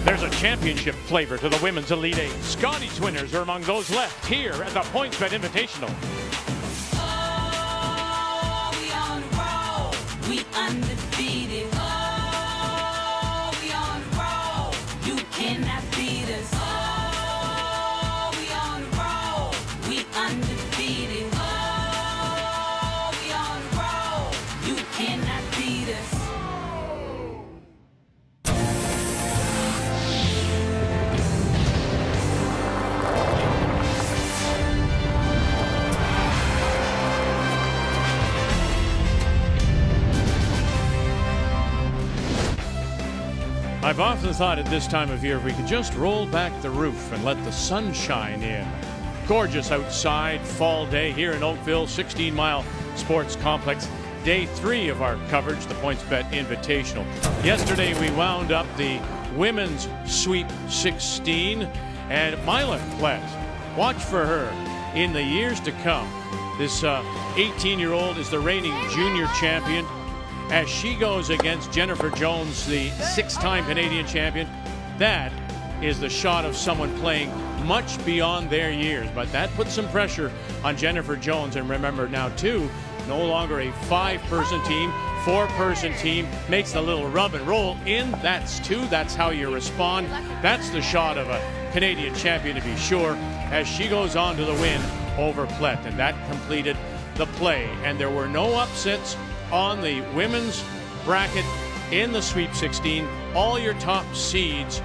There's a championship flavor to the Women's Elite Eight. Scotties winners are among those left here at the PointsBet Invitational. Oh, we on a roll. We undefeated. Oh, we on a roll. You cannot beat us. Oh, we on a roll. We undefeated. Oh, we on a roll. You cannot beat us. I've often thought at this time of year if we could just roll back the roof and let the sun shine in. Gorgeous outside fall day here in Oakville, 16-mile sports complex. Day 3 of our coverage, the PointsBet Invitational. Yesterday we wound up the women's Sweep 16, and Mila Platt, watch for her in the years to come. This 18-year-old is the reigning junior champion. As she goes against Jennifer Jones, the 6-time Canadian champion, that is the shot of someone playing much beyond their years. But that puts some pressure on Jennifer Jones. And remember now, too, no longer a 5-person team, 4-person team, makes the little rub and roll in. That's 2. That's how you respond. That's the shot of a Canadian champion, to be sure, as she goes on to the win over Plett. And that completed the play. And there were no upsets on the women's bracket in the Sweep 16. All your top seeds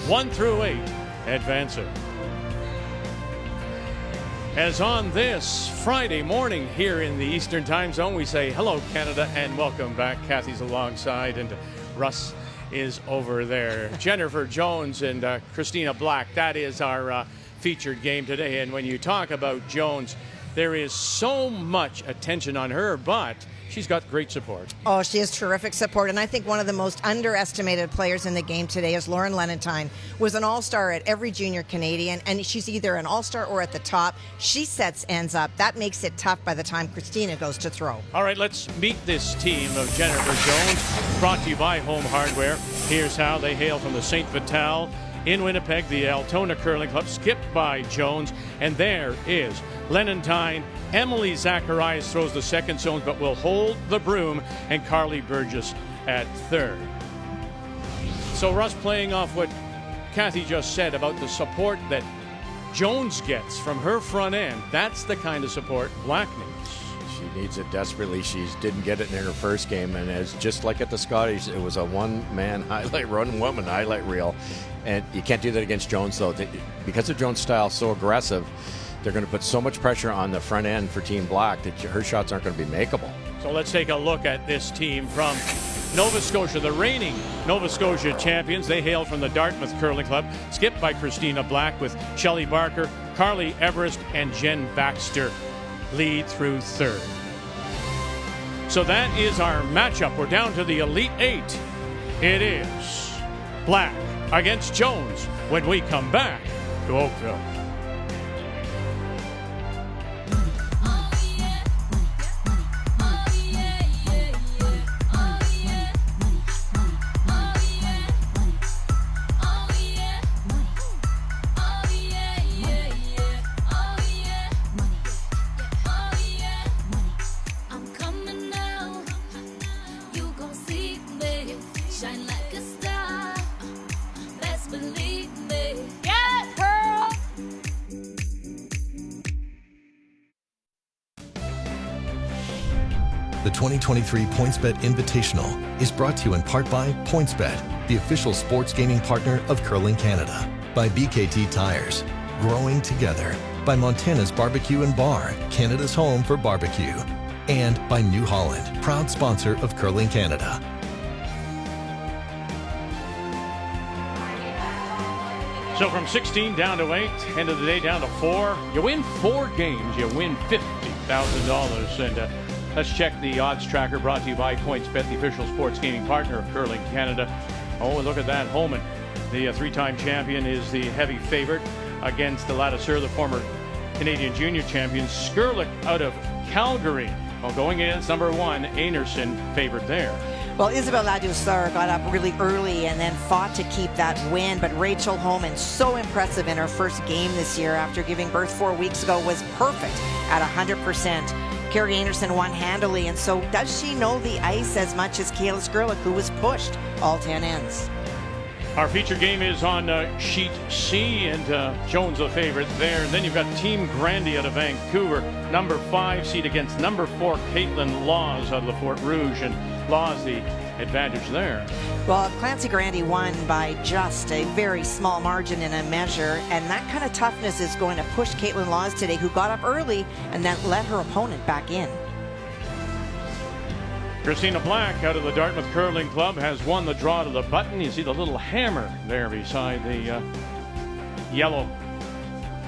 1 through 8 advancing. As on this Friday morning here in the Eastern Time Zone, we say hello Canada and welcome back. Kathy's alongside and Russ is over there. Jennifer Jones and Christina Black, that is our featured game today. And when you talk about Jones, there is so much attention on her, but she's got great support. Oh, she has terrific support, and I think one of the most underestimated players in the game today is Lauren Lenentine. Was an all-star at every junior Canadian, and she's either an all-star or at the top. She sets ends up. That makes it tough by the time Christina goes to throw. All right, let's meet this team of Jennifer Jones, brought to you by Home Hardware. Here's how they hail from the St. Vital in Winnipeg, the Altona Curling Club, skipped by Jones, and there is Lenentine. Emily Zacharias throws the second zone, but will hold the broom, and Carly Burgess at third. So Russ, playing off what Kathy just said about the support that Jones gets from her front end, that's the kind of support Black needs. She needs it desperately. She didn't get it in her first game, and it's just like at the Scotties, it was a one-man highlight, one-woman highlight reel, and you can't do that against Jones, though. Because of Jones' style, so aggressive, they're going to put so much pressure on the front end for Team Black that her shots aren't going to be makeable. So let's take a look at this team from Nova Scotia, the reigning Nova Scotia champions. They hail from the Dartmouth Curling Club, skipped by Christina Black, with Shelley Barker, Carly Everest, and Jen Baxter lead through third. So that is our matchup. We're down to the Elite Eight. It is Black against Jones when we come back to Oakville. The 2023 PointsBet Invitational is brought to you in part by PointsBet, the official sports gaming partner of Curling Canada, by BKT Tires, growing together, by Montana's Barbecue and Bar, Canada's home for barbecue, and by New Holland, proud sponsor of Curling Canada. So from 16 down to 8, end of the day down to 4. You win 4 games, you win $50,000. And let's check the odds tracker, brought to you by PointsBet, the official sports gaming partner of Curling Canada. Oh, and look at that. Holman, the 3-time champion, is the heavy favorite against the Ladouceur, the former Canadian junior champion. Skurlik out of Calgary. Well, going against number 1, Einarson, favored there. Well, Isabel Ladouceur got up really early and then fought to keep that win, but Rachel Homan, so impressive in her first game this year after giving birth 4 weeks ago, was perfect at 100%. Carrie Anderson won handily, and so does she know the ice as much as Kayla Skrlik, who was pushed all 10 ends? Our feature game is on Sheet C, and Jones the favorite there. And then you've got Team Grandy out of Vancouver, number 5 seed against number 4 Caitlin Laws out of the Fort Rouge, and Laws the advantage there. Well, Clancy Grandy won by just a very small margin in a measure, and that kind of toughness is going to push Caitlin Laws today, who got up early and then let her opponent back in. Christina Black out of the Dartmouth Curling Club has won the draw to the button. You see the little hammer there beside the yellow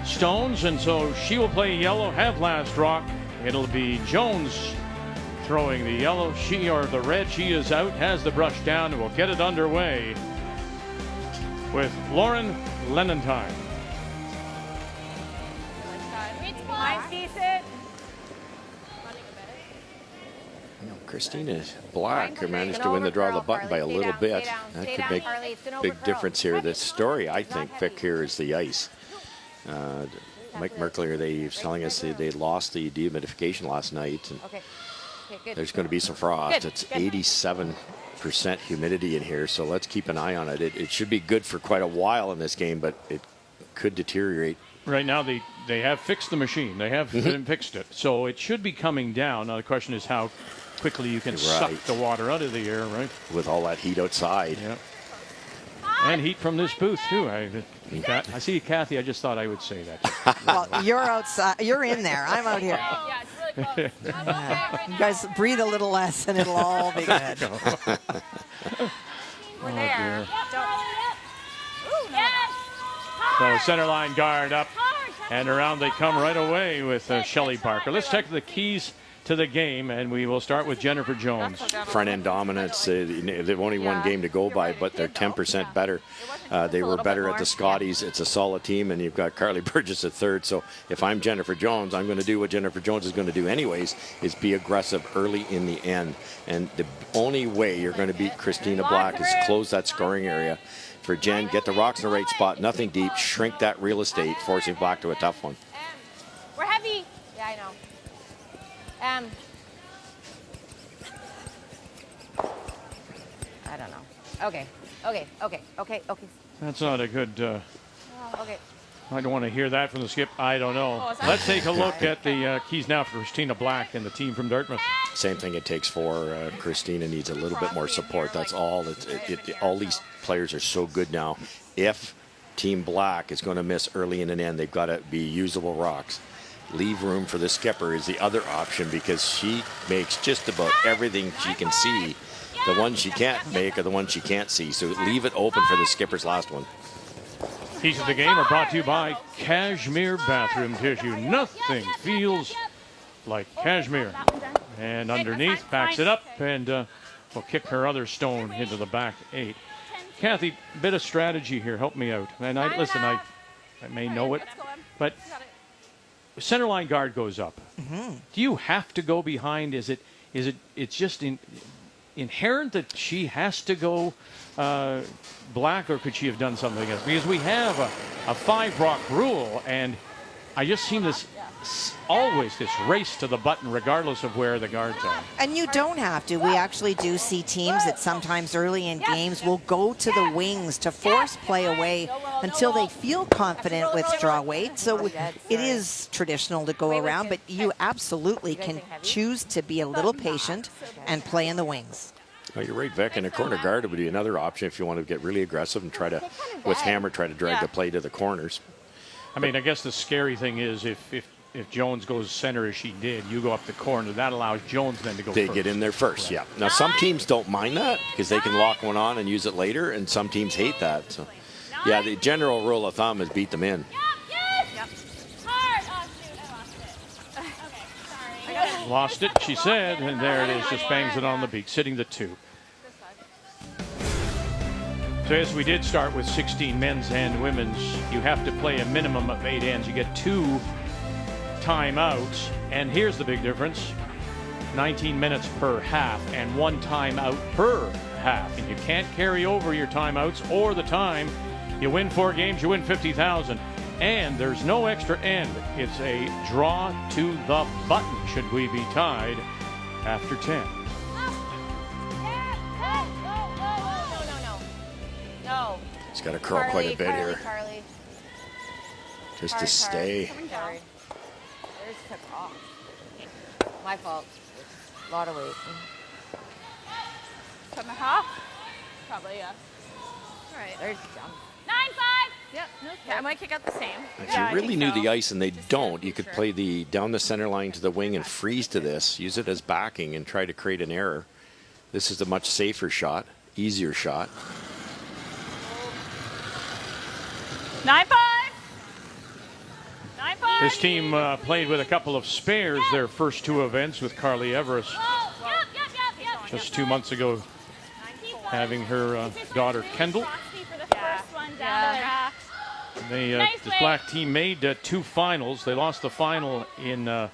stones, and so she will play yellow, have last rock. It'll be Jones throwing the yellow, or the red. She is out, has the brush down, and will get it underway with Lauren Lenentine. Christina Black managed to win the draw of the button by a little bit. That could make a big difference here. The story, I think, Vic, here is the ice. Mike Merkler, they was telling us they lost the dehumidification last night. And there's going to be some frost. It's 87% humidity in here, so let's keep an eye on it. It should be good for quite a while in this game, but it could deteriorate. Right now, they have fixed the machine. They have fixed it, so it should be coming down. Now the question is how quickly you can suck the water out of the air, right? With all that heat outside. Yeah. And heat from this booth, too. I see you, Kathy. I just thought I would say that. Well, you're outside. You're in there. I'm out here. Yeah, it's really close. You guys breathe a little less and it'll all be good. We're there. So center line guard up, and around they come right away with Shelley Parker. Let's check the keys to the game, and we will start with Jennifer Jones. Front end dominance. They've only one game to go by, but they're 10% better. They were better at the Scotties. It's a solid team, and you've got Carly Burgess at third. So if I'm Jennifer Jones, I'm going to do what Jennifer Jones is going to do anyways, is be aggressive early in the end. And the only way you're going to beat Christina Black is close that scoring area. For Jen, get the rocks in the right spot, nothing deep, shrink that real estate, forcing Black to a tough one. We're heavy. Yeah, I know. I don't know. Okay. That's not a good... Okay. I don't want to hear that from the skip. I don't know. Let's take a look at the keys now for Christina Black and the team from Dartmouth. Same thing it takes for Christina. Needs a little bit more support. That's all. All these players are so good now. If Team Black is going to miss early in an end, they've got to be usable rocks. Leave room for the skipper is the other option, because she makes just about everything she can see. The ones she can't make are the ones she can't see. So leave it open for the skipper's last one. Keys of the game are brought to you by Cashmere Bathroom Tissue. Nothing feels like cashmere. And underneath, backs it up, and will kick her other stone into the back 8. Kathy, bit of strategy here. Help me out. And I may know it, but center line guard goes up. Do you have to go behind? It's just inherent that she has to go Black, or could she have done something else? Because we have a 5-rock rule, and I just seen this always this race to the button regardless of where the guards are. And you don't have to. We actually do see teams that sometimes early in games will go to the wings to force play away until they feel confident with draw weight. So it is traditional to go around, but you absolutely can choose to be a little patient and play in the wings. Well, you're right, Vic. And a corner guard would be another option if you want to get really aggressive and try to, with hammer, try to drag the play to the corners. I mean, I guess the scary thing is if Jones goes center as she did, you go up the corner. That allows Jones then to go They first. get in there first, yeah. Now, some teams don't mind that because they can lock one on and use it later, and some teams hate that. So, yeah, the general rule of thumb is beat them in. Lost it, she said, and there it is. Just bangs it on the beak, sitting the 2. So as we did start with 16 men's and women's, you have to play a minimum of 8 ends. You get 2 timeouts, and here's the big difference. 19 minutes per half and 1 timeout per half. And you can't carry over your timeouts or the time. You win 4 games, you win $50,000. And there's no extra end. It's a draw to the button should we be tied after 10. No. He's got to curl quite a bit here. Carly. Just to stay. Sorry. There's took off. My fault. A lot of weight. 7.5? Probably, yeah. All right. There's jump. 9-5. Yep. No, yeah, I might kick out the same. If Yeah, I you really think knew so. the ice and they Just don't, to you could sure. play the down the center line to the wing and freeze to this, use it as backing and try to create an error. This is a much safer shot, easier shot. 9-5. 9-5. This team played with a couple of spares their first 2 events with Carly Everest Yep. just 2 months ago, having her daughter Kendall. For the first one down the rack. This black team made 2 finals. They lost the final in the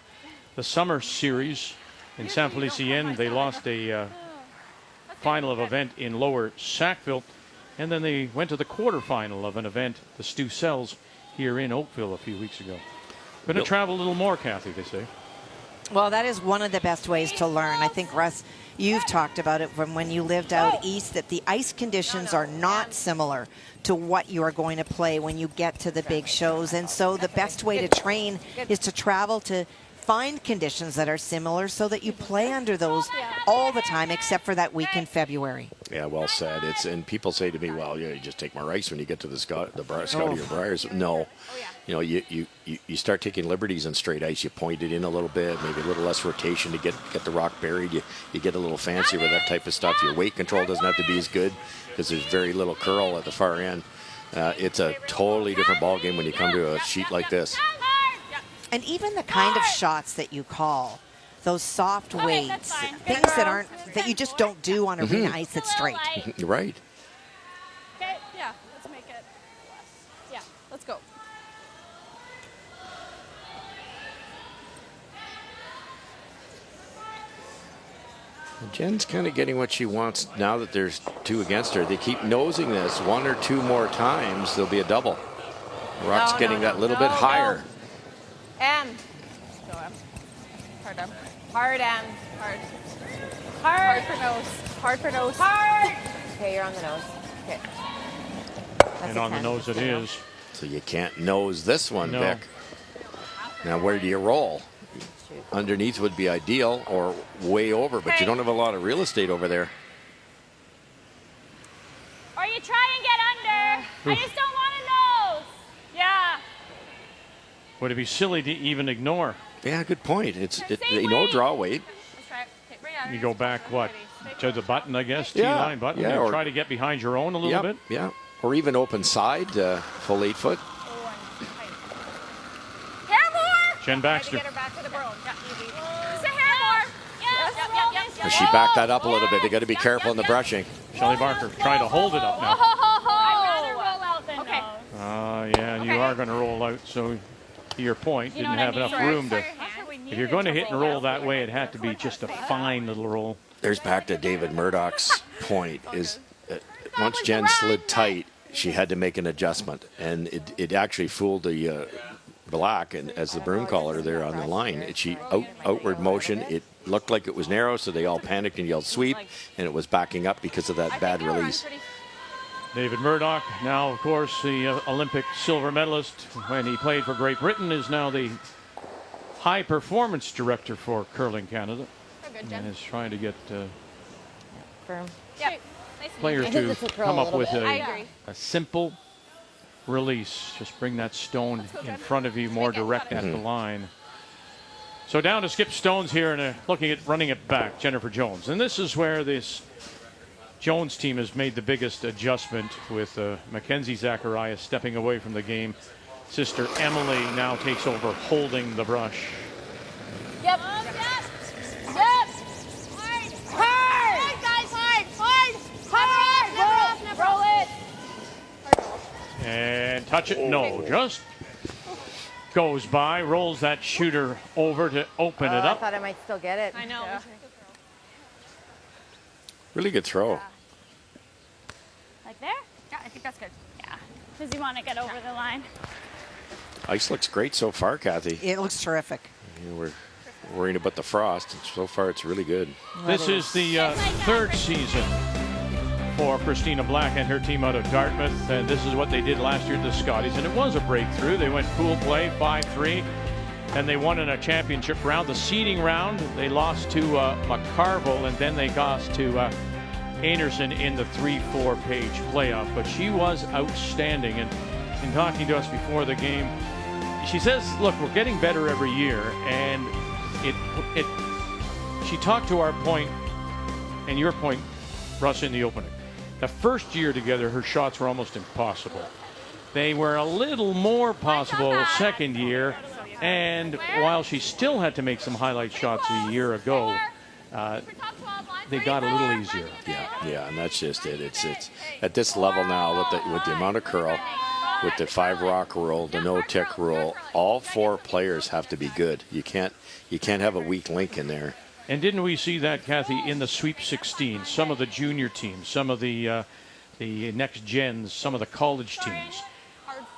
summer series in Saint Félicien. They lost a final of event in Lower Sackville. And then they went to the quarterfinal of an event, the Stu Cells, here in Oakville a few weeks ago. Going to travel a little more, Kathy, they say. Well, that is one of the best ways to learn. I think, Russ, you've talked about it from when you lived out east, that the ice conditions are not similar to what you are going to play when you get to the big shows. And so the best way to train is to travel to find conditions that are similar so that you play under those all the time, except for that week in February. Yeah, well said. And people say to me, well, you just take more ice when you get to the Scotty or Briars. No. You know, you start taking liberties on straight ice. You point it in a little bit, maybe a little less rotation to get the rock buried. You get a little fancy with that type of stuff. Your weight control doesn't have to be as good because there's very little curl at the far end. It's a totally different ball game when you come to a sheet like this. And even the kind of shots that you call, those soft weights, fine. things that you just don't do on arena ice that's straight. You're right. Okay, yeah, let's make it less. Yeah, let's go. Jen's kind of getting what she wants now that there's 2 against her. They keep nosing this 1 or 2 more times, there'll be a double. Rock's getting that little bit higher. M. Go M. Hard M. Hard M. Hard. Hard. Hard for nose. Hard for nose. Hard. Okay, you're on the nose. Okay. And on the nose it is. So you can't nose this one, No. Vic. Now where do you roll? Underneath would be ideal or way over, but you don't have a lot of real estate over there. Or you try and get under. I just don't want to nose. Yeah. Would it be silly to even ignore? Yeah, good point. Same They know weight. draw weight. Let's try it. Okay, bring it out. You go back, what, to the button, I guess, Yeah, T-line button, yeah, and or- try to get behind your own a little bit? Yeah. Or even open side, full 8 foot. Hair more. Jen Baxter. Get her back to the broom. Yeah, easy. Just a hair more. Yeah. But she backed that up a little bit. They got to be careful in the brushing. Shelley Barker trying to hold it up now. I'd rather roll out than okay. Yeah, and you are going to roll out, so to your point, You know didn't what I have mean? enough room to... That's what we If you're going to hit and roll roll out. that way, it had to be just a fine little roll. There's back to David Murdoch's point is once Jen slid tight, she had to make an adjustment. And it actually fooled the black and as the broom caller there on the line. She outward motion. It looked like it was narrow, so they all panicked and yelled sweep, and it was backing up because of that bad release. David Murdoch, now, of course, the Olympic silver medalist when he played for Great Britain, is now the high performance director for Curling Canada. And is trying to get Firm. Yep. players I think to this will curl come a up little with bit. I agree. a simple release. Just bring that stone in front of you, more direct at the line. So down to Skip Stones here and looking at running it back, Jennifer Jones. And this is where this Jones team has made the biggest adjustment with Mackenzie Zacharias stepping away from the game. Sister Emily now takes over holding the brush. Yep. Hard, guys, hard. Never roll it. And touch it? No, just goes by, rolls that shooter over to open it I up. thought I might still get it. I know. Yeah. Really good throw. Like there? Yeah, I think that's good. Yeah. Because you want to get over the line. Ice looks great so far, Kathy. It looks terrific. We're worrying about the frost. And so far, it's really good. This is the third season for Christina Black and her team out of Dartmouth. And this is what they did last year at the Scotties. And it was a breakthrough. They went pool play 5-3. And they won in a championship round. The seeding round, they lost to McCarville. And then they lost to Anderson in the 3-4 page playoff. But she was outstanding. And in talking to us before the game, she says, look, we're getting better every year. And she talked to our point and your point, Russ, in the opening. The first year together, her shots were almost impossible. They were a little more possible the second year. And while she still had to make some highlight shots a year ago, they got a little easier. Yeah, and that's just it. It's at this level now with the amount of curl, with the 5-rock rule, the no-tick rule, all 4 players have to be good. You can't have a weak link in there. And didn't we see that, Kathy, in the Sweep 16? Some of the junior teams, some of the next gens, some of the college teams,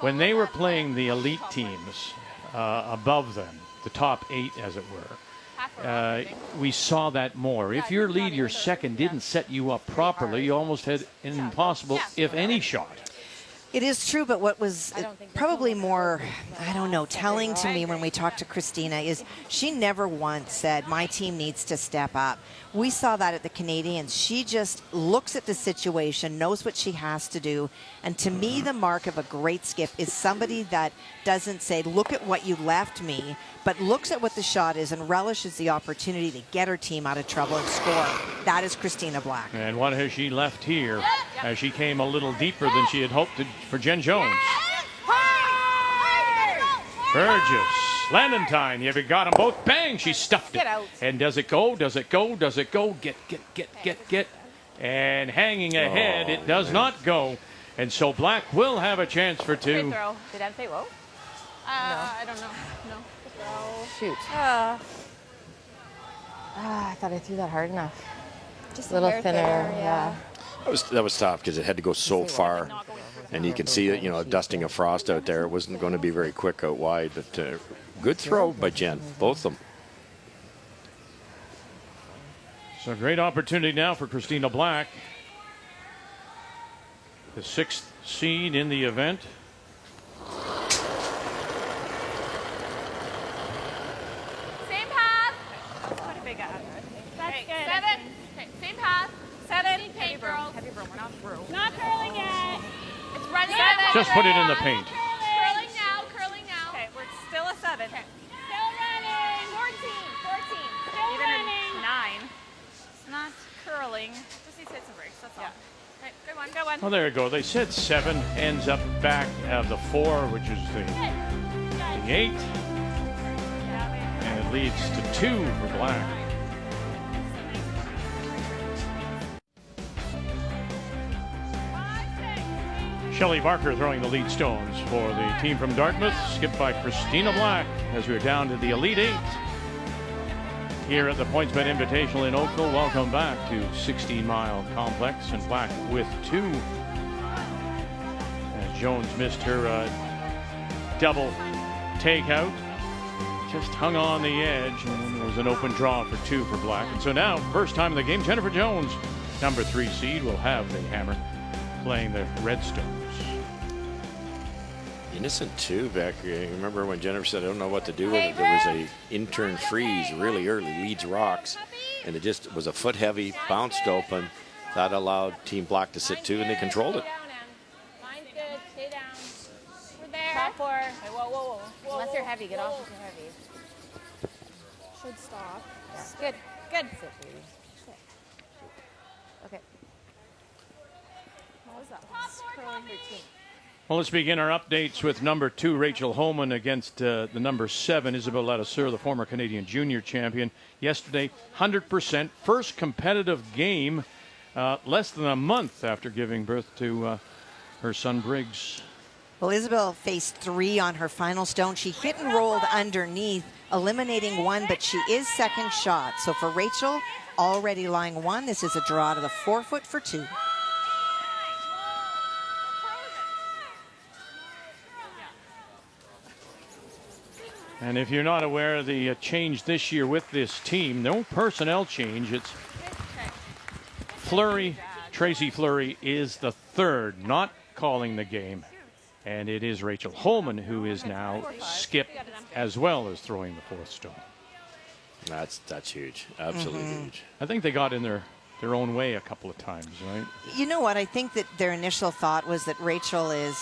when they were playing the elite teams above them, the top 8, as it were, we saw that more. If your lead, your second, didn't set you up properly, you almost had an impossible, if any, shot. It is true, but what was probably more, I don't know, telling to me when we talked to Christina is she never once said, my team needs to step up. We saw that at the Canadians. She just looks at the situation, knows what she has to do. And to me, the mark of a great skip is somebody that doesn't say, look at what you left me, but looks at what the shot is and relishes the opportunity to get her team out of trouble and score. That is Christina Black. And what has she left here as she came a little deeper than she had hoped for Jen Jones? Burgess, Landentine, you got them both. Bang, she stuffed it. And does it go? Does it go? Does it go? Get. And hanging ahead, it does not go. And so Black will have a chance for 2. Did that say whoa? I don't know. No. Shoot. I thought I threw that hard enough. Just A little thinner, yeah. That was tough because it had to go so far. And you can see that, dusting of frost out there. It wasn't going to be very quick out wide. But good throw by Jen, both of them. So great opportunity now for Christina Black. The 6th seed in the event. Same path. Quite a big ad. That's Okay, good. 7. Okay, same path. 7. Paint, girls. Heavy broom. We're not through. Not curling yet. It's running. Just put it in the paint. Curling now. Curling now. Okay, we're still a 7. Okay. Still running. 14. Still Even running. a 9. It's not curling. Just needs to hit some breaks. That's all. Okay, good one. Good one. Well, there you go. They said 7 ends up back of the 4, which is the 8. And it leads to 2 for Black. Shelley Barker throwing the lead stones for the team from Dartmouth, skipped by Christina Black as we're down to the Elite 8 here at the PointsBet Invitational in Oakville. Welcome back to 16 Mile Complex, and Black with 2. As Jones missed her double takeout, just hung on the edge, and there was an open draw for 2 for Black. And so now, first time in the game, Jennifer Jones, number 3 seed, will have the hammer, playing the Redstones. Innocent too, Beck. You remember when Jennifer said, I don't know what to do with it. There was a intern freeze really early, leads rocks, and it just was a foot heavy, bounced open. That allowed Team Black to sit 2, and they controlled it. Mine's good. Stay down. We're there. Top 4. Hey, whoa. Unless you're heavy, get off if you're heavy. Should stop. Yeah. Good. Sit, baby. Sit. Okay. What was that? Curling 13. Well, let's begin our updates with number 2, Rachel Homan, against the number 7, Isabelle Ladouceur, the former Canadian junior champion. Yesterday, 100%, first competitive game, less than a month after giving birth to her son Briggs Well, Isabel faced 3 on her final stone. She hit and rolled underneath, eliminating 1, but she is second shot. So for Rachel, already lying 1, this is a draw to the 4-foot for 2. And if you're not aware of the change this year with this team, no personnel change. It's Fleury, Tracy Fleury is the 3rd, not calling the game. And it is Rachel Holman who is now skip as well as throwing the 4th stone. That's huge. Absolutely huge. I think they got in their own way a couple of times, right? You know what? I think that their initial thought was that Rachel is,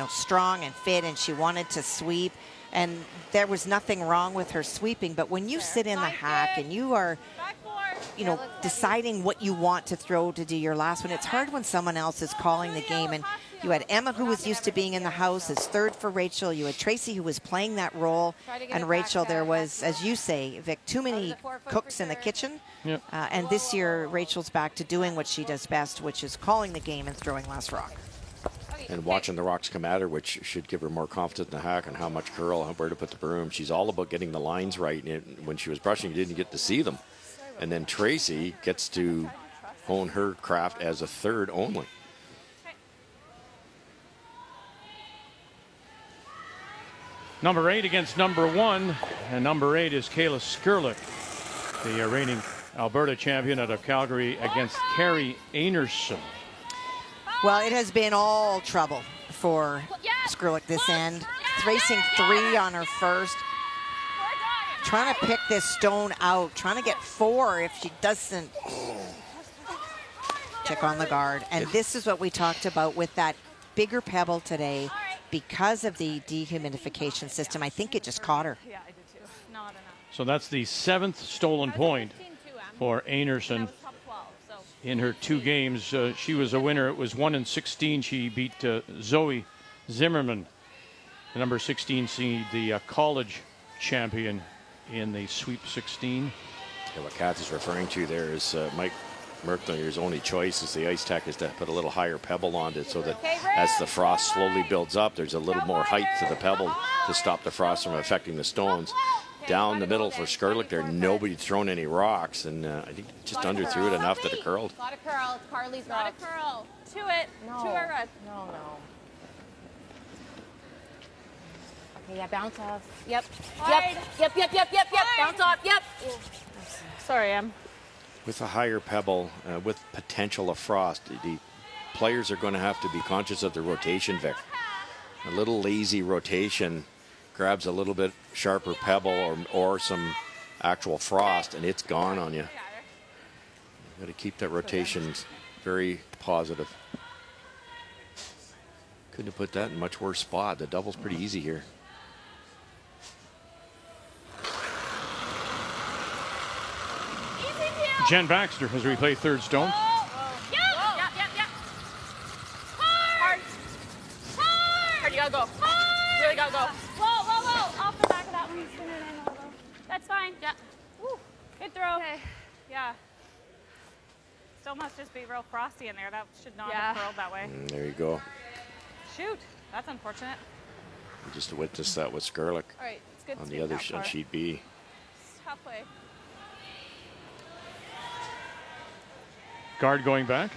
strong and fit, and she wanted to sweep. And there was nothing wrong with her sweeping. But when you sit in the hack and you are, deciding what you want to throw to do your last one, it's hard when someone else is calling the game. And you had Emma, who was used to being in the house, as 3rd for Rachel. You had Tracy, who was playing that role. And Rachel, there was, as you say, Vic, too many cooks in the kitchen. Yep. And this year, Rachel's back to doing what she does best, which is calling the game and throwing last rock. And watching the rocks come at her, which should give her more confidence in the hack and how much curl, where to put the broom. She's all about getting the lines right. And when she was brushing, you didn't get to see them. And then Tracy gets to hone her craft as a 3rd only. Number 8 against number 1. And number 8 is Kayla Skurlik, the reigning Alberta champion out of Calgary, against Carrie Einarson. Well, it has been all trouble for Skurlik this end. Racing 3 on her first. Trying to pick this stone out. Trying to get 4 if she doesn't check on the guard. And this is what we talked about with that bigger pebble today. Because of the dehumidification system, I think it just caught her. Yeah, I did too. Not enough. So that's the 7th stolen point for Einarson. In her 2 games, she was a winner. It was 1 in 16. She beat Zoe Zimmerman, the number 16 seed, the college champion in the Sweep 16. Yeah, what Kathy's referring to there is Mike Merklinger's only choice is the ice tech is to put a little higher pebble on it so that as the frost slowly builds up, there's a little more height to the pebble to stop the frost from affecting the stones. Down the middle for Skurlik there, nobody thrown any rocks, and I think just under threw it enough that it curled. Got a curl. It's Carly's Got rock. a curl. To it. No. To our red. No. Okay, yeah, bounce off. Yep. Wide. Yep. Bounce off. Yep. Sorry, Em. With a higher pebble, with potential of frost, the players are going to have to be conscious of the rotation, Vic. A little lazy rotation grabs a little bit sharper pebble or some actual frost, and it's gone on you. Got to keep that rotation very positive. Couldn't have put that in a much worse spot. The double's pretty easy here. Jen Baxter as we play 3rd stone. Yep. Hard. Hard. You gotta go. Hard. Really gotta go. Whoa. Off the back of that one. Spin it in, although. That's fine. Yeah. Woo. Good throw. Okay. Yeah. Still must just be real frosty in there. That should not have curled that way. There you go. Shoot. That's unfortunate. We just witnessed that with Skurlik All right. It's good. on the other on sheet B. It's halfway. Guard going back.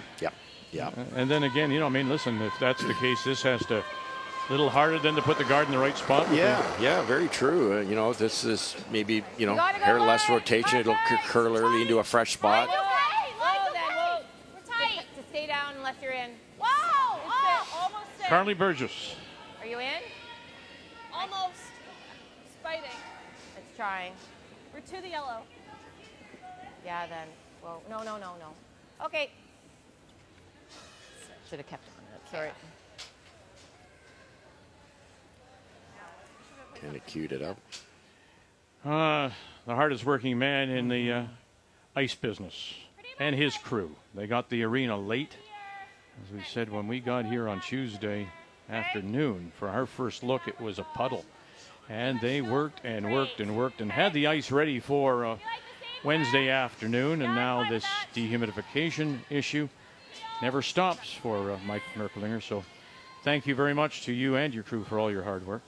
Yeah. And then again, listen, if that's the case, this has to a little harder than to put the guard in the right spot. Yeah, very true. This is maybe, hair less rotation. It'll curl early into a fresh spot. Whoa. We're tight. To stay down unless you're in. Wow. Oh, almost there. Carly Burgess. Are you in? Almost. Spiting. It's trying. We're to the yellow. Yeah, then. Whoa. No. Okay. Should have kept it on it. Sorry. Kind of queued it up. The hardest working man in the ice business and his crew. They got the arena late. As we said, when we got here on Tuesday afternoon for our first look, it was a puddle. And they worked and had the ice ready for Wednesday afternoon. And now this dehumidification issue never stops for Mike Merklinger. So thank you very much to you and your crew for all your hard work.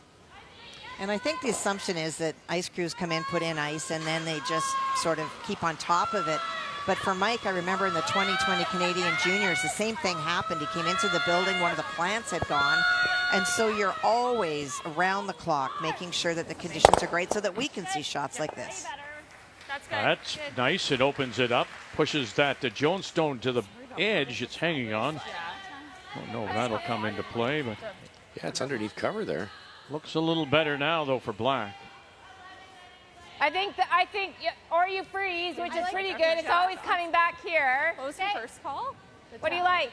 And I think the assumption is that ice crews come in, put in ice, and then they just sort of keep on top of it. But for Mike, I remember in the 2020 Canadian Juniors, the same thing happened. He came into the building, one of the plants had gone. And so you're always around the clock making sure that the conditions are great so that we can see shots like this. That's good. That's Good. nice. It opens it up, pushes that Jonestown to the edge it's hanging on. Don't know if that'll come into play, but Yeah, it's underneath cover there. looks a little better now, though, for Black. I think, or you freeze, which is pretty good. It's always coming back here. What was your first call? What do you like?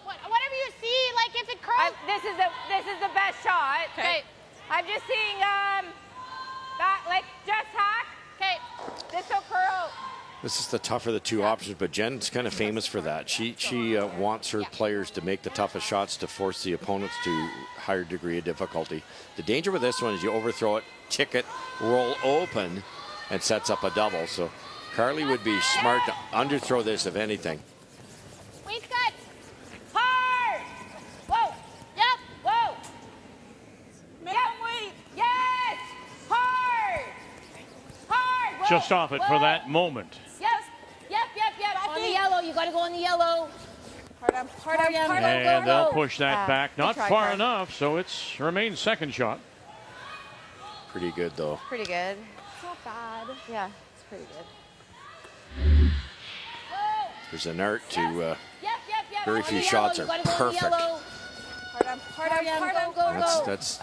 Whatever you see, like if it curls. This is the best shot. Okay. I'm just seeing that, like, just hack. Okay. This will curl. This is the tougher of the two options, but Jen's kind of famous for that. She wants her players to make the toughest shots to force the opponents to higher degree of difficulty. The danger with this one is you overthrow it, tick it, roll open, and sets up a double. So Carly would be smart to underthrow this, if anything. Waist cut. Hard. Whoa. Yep. Whoa. Minimum weight. Yes. Hard. Hard. Whoa. Just off it for that moment. Yep. On the yellow. You got to go on the yellow. Hard on. And they'll push that back. Not try, far Carl. enough, so it's remains second shot. Pretty good, though. Pretty good. It's not bad. Yeah, it's pretty good. There's an art to Yep. very On few the shots yellow. are You gotta go on the perfect. yellow. Hard on. Go. That's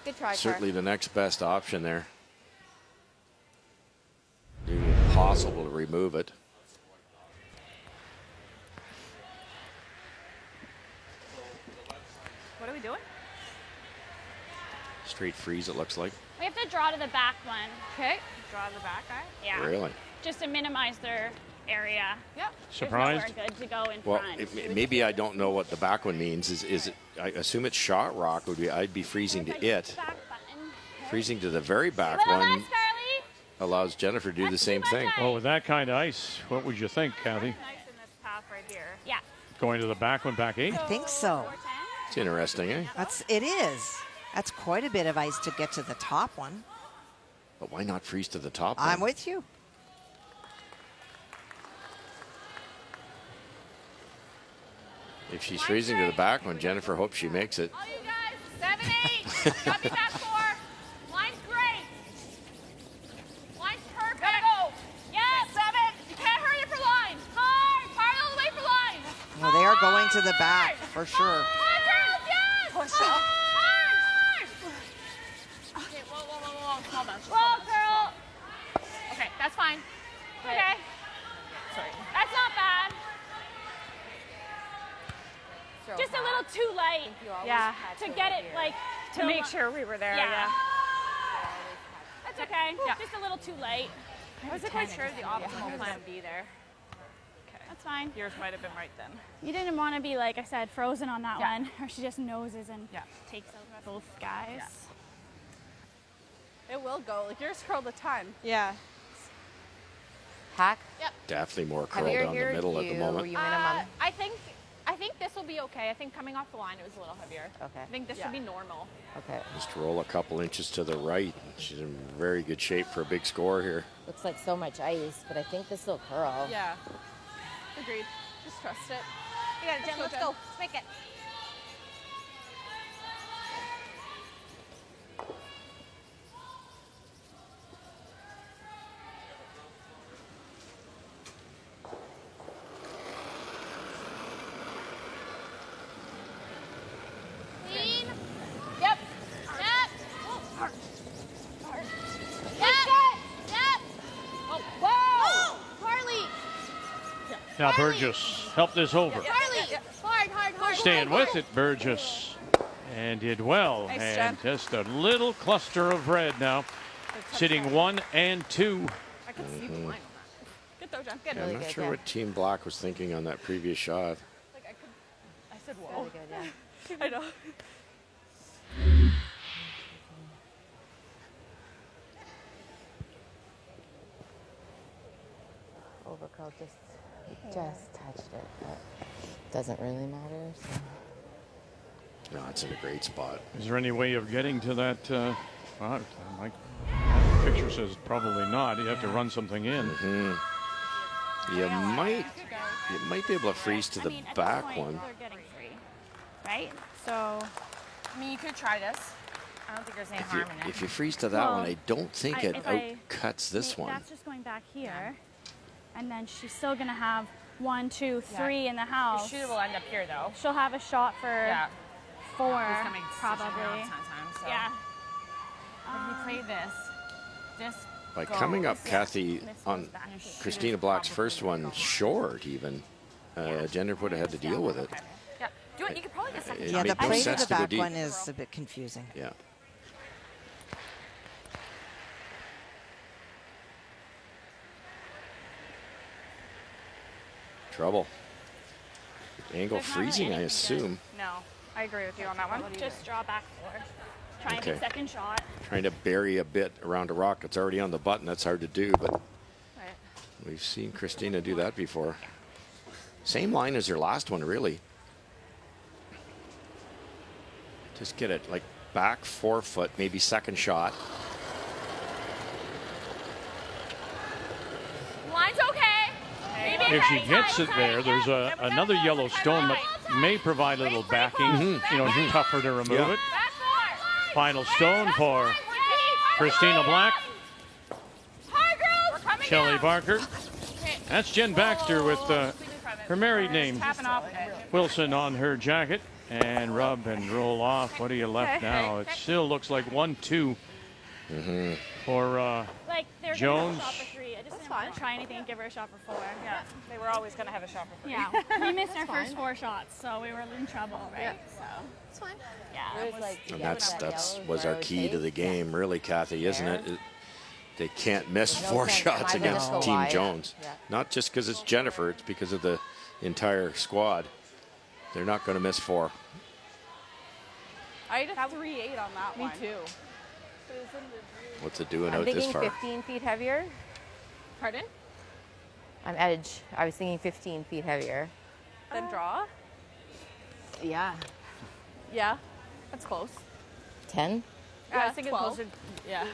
Good try, certainly the next best option there. Impossible to remove it. What are we doing? Straight freeze, it looks like. We have to draw to the back one. Okay. Draw the back eye. Yeah. Really? Just to minimize their area. Yep. Surprised? There's nowhere good to go in Well, front. maybe I don't know what the back one means. Is it? I assume it's shot rock. I'd be freezing to it. Back button. Freezing to the very back Little one less, Carly. allows Jennifer to do the That's same too much thing. ice. Well, with that kind of ice, what would you think, Kathy? Nice in this path right here. Yeah. Going to the back one, back 8? I think so. 410. It's interesting, eh? It is. That's quite a bit of ice to get to the top one. But why not freeze to the top? I'm one? with you. If she's freezing to the back one, Jennifer hopes she makes it. All you guys, 7, 8. Got me back 4. Line's great. Line's perfect. Gotta go. Yes. 7. You can't hurry for line. Hard all the way for line. Well, they are going to the back for sure. Hard, girls, yes. Push up. Hard. Okay, whoa. Small bounce. Whoa, girl. Okay, that's fine. Okay. Sorry. That's not bad. Just a little too light Yeah. to get it, like, To make sure we were there. Yeah. Yeah. That's okay. Yeah. Just a little too light. I wasn't quite sure the optimal plan would be there. Okay. That's fine. Yours might have been right then. You didn't want to be, like I said, frozen on that Yeah. one, or she just noses and Yeah. takes out both guys. It will go. Like yours curled a ton. Yeah. Hack. Definitely more curl Heavier down the here, middle at the you- moment. you minimum. I think this will be okay. I think coming off the line it was a little heavier. Okay. I think this should be normal. Okay. Just roll a couple inches to the right. She's in very good shape for a big score here. Looks like so much ice, but I think this will curl. Yeah. Agreed. Just trust it. You got it, Jen. Let's go. Let's make it. Clean. Yep. Yep. Hard. Yep. Oh, whoa. Carly. Now Burgess helped this over. Carly. Hard. Staying with it, Burgess. And did well. Nice, And Jen. just a little cluster of red now. Sitting 1 and 2. I could see the line on that. Good throw, Jen. Good. I'm Really not good, sure yeah. what Team Black was thinking on that previous shot. Like I said whoa. Really good, yeah. I know. Overcurl just touched it, but doesn't really matter. So. No, it's in a great spot. Is there any way of getting to that? Well, my picture says probably not. You have to run something in. You might be able to freeze to the at this back point, one. They're getting free, right? So, I mean, you could try this. I don't think there's any harm in it. If you freeze to that one, Well, I don't think it if I- outcuts this one. That's just going back here, and then she's still gonna have 1, 2, 3 in the Your house. shooter will end up here, though. She'll have a shot for Yeah. 4, He's gonna make a decision probably. around 10 times, so. Yeah. If you play this By goes. coming up, Kathy, This on goes back. Christina Black's first one, short even, Jennifer would have had to deal with it. Yeah. Do it. You could probably get second It Yeah, made the no play to sense the to go back deep. one is a bit confusing. Yeah. Trouble. Angle There's not freezing, I anything assume. No, I agree with you on that one. Just draw back 4. Try and Okay. get second shot. Trying to bury a bit around a rock that's already on the button. That's hard to do, but Right. we've seen Christina do that before. Same line as her last one, really. Just get it like back 4 foot, maybe second shot. Line's okay. Maybe If she gets it there, there's another yellow stone that may provide a little backing. You know, it's tougher to remove Yeah. it. Final stone for Christina Black, Shelley Barker. That's Jen Baxter with her married name Tapping off. Wilson on her jacket. And rub and roll off. What are you left now? It still looks like 1-2 for Like they're Jones. gonna have a shot for 3. I just didn't want to try anything and give her a shot for 4. Yeah. They were always going to have a shot for free. Yeah, we missed our first 4 shots, so we were in trouble, right? So It's fine. yeah, it was, And that's was our key to the game, really, Kathy, isn't it? They can't miss 4 shots against Team Jones. Not just because it's Jennifer, it's because of the entire squad. They're not going to miss 4. I had a 3.8 on that one. Me too. What's it doing I'm out this thinking far? 15 feet heavier. Pardon? I'm edge. I was thinking 15 feet heavier. Then draw? Yeah. Yeah, that's close. 10? I was thinking 12. closer. Yeah.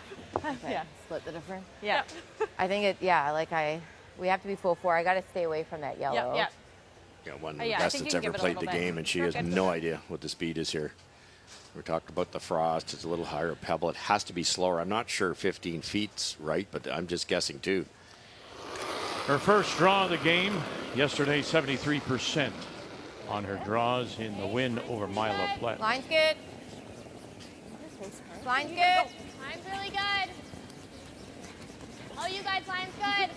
Yeah. Split the difference. Yeah. I think it, yeah, we have to be full 4. I got to stay away from that yellow. Yeah. Got one of the Yeah, I best think that's you can ever give it a played the little bit. game, and she You're has good. no idea what the speed is here. We talked about the frost. It's a little higher pebble. It has to be slower. I'm not sure 15 feet's right, but I'm just guessing too. her first draw of the game yesterday, 73% on her draws in the win over Milo Platt. Line's good. Line's good. Line's really good. Oh, you guys, line's good.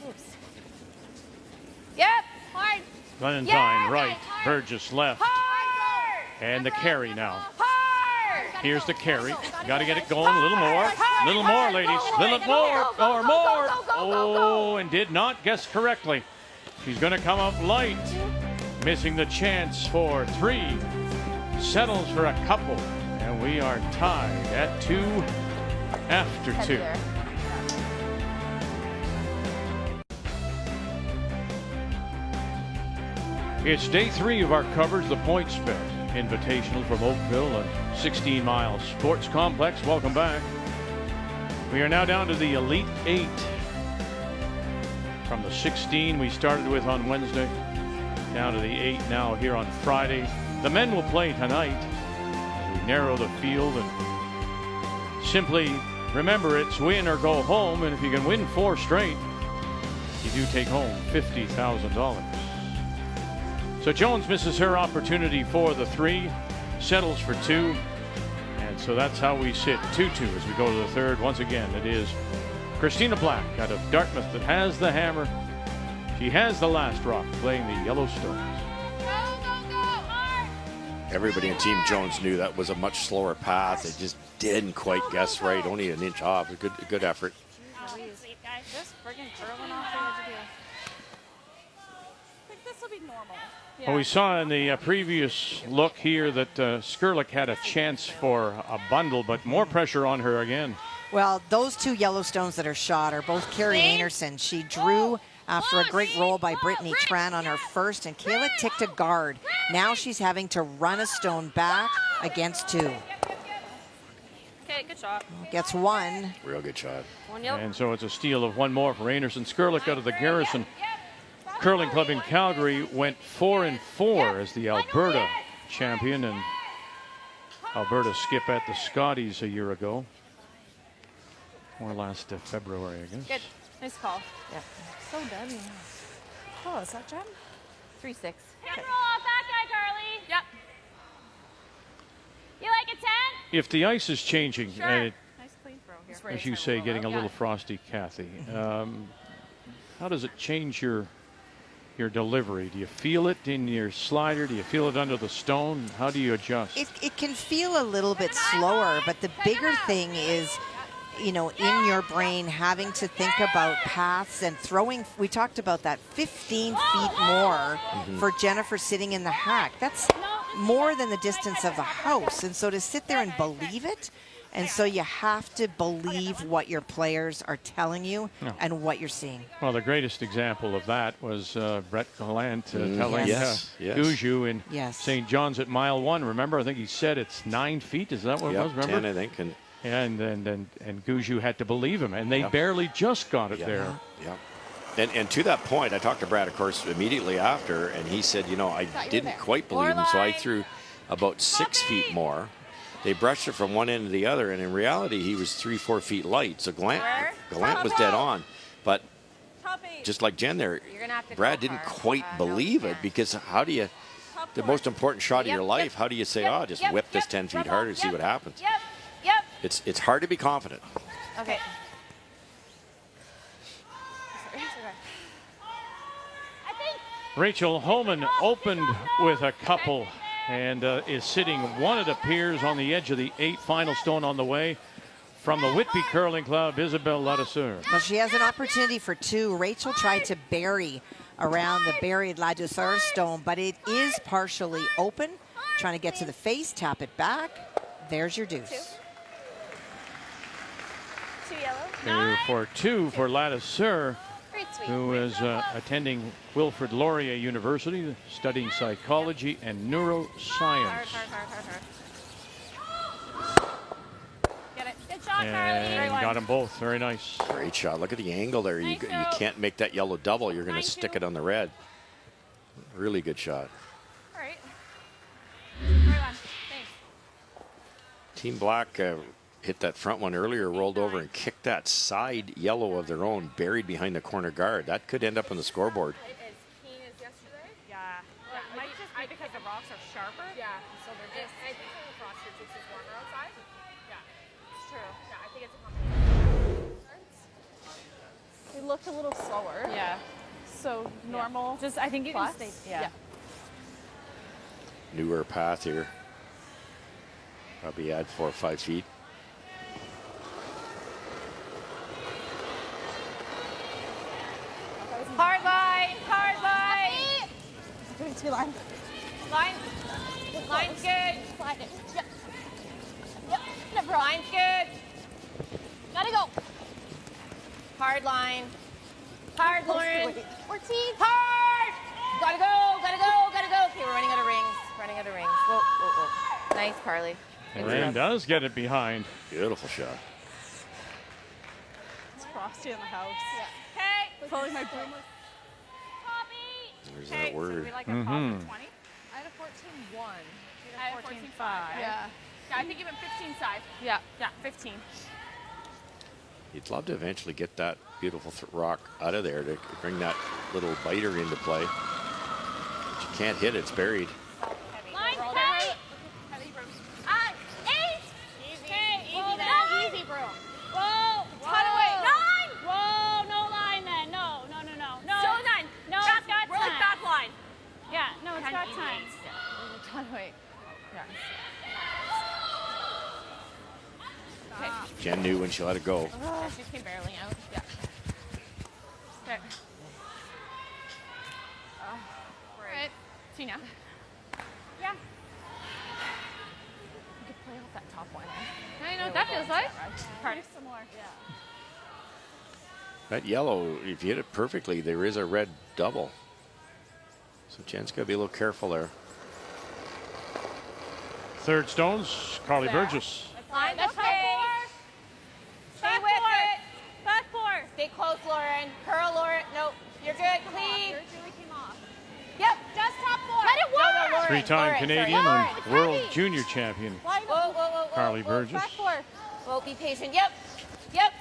Yep. Hard. Valentine Yeah, right, guys, hard. Burgess left, Hard. and the carry now. Hard. Here's the carry. Got to get it going a little more. A little more, ladies. A little more. Or more. Oh, and did not guess correctly. She's going to come up light. Missing the chance for 3. Settles for a couple. And we are tied at 2 after 2. Heavier. It's day 3 of our coverage, the PointsBet Invitational from Oakville and 16 Mile Sports Complex. Welcome back. We are now down to the Elite 8 from the 16 we started with on Wednesday, down to the 8 now here on Friday. The men will play tonight as we narrow the field, and simply remember it's win or go home, and if you can win 4 straight, you do take home $50,000. So Jones misses her opportunity for the 3, settles for 2, and so that's how we sit 2-2 as we go to the 3rd. Once again, it is Christina Black out of Dartmouth that has the hammer. She has the last rock, playing the Yellowstones. Go, go, go. Hard. Everybody in Team Jones knew that was a much slower path. They just didn't quite guess right. Only an inch off. A good effort. Sleep, guys. Just friggin' curling off there. What'd you do? I think this will be normal. Yeah. Well, we saw in the previous look here that Skurlik had a chance for a bundle, but more pressure on her again. Well, those 2 Yellowstones that are shot are both Carrie Anderson. She drew after a great roll by Brittany Tran on her first, and Kayla ticked a guard. Now she's having to run a stone back against 2. Okay, good shot. Gets 1. Real good shot. And so it's a steal of 1 more for Anderson Skurlik out of the Garrison Curling Club in Calgary. Went 4-4 as the Alberta champion, and Alberta skip at the Scotties a year ago. Or last February, I guess. Good. Nice call. Yeah. So deadly. Oh, is that Jen? 3-6. Careful off that guy, Carly. Yep. You like a 10? If the ice is changing, and it, Nice clean throw here. as you say, getting a little frosty, Kathy, how does it change your delivery? Do you feel it in your slider? Do you feel it under the stone? How do you adjust? It can feel a little bit slower, but the bigger thing is, you know, in your brain having to think about paths and throwing. We talked about that 15 feet more for Jennifer sitting in the hack. That's more than the distance of the house. And so to sit there and believe it, and so you have to believe what your players are telling you and what you're seeing. Well, the greatest example of that was Brett Gallant telling Yes. Guju in Yes. St. John's at mile 1. Remember, I think he said it's 9 feet. Is that what it was? Remember? 10, I think. And And Guju had to believe him, and they barely just got it there. Yeah. And to that point, I talked to Brad, of course, immediately after, and he said, you know, I didn't quite believe him, so I threw about 6 feet more. They brushed it from one end to the other, and in reality, he was 3-4 feet light. So Gallant was dead on, but just like Jen there, Brad didn't quite believe it, because how do you, the most important shot of your life, how do you say, oh, just whip this 10 feet harder to see what happens? It's hard to be confident. Okay. Rachel Homan opened with a couple and is sitting one, it appears, on the edge of the 8. Final stone on the way from the Whitby Curling Club, Isabelle Ladouceur. Well, she has an opportunity for 2. Rachel tried to bury around the buried Ladouceur stone, but it is partially open. Trying to get to the face, tap it back. There's your deuce. 2 yellow. 2 for Ladouceur, who is attending Wilfrid Laurier University, studying psychology and neuroscience. Get it. Good shot, And Carly. got them both. Very nice. Great shot. Look at the angle there. You can't make that yellow double. You're going to stick it on the red. Really good shot. All right. Right on. Thanks. Team Black hit that front one earlier, rolled over and kicked that side yellow of their own, buried behind the corner guard. That could end up on the scoreboard. As keen as yesterday? Yeah. Well, it might just be because the rocks are sharper. Yeah. So they're just. I think the frost here takes us warmer outside. Yeah. It's true. Yeah, I think it's a combination. They looked a little slower. Yeah. So normal. Just, I think it plus? can stay. Yeah. Newer path here. Probably add 4 or 5 feet. Hard line, hard line. Line. Line's good. Slide it. Yep. Yep. Never mind. Line's good. Gotta go. Hard line. Hard, Lauren. Ortiz. Hard. Gotta go, gotta go, gotta go. Okay, we're running out of rings. Running out of rings. Whoa, whoa, whoa. Nice, Carly. And does get it behind. Beautiful shot. It's frosty in the house. Okay. Pulling my broom. Copy. There's Okay, that so word. we like a pop of 20? I had a 14-1. I had a 14.5. Yeah. Yeah, I think even 15 side. Yeah. Yeah, 15. You'd love to eventually get that beautiful rock out of there to bring that little biter into play. But you can't hit it, it's buried. Line Roll tight. down. Heavy brooms. 8. Easy. Okay. Easy Whoa, then. easy, bro. Whoa. Cut away. 9. Whoa. No line then. No. No. No. No. No. So 9. No. Back, It's got we're like time. back line. Yeah. No. It's got time. Cut away. Yeah. Okay. Jen knew when she let it go. Yeah, she came barely out. Yeah. Okay. Right. See now. Yeah. You could play off that top one. I know what that feels like. Pretty similar. Yeah. That yellow, if you hit it perfectly, there is a red double. So Jen's got to be a little careful there. Third stones, Carly Burgess. Line, That's okay. Stay Back with four. it. Back four. Stay close, Lauren. Curl, Lauren. Nope. You're good. Clean. Yours really came off. Yep. Just top four. Let it No, work. Lauren. Three-time Lauren, Canadian sorry. and world junior champion Whoa, Whoa, whoa, whoa, Carly whoa. Burgess. Back four. Whoa, be patient. Yep. Yep.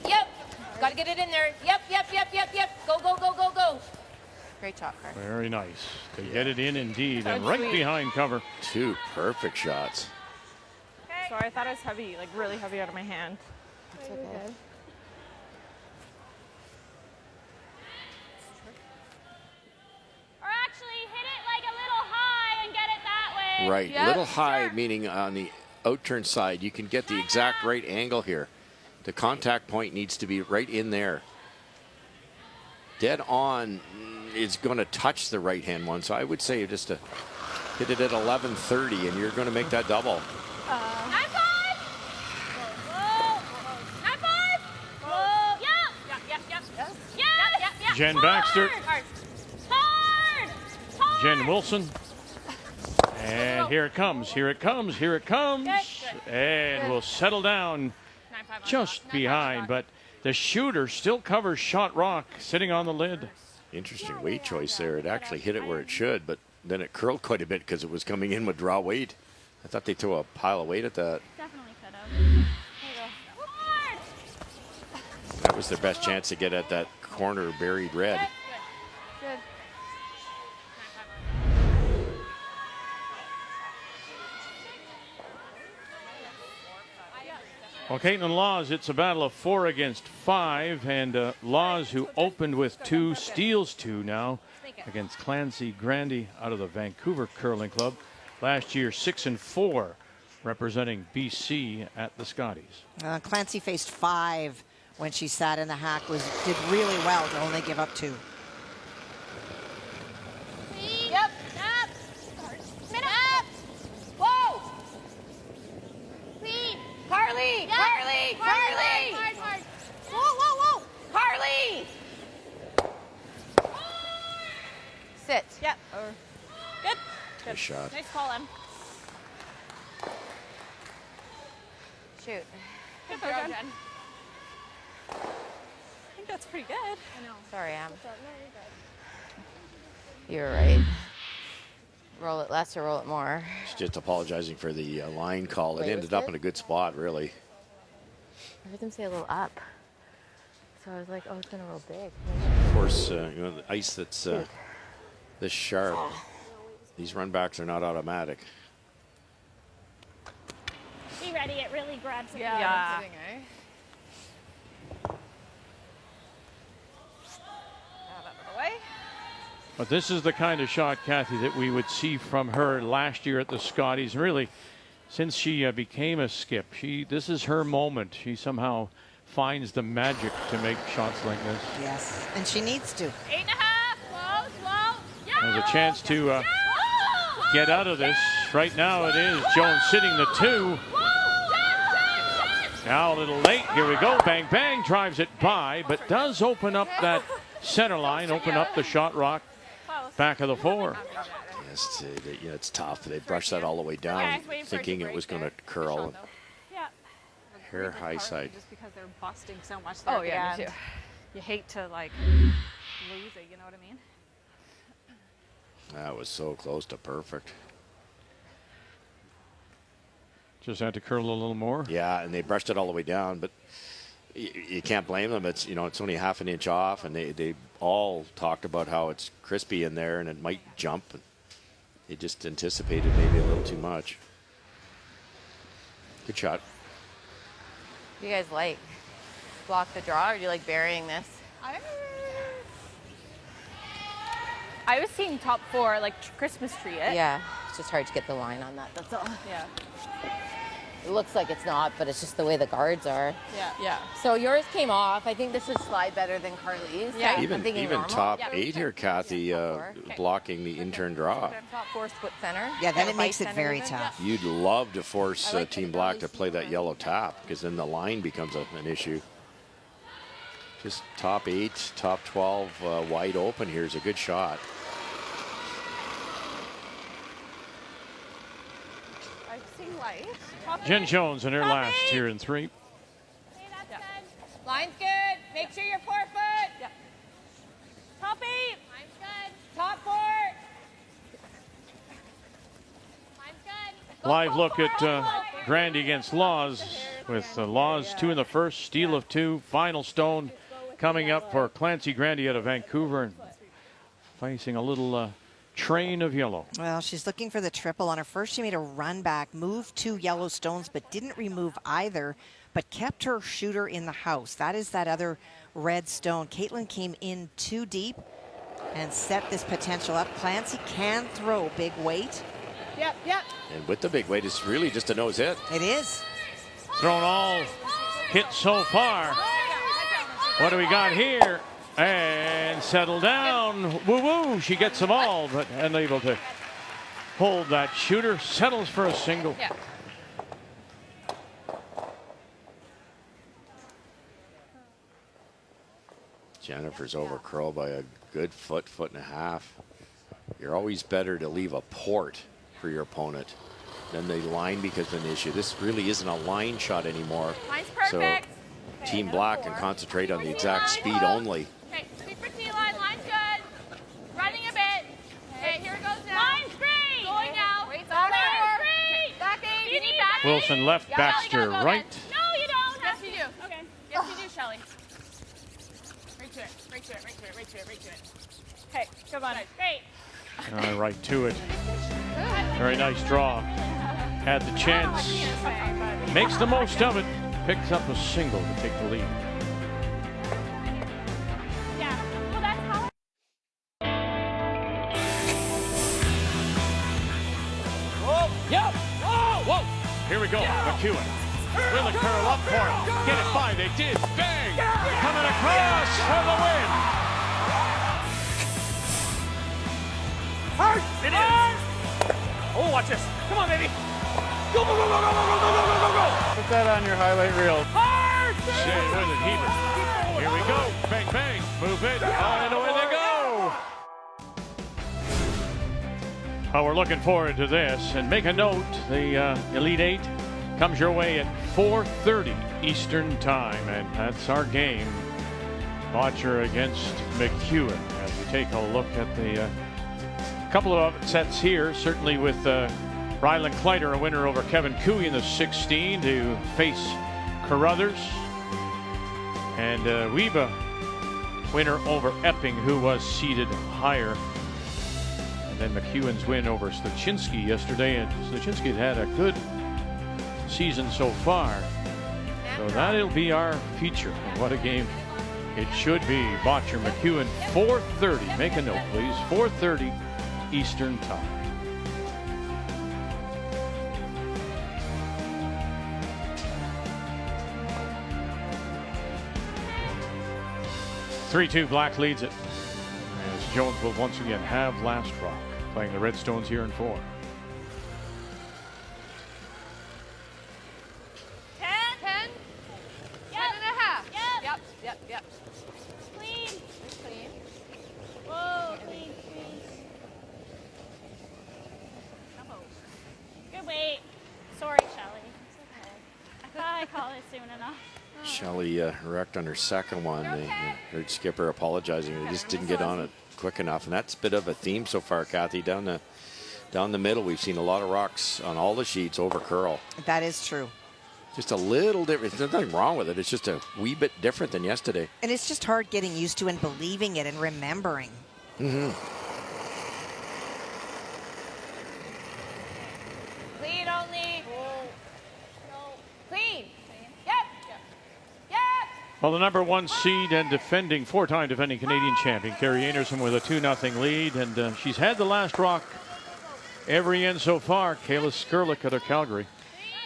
Yep. Got to get it in there. Yep, yep, yep, yep, yep. Go, go, go, go, go. Great shot, Carl. Very nice. To get it in indeed, and That's right sweet. behind cover. 2 perfect shots. Sorry, I thought it was heavy, like really heavy out of my hand. It's okay. Or actually hit it like a little high and get it that way. Right, Yep, little high, sure. meaning on the out-turn side. You can get the exact right angle here. The contact point needs to be right in there. Dead on is going to touch the right-hand one, so I would say just to hit it at 11:30, and you're going to make that double. 9-5. Whoa. 9-5. Whoa. Yep. Jen Baxter. Hard. Jen Wilson. And here it comes, here it comes, here it comes. And we'll settle down just behind, but the shooter still covers shot rock sitting on the lid. Interesting weight choice there. It actually hit it where it should, but then it curled quite a bit because it was coming in with draw weight. I thought they threw a pile of weight at that. Definitely could have. Hard. That was their best chance to get at that corner buried red. Well, Caitlin Laws, it's a battle of 4 against 5, and Laws, who opened with 2, steals 2 now against Clancy Grandy out of the Vancouver Curling Club. Last year, 6 and 4, representing BC at the Scotties. Clancy faced 5 when she sat in the hack. Did really well to only give up 2. Yep. Up. Whoa. Clean. Carly. Yep. Carly. Carly. Hard. Whoa. Carly. Sit. Yep. Good. Good shot. Nice call, Em. Shoot. Good throw, Jen. I think that's pretty good. I know. Sorry, Em. You're right. Roll it less or roll it more. She's just apologizing for the line call. It Wait, ended was up it? in a good spot, really. I heard them say a little up. So I was like, oh, it's going to roll big. Of course, the ice that's this sharp, these run backs are not automatic. Be ready. It really grabs it. Yeah. But this is the kind of shot, Kathy, that we would see from her last year at the Scotties. Really, since she became a skip, this is her moment. She somehow finds the magic to make shots like this. Yes, and she needs to. 8.5. Slow. Yeah. There's a chance to get out of this. Right now it is Jones sitting the 2. Now a little late. Here we go. Bang, bang. Drives it by, but does open up that center line, open up the shot rock back of the 4. Yes, it's tough. They brushed that all the way down, thinking it was going to curl. Yeah. Hair high side. Just because they're busting so much there Oh, at yeah, the me end. too. You hate to, like, lose it, you know what I mean? That was so close to perfect. Just had to curl a little more. Yeah, and they brushed it all the way down, but you can't blame them. It's it's only half an inch off, and they all talked about how it's crispy in there and it might jump. They just anticipated maybe a little too much. Good shot. Do you guys like block the draw, or do you like burying this? I was seeing top 4, like Christmas tree it. Yeah, it's just hard to get the line on that. That's all. Yeah. It looks like it's not, but it's just the way the guards are. Yeah. So yours came off. I think this would slide better than Carly's. Yeah. right? I'm Even thinking normal. top Yeah. 8 here, Kathy, blocking the in-turn draw. Top 4 split center. Yeah, then Or it makes vice it center very even. tough. You'd love to force I like Team that Black it to really play that seems yellow tap, because then the line becomes an issue. Just top 8, top 12 wide open here is a good shot. I've seen light. Jen Jones in her last here in 3. Okay, that's good. Line's good. Make sure you're 4 foot. Yep. Top 8. Line's good. Top 4. Line's good. Live look at Grandy against Laws, with Laws 2 in the first, steal of 2, final stone coming up for Clancy Grandy out of Vancouver, and facing a little train of yellow. Well, she's looking for the triple. On her first, she made a run back, moved 2 yellow stones, but didn't remove either, but kept her shooter in the house. That is that other red stone. Caitlin came in too deep and set this potential up. Clancy can throw big weight. Yep, yep. And with the big weight, it's really just a nose hit. It is. Thrown all hit so far. What do we got here? And settle down. Woo-woo. She gets them all, but unable to hold that shooter. Settles for a single. Yeah. Jennifer's over curl by a good foot, foot and a half. You're always better to leave a port for your opponent than the line becomes an issue. This really isn't a line shot anymore. Line's perfect. So Team Black can concentrate on the exact speed only. Okay, sweep for T-line. Line's good. Running a bit. Okay, here it goes now. Line's great. Going now. Line's great. Back 8. You need back 8. Wilson left, Baxter right. No, you don't. Yes, you do. Okay. Yes, you do, Shelly. Right to it. Right to it. Right to it. Right to it. Right to it. Okay, come on. Great. Right to it. Very nice draw. Had the chance. Makes the most of it. Picks up a single to take the lead. Yeah. Well, that's how Yep. Oh, whoa. Here we go. McEwen. Will it curl up for him? Get it by. They did. Bang. Coming across for the win. Hard. It is. Oh, watch this. Come on, baby. Go, go, go, go, go, go, go, go, go, go, go. Put that on your highlight reel. Hard. Shea with it. Heber. Here we go. Bang, bang. Move it. And away they go. Oh, we're looking forward to this. And make a note, the Elite 8 comes your way at 4:30 Eastern Time. And that's our game. Botcher against McEwen. As we take a look at the couple of sets here, certainly with Rylan Kleider, a winner over Kevin Cooey in the 16 to face Carruthers. And Weba, winner over Epping, who was seeded higher. And then McEwen's win over Sluchinski yesterday. And Sluchinski had a good season so far. So that'll be our feature. And what a game it should be. Botcher McEwen, 4:30. Make a note, please. 4:30 Eastern Time. (3-2) Black leads it, as Jones will once again have last rock, playing the Redstones here in 4. 10. 10. 10.5. Yep. Yep. Clean. Clean. Whoa, clean. Good weight. Sorry, Shelly. It's okay. I thought I called it soon enough. Shelley wrecked on her second one. They heard skipper apologizing. They just didn't get on it quick enough. And that's a bit of a theme so far, Kathy. Down the middle, we've seen a lot of rocks on all the sheets over curl. That is true. Just a little different. There's nothing wrong with it. It's just a wee bit different than yesterday. And it's just hard getting used to and believing it and remembering. Clean only. Clean. Well, the number 1 seed and defending 4-time defending Canadian champion, Carrie Anderson, with a 2-0 lead. And she's had the last rock every end so far. Kayla Skurlik out of Calgary.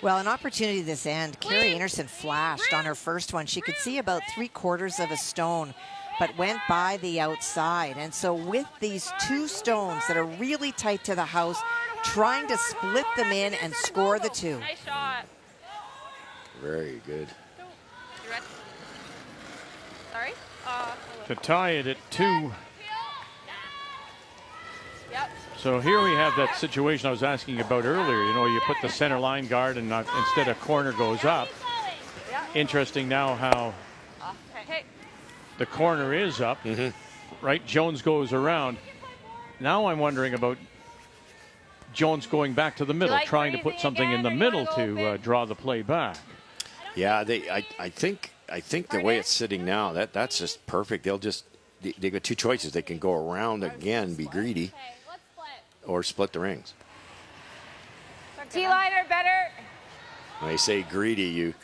Well, an opportunity this end. Carrie Anderson flashed on her first one. She could see about 3/4 of a stone, but went by the outside. And so with these 2 stones that are really tight to the house, trying to split them in and score the 2. Nice shot. Very good. Sorry? to tie it at 2. Yep. So here we have that situation I was asking about earlier. You know, you put the center line guard and instead a corner goes up. Interesting now how the corner is up, right? Jones goes around. Now I'm wondering about Jones going back to the middle, trying to put something in the middle to draw the play back. Yeah, I think the way it's sitting now, that's just perfect. They got two choices. They can go around again, be greedy, or split the rings. T-line or better. When they say greedy,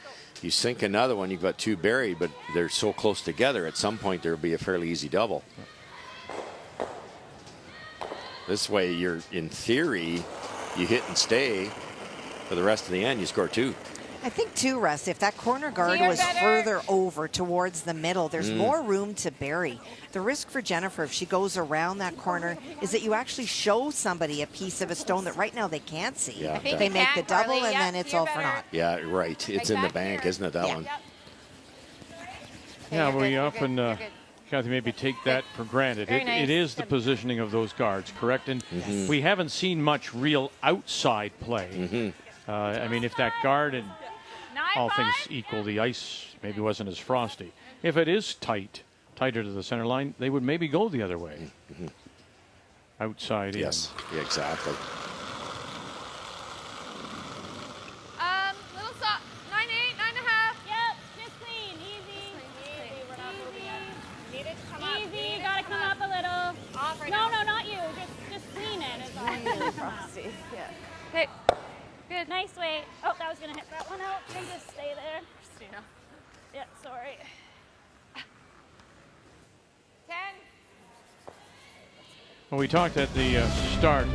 you sink another one, you've got two buried, but they're so close together, at some point there'll be a fairly easy double. This way, in theory, you hit and stay. For the rest of the end, you score 2. I think too, Russ, if that corner guard was further over towards the middle, there's more room to bury. The risk for Jennifer, if she goes around that corner, is that you actually show somebody a piece of a stone that right now they can't see. Yeah, they make the double, and then it's all for naught. Yeah, right. It's in the bank, isn't it, that one? Yeah, we often, Kathy, maybe take that for granted. It is the positioning of those guards, correct? And we haven't seen much real outside play. I mean, if that guard and all things equal, the ice maybe wasn't as frosty. If it is tighter to the center line, they would maybe go the other way. Outside in. Yes, yeah, exactly. Little soft. 9-8, 9.5. Yep, just clean. Easy. We're not moving it. Need it to come up. Easy, you gotta come up a little. Off right now. No, not you. Just clean it. Is all. Really frosty. Yeah. Okay. Good. Nice weight. Oh, that was going to hit that one out. Can just stay there. Christina. Yeah, sorry. 10. Well, we talked at the start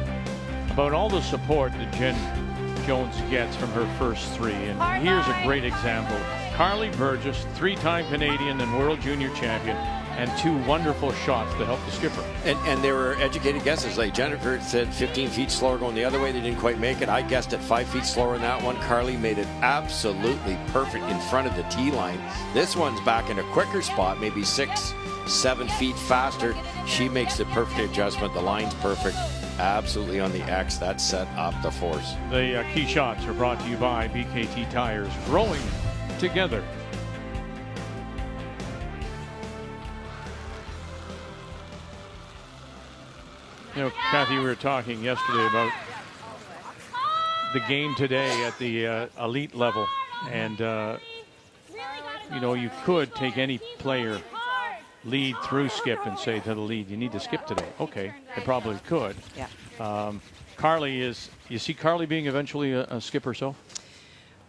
about all the support that Jen Jones gets from her first 3. And here's a great example. Carly Burgess, 3-time Canadian and World Junior Champion, and 2 wonderful shots to help the skipper. And they were educated guesses. Like Jennifer said 15 feet slower going the other way. They didn't quite make it. I guessed at 5 feet slower in that one. Carly made it absolutely perfect in front of the tee line. This one's back in a quicker spot, maybe 6-7 feet faster. She makes the perfect adjustment. The line's perfect. Absolutely on the X. That set up the force. The key shots are brought to you by BKT Tires. Growing together. You know, Kathy, we were talking yesterday about the game today at the elite level. And, you know, you could take any player, lead through skip, and say to the lead, you need to skip today. Okay, they probably could. Yeah. Carly is, you see Carly being eventually a skip herself?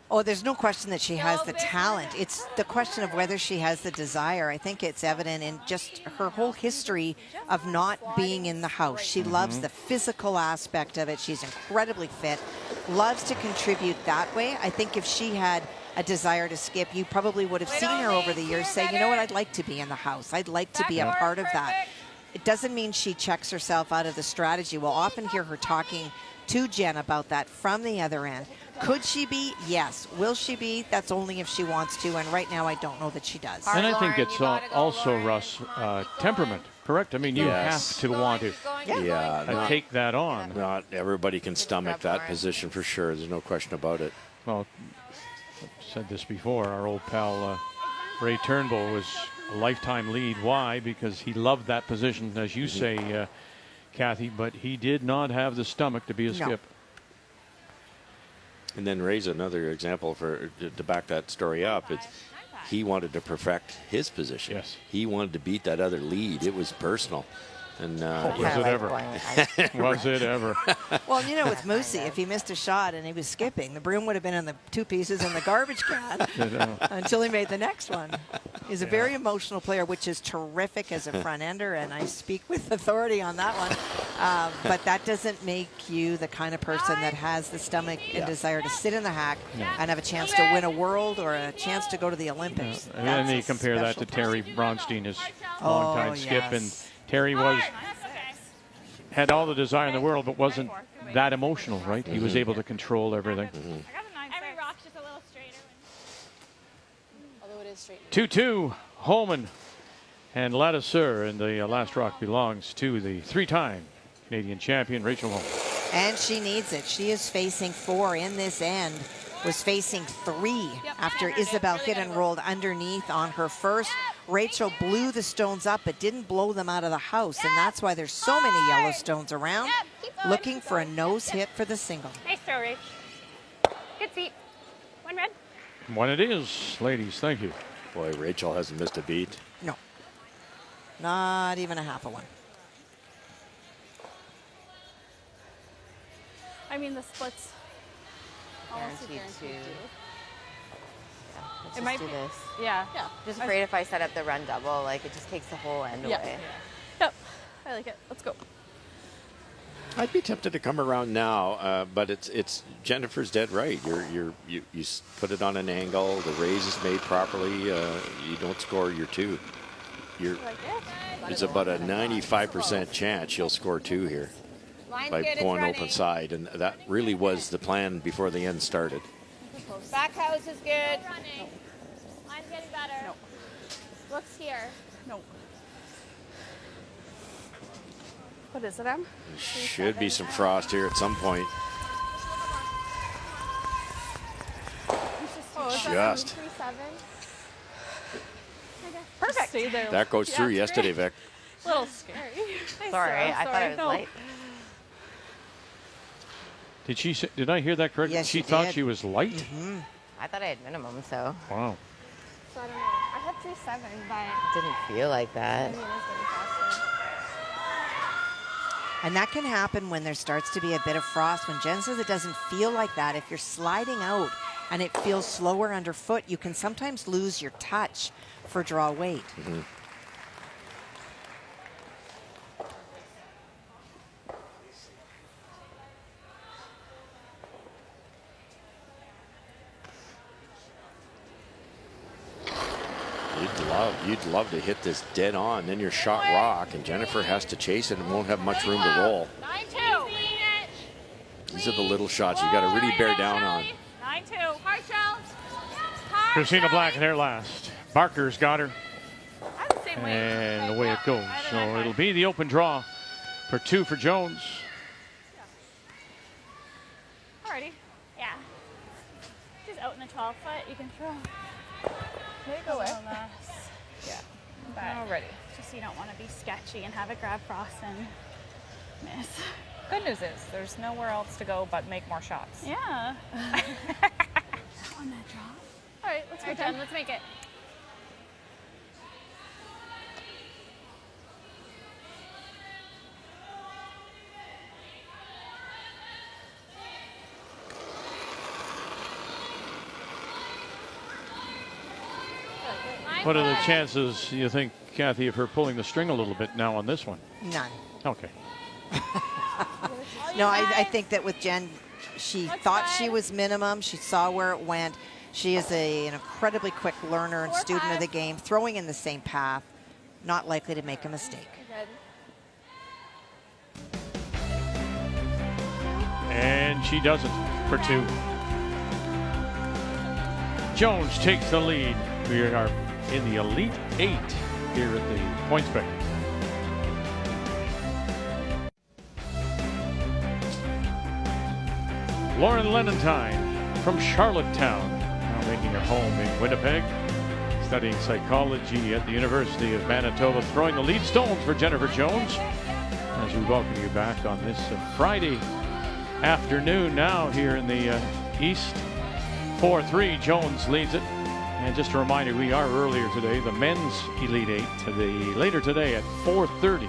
Oh, there's no question that she has the talent. It's the question of whether she has the desire. I think it's evident in just her whole history of not being in the house. She loves the physical aspect of it. She's incredibly fit, loves to contribute that way. I think if she had a desire to skip, you probably would have seen her over the years say, you know what, I'd like to be in the house. I'd like to be a part of that. It doesn't mean she checks herself out of the strategy. We'll often hear her talking to Jen about that from the other end. Could she be? Yes. Will she be? That's only if she wants to, and right now I don't know that she does. And I think it's also, Russ, temperament, correct? I mean, you have to want to take that on. Not everybody can stomach that position for sure. There's no question about it. Well, I've said this before. Our old pal Ray Turnbull was a lifetime lead. Why? Because he loved that position, as you say, Kathy, but he did not have the stomach to be a skip. And then Ray's another example to back that story up. He wanted to perfect his position. Yes. He wanted to beat that other lead. It was personal. And was it ever? Was it ever? Well, you know, with Moosey, if he missed a shot and he was skipping, the broom would have been in the 2 pieces in the garbage can until he made the next one. He's a very emotional player, which is terrific as a front ender, and I speak with authority on that one. But that doesn't make you the kind of person that has the stomach and desire to sit in the hack and have a chance to win a world or a chance to go to the Olympics. And then you compare that to Terry Bronstein, his longtime skip, and Terry had all the desire in the world, but wasn't that emotional, right? He was able to control everything. Every rock's just a little straighter. Although it is straight. 2-2, Holman And Ladisseur in the last rock belongs to the 3-time Canadian champion, Rachel Holmes. And she needs it. She is facing 4 in this end. Was facing 3 after Isabel hit and rolled underneath on her first. Rachel blew the stones up but didn't blow them out of the house, and that's why there's so many yellow stones around, looking for a nose hit for the single. Nice throw, Rach. Good feet. 1 red. 1 it is, ladies. Thank you. Boy, Rachel hasn't missed a beat. No. Not even a half a one. I mean, the splits. Almost Guaranteed guaranteed to. to. Let's It just might do be- this. Yeah. Just afraid if I set up the run double, like it just takes the whole end away. Yep. I like it. Let's go. I'd be tempted to come around now, but it's Jennifer's dead right. You put it on an angle. The raise is made properly. You don't score your 2. There's about a 95% chance you'll score 2 here by pulling open side, and that really was the plan before the end started. Back house is good. Line's getting better. No. Looks here. No. What is it, Em? Should be some frost here at some point. Just. 3-7. Perfect. Stay there. That goes through yesterday, Vic. A little scary. Sorry, I thought it was light. Did she? Did I hear that correctly? Yes, she you thought did. she was light. Mm-hmm. I thought I had minimum, so Wow. So I don't know. I had 3-7, but it didn't feel like I that. mean, it was getting faster. And that can happen when there starts to be a bit of frost. When Jen says it doesn't feel like that, if you're sliding out and it feels slower underfoot, you can sometimes lose your touch for draw weight. Mm-hmm. You'd love to hit this dead on, then you're shot rock, and Jennifer has to chase it and won't have much room to roll. 9-2. These are the little shots you got to really bear down on. 9-2. Hard shells. Christina Black there last. Barker's got her. I'm the same way. And away it goes. So it'll be the open draw for 2 for Jones. Alrighty. Yeah. Just out in the 12 foot, you can throw. There you go, a eh? little less. Yeah. But Alrighty. just you don't want to be sketchy and have it grab frost and miss. Good news is there's nowhere else to go but make more shots. Yeah. That one that drop. All right, let's All right, go, Jen, Jen. let's make it. What are the chances, you think, Kathy, of her pulling the string a little bit now on this one? None. Okay. No, I think that with Jen, she thought she was minimum. She saw where it went. She is an incredibly quick learner and student of the game, throwing in the same path, not likely to make a mistake. And she doesn't for 2. Jones takes the lead. We are in the Elite 8 here at the PointsBet. Lauren Lenentine from Charlottetown, now making her home in Winnipeg, studying psychology at the University of Manitoba, throwing the lead stones for Jennifer Jones. As we welcome you back on this Friday afternoon now here in the East. 4-3, Jones leads it. And just a reminder, we are earlier today, the men's Elite 8, later today at 4:30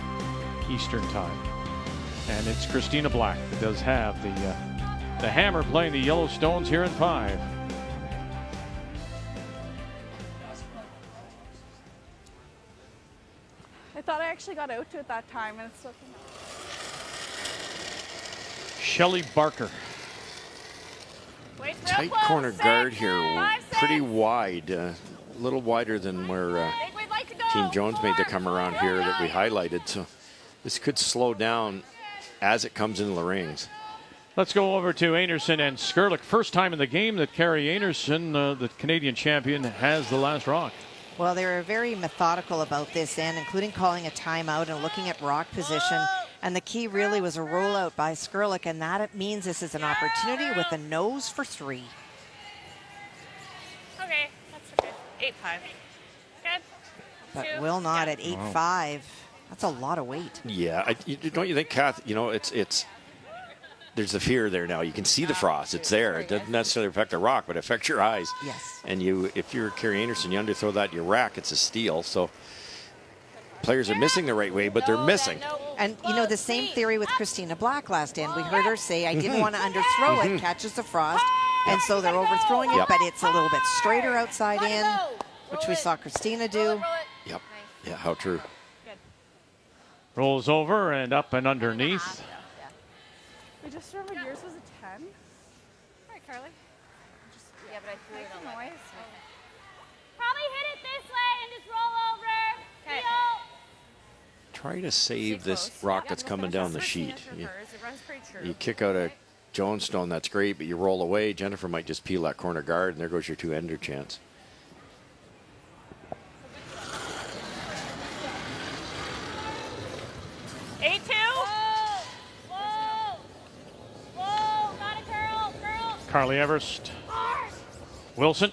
Eastern Time. And it's Christina Black that does have the hammer playing the yellow stones here in 5. I thought I actually got out to it that time, and it's still. Shelley Barker. Tight corner guard here, pretty wide, a little wider than where Team Jones made the come around here that we highlighted. So this could slow down as it comes into the rings. Let's go over to Einarson and Skurlik. First time in the game that Carrie Einarson, the Canadian champion, has the last rock. Well, they were very methodical about this end, including calling a timeout and looking at rock position. And the key really was a rollout by Skrlik, and that it means this is an opportunity with a nose for 3. Okay, that's okay. 8-5. Good. But will not at 8-5. That's a lot of weight. Yeah, don't you think, Kath? You know, it's there's the fear there now. You can see the frost; it's there. It doesn't necessarily affect the rock, but it affects your eyes. Yes. And if you're Carrie Anderson, you underthrow that in your rack, it's a steal. So players are missing the right way, but they're missing. And you know the same theory with Christina Black last end. We heard her say, "I didn't want to underthrow it." Catches the frost, and so they're overthrowing it, but it's a little bit straighter outside in, which we saw Christina do. Yep. Yeah. How true. Rolls over and up and underneath. I just remember yours was a 10. All right, Carly. Yeah, but I threw it on Probably hit it this way and just roll over. Okay. Try to save this rock that's coming down the sheet. It runs pretty true. You kick out a Jonestown, that's great, but you roll away. Jennifer might just peel that corner guard, and there goes your 2-ender chance. Carly Everest. Wilson.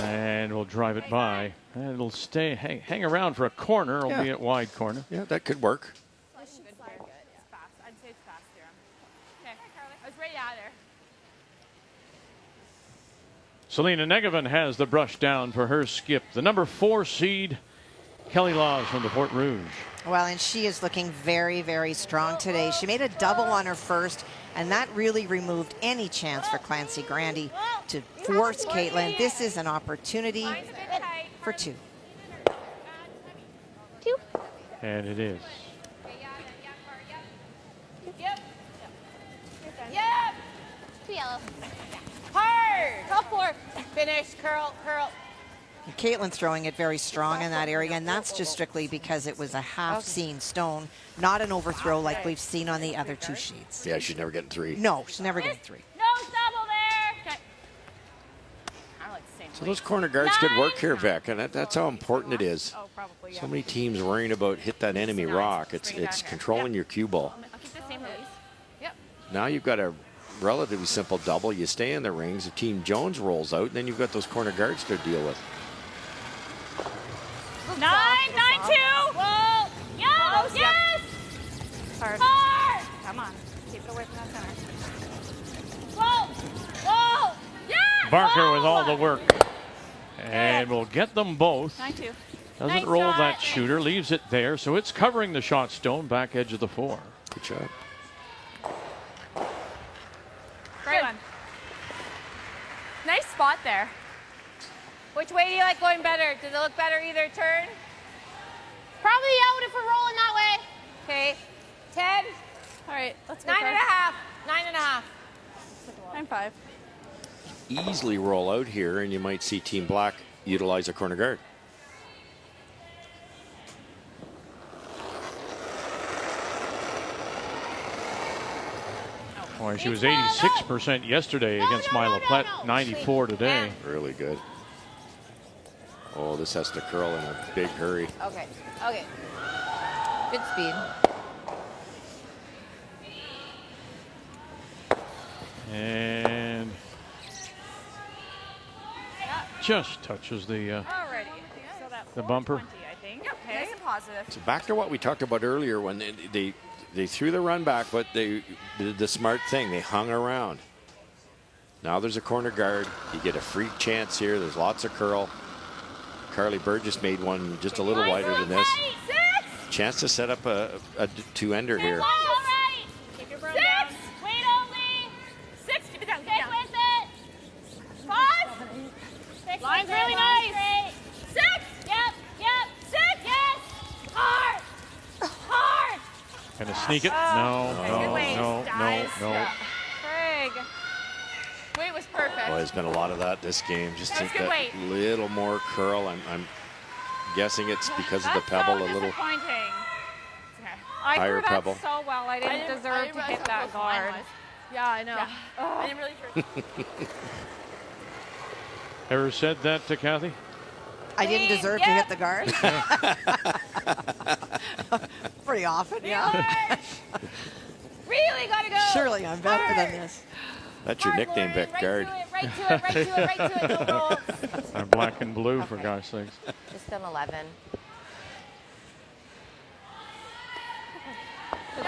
And we'll drive it by. And it'll stay, hang around for a corner, albeit wide corner. Yeah, that could work. I'd say it's fast here. Okay, Carly. I was ready out of there. Selena Negovin has the brush down for her skip. The number 4 seed, Kelly Laws from the Port Rouge. Well, and she is looking very, very strong today. She made a double on her first, and that really removed any chance for Clancy Grandy to force Caitlin. This is an opportunity for 2. And it is. Yep. Yellow. Hard. Top 4. Finish. Curl. Caitlin's throwing it very strong in that area, and that's just strictly because it was a half-seen stone, not an overthrow like we've seen on the other 2 sheets. Yeah, she's never getting 3. No, she's never getting 3. No double there. Okay. I like the same. So those corner guards could work here, Beck, and that's how important it is. Oh, probably, yeah. So many teams worrying about hit that enemy rock. It's controlling your cue ball. I'll keep the same release. Yep. Now you've got a relatively simple double. You stay in the rings. If Team Jones rolls out, and then you've got those corner guards to deal with. 9-2. Whoa. Yo. Yes. Hard. Hard. Come on. Keep it away from that center. Whoa. Yeah. Barker with all the work. And we'll get them both. 9-2. Doesn't Nice roll shot. that shooter, leaves it there, so it's covering the shot stone, back edge of the 4. Good job. Great one. Nice spot there. Which way do you like going better? Does it look better either turn? Probably out if we're rolling that way. Okay. 10. All right, let's go. 9.5. 9.5. 9-5. Easily roll out here, and you might see Team Black utilize a corner guard. Boy, she was 86% yesterday against Mila Platt, 94 today. Really good. Oh, this has to curl in a big hurry. Okay. Good speed. And just touches the Alrighty. So that the bumper. 20, I think. Okay. Nice and positive. So back to what we talked about earlier when they threw the run back, but they did the smart thing. They hung around. Now there's a corner guard. You get a free chance here. There's lots of curl. Carly Burgess made one just a little wider than this. Chance to set up a 2-ender here. Keep your broom down. Wait only. 6. Keep it down. Keep Stick it down. with it. 5. Line's really nice. 6. Yep. 6. Yes. Hard. Hard. Gonna sneak it? Good waste, No. Craig. Weight was perfect. Boy, there's been a lot of that this game. Just That's think good that weight. little more curl. I'm guessing it's because of the That's pebble so a little. disappointing. I higher threw that pebble. so well. I didn't deserve to hit that guard. Yeah, I know. I didn't really. Ever said that to Kathy? I didn't deserve to hit the guard. Pretty often, yeah. Really gotta go. Surely I'm better than this. That's your nickname, Vic, guard. Right to it, right to it, right to it, no goal. I'm black and blue, for God's sakes. Just an 11. You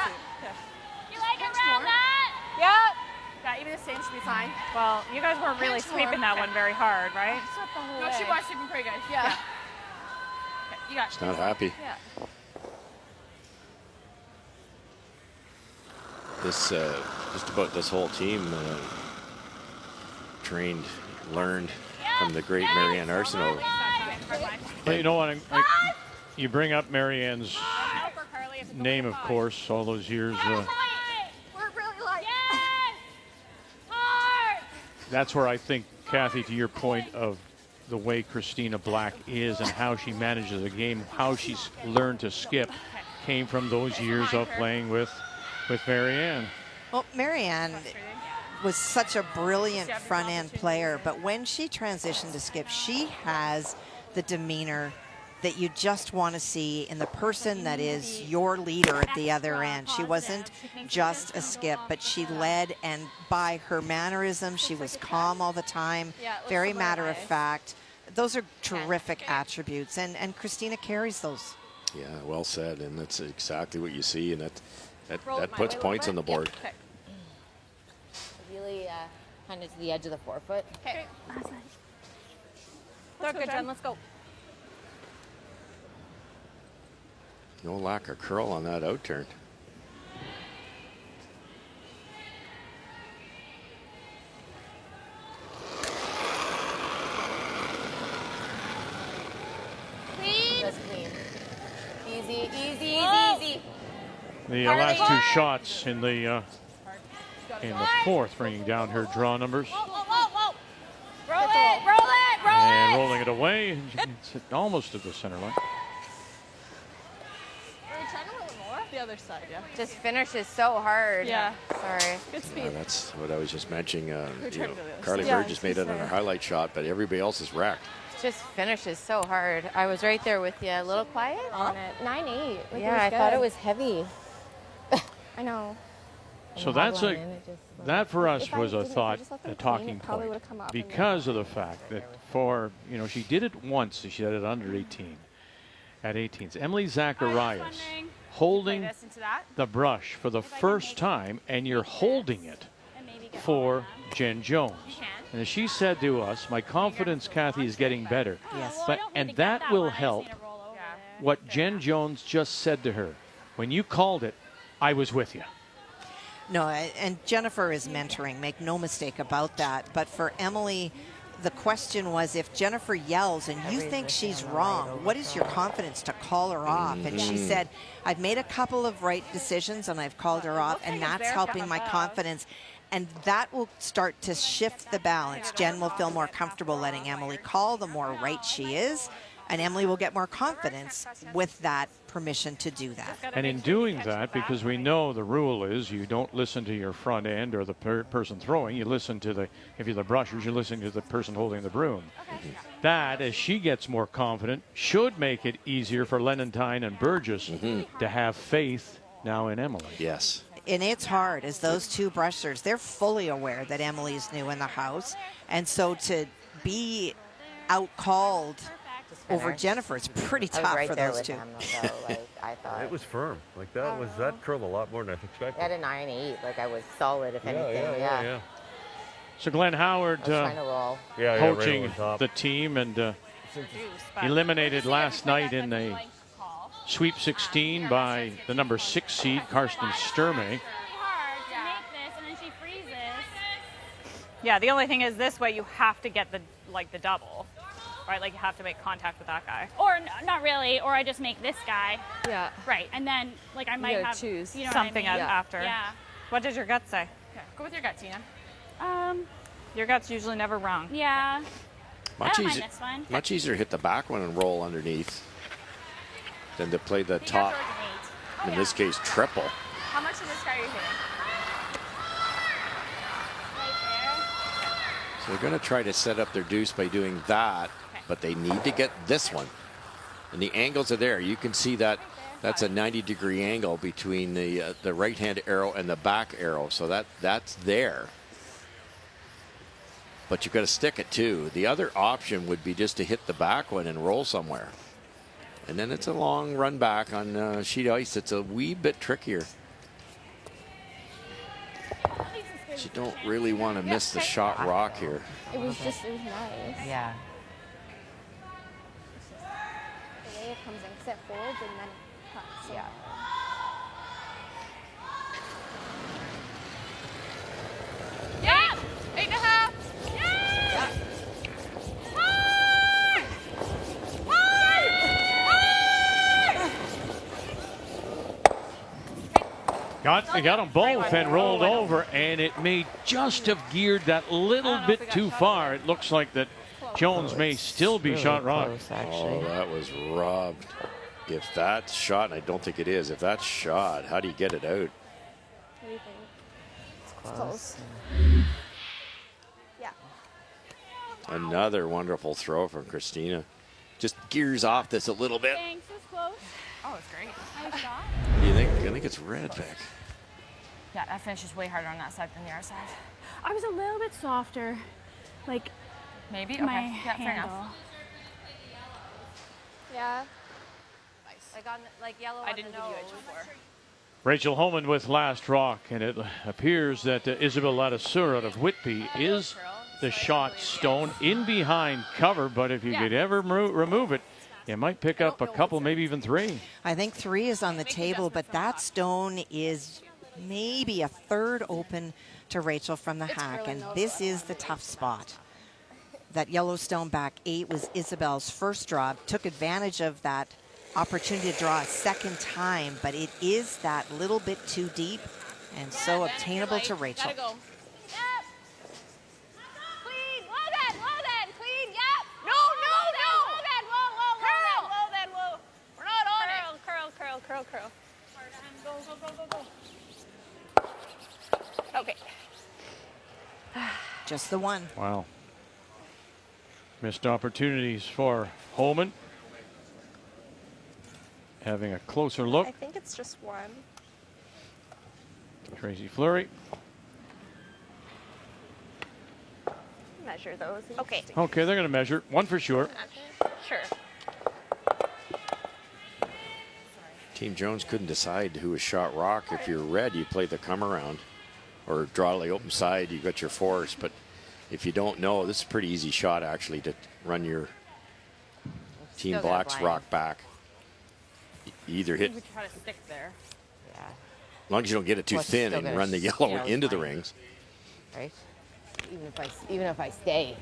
like it around that? Yep. Yeah, even the same should be fine. Well, you guys weren't really Pinch sweeping more. that one very hard, right? No, she was sleeping pretty good. Yeah. Okay, you got it. She's not happy. Yeah. This just about this whole team trained, learned from the great Marianne Arsenault. But you know what? You bring up Marianne's name, of course, all those years. We're really light. Yes. Hard. That's where I think, Kathy, to your point of the way Christina Black is and how she manages a game, how she's learned to skip, came from those years of playing with Marianne. Well, Marianne was such a brilliant front-end player, but when she transitioned to skip, she has the demeanor that you just want to see in the person that is your leader at the other end. She wasn't just a skip, but she led, and by her mannerism, she was calm all the time, very matter of fact. Those are terrific attributes, and Christina carries those. Yeah, well said, and that's exactly what you see, and that puts points on the board. Really kind of to the edge of the forefoot. Okay. Throw it good, Jen. Let's go. No lack of curl on that out turn. Clean. Just clean. Easy, easy, easy. The last two shots in the fourth, bringing down her draw numbers. Roll it, roll it, roll And it. rolling it away, it's almost to the center line. Are we trying to roll it more? The other side, yeah. Just finishes so hard. Yeah. Sorry. Good speed. That's what I was just mentioning. trying to go the other Carly side. Burgess made it on her highlight shot, but everybody else is wrecked. Just finishes so hard. I was right there with you. A little quiet on it. 9-8. Like, Yeah, I thought it was heavy. I know. So that's that for us was a thought, a talking point, because of the fact that she did it once. She did it under 18. At 18s, Emily Zacharias holding the brush for the first time, and you're holding it for Jen Jones. And as she said to us, my confidence, Kathy, is getting better. Yes. And that will help what Jen Jones just said to her. When you called it, I was with you. No, and Jennifer is mentoring, make no mistake about that. But for Emily, the question was, if Jennifer yells and you think she's wrong, what is your confidence to call her off? And she said, I've made a couple of right decisions and I've called her off, and that's helping my confidence. And that will start to shift the balance. Jen will feel more comfortable letting Emily call the more right she is, and Emily will get more confidence with that permission to do that. And in doing that, because we know the rule is you don't listen to your front end or the person throwing, you listen to if you're the brushers, you're listening to the person holding the broom. That, as she gets more confident, should make it easier for Lenentine and Burgess to have faith now in Emily. Yes. And it's hard, as those two brushers, they're fully aware that Emily's new in the house. And so to be out-called over Jennifer, it's pretty tough for those two. I thought it was firm. Like that curled a lot more than I expected. At a 9-8, like I was solid, if anything. Yeah. So Glenn Howard coaching the team and eliminated last night in the Sweep 16 by the number 6 seed, Karsten Sturmey. Yeah, the only thing is this way you have to get the double, right? Like you have to make contact with that guy. Or not really, or I just make this guy. Yeah. Right, and then I might have choose something after. Yeah. What does your gut say? Okay. Go with your gut, Tina. Your gut's usually never wrong. Yeah. Much I don't easier. mind this one. Much easier to hit the back one and roll underneath than to play the top. In this case, triple. How much of this guy are you hitting? So they're going to try to set up their deuce by doing that. Okay. but they need to get this one. And the angles are there. You can see that that's a 90-degree angle between the right-hand arrow and the back arrow. So that's there. But you've got to stick it too. The other option would be just to hit the back one and roll somewhere. And then it's a long run back on sheet ice. It's a wee bit trickier. You don't really want to miss the shot rock here. It was nice. Yeah. The way it comes in, because it folds and then it cuts. So Yeah. Yeah! 8.5. Yeah! Hard! Hard! Got them both and rolled over, and it may just have geared that little bit too far. It looks like that Jones may still be shot rock. Oh, that was robbed. If that's shot, and I don't think it is, if that's shot, how do you get it out? What do you think? It's close. Yeah. Another wonderful throw from Christina. Just gears off this a little bit. Thanks, it's close. Oh, it's great. Nice shot. Do you think? I think it's red, Vic. Yeah, that finishes way harder on that side than the other side. I was a little bit softer, like maybe. Okay. my Yeah, fair handle. enough. Yeah. Like yellow I on didn't the give you nose. edge before. Rachel Homan with last rock, and it appears that Isabel Ladouceur out of Whitby is the shot stone in behind cover, but if you could ever remove it, you might pick up a couple, maybe even 3. I think 3 is on the table, but that stone is maybe a third open to Rachel from the hack, and this is the tough spot. That Yellowstone back 8 was Isabel's first draw, took advantage of that opportunity to draw a second time, but it is that little bit too deep and so obtainable to Rachel. Gotta go. Yep. Clean. Low then, clean. Yep. No. Low then. We're not on it. Curl. Go. Okay. Just the one. Wow. Missed opportunities for Homan. Having a closer look. I think it's just one. Tracy Fleury. Measure those. Okay. Okay, they're going to measure. One for sure. Sure. Team Jones couldn't decide who was shot rock. If you're red, you play the come around or draw the open side, you got your force. But if you don't know, this is a pretty easy shot actually to run your Team Black's rock back. You either hit, We try to stick there. Yeah. as long as you don't get it too thin and run the yellow into the rings. Right. Even if I stay.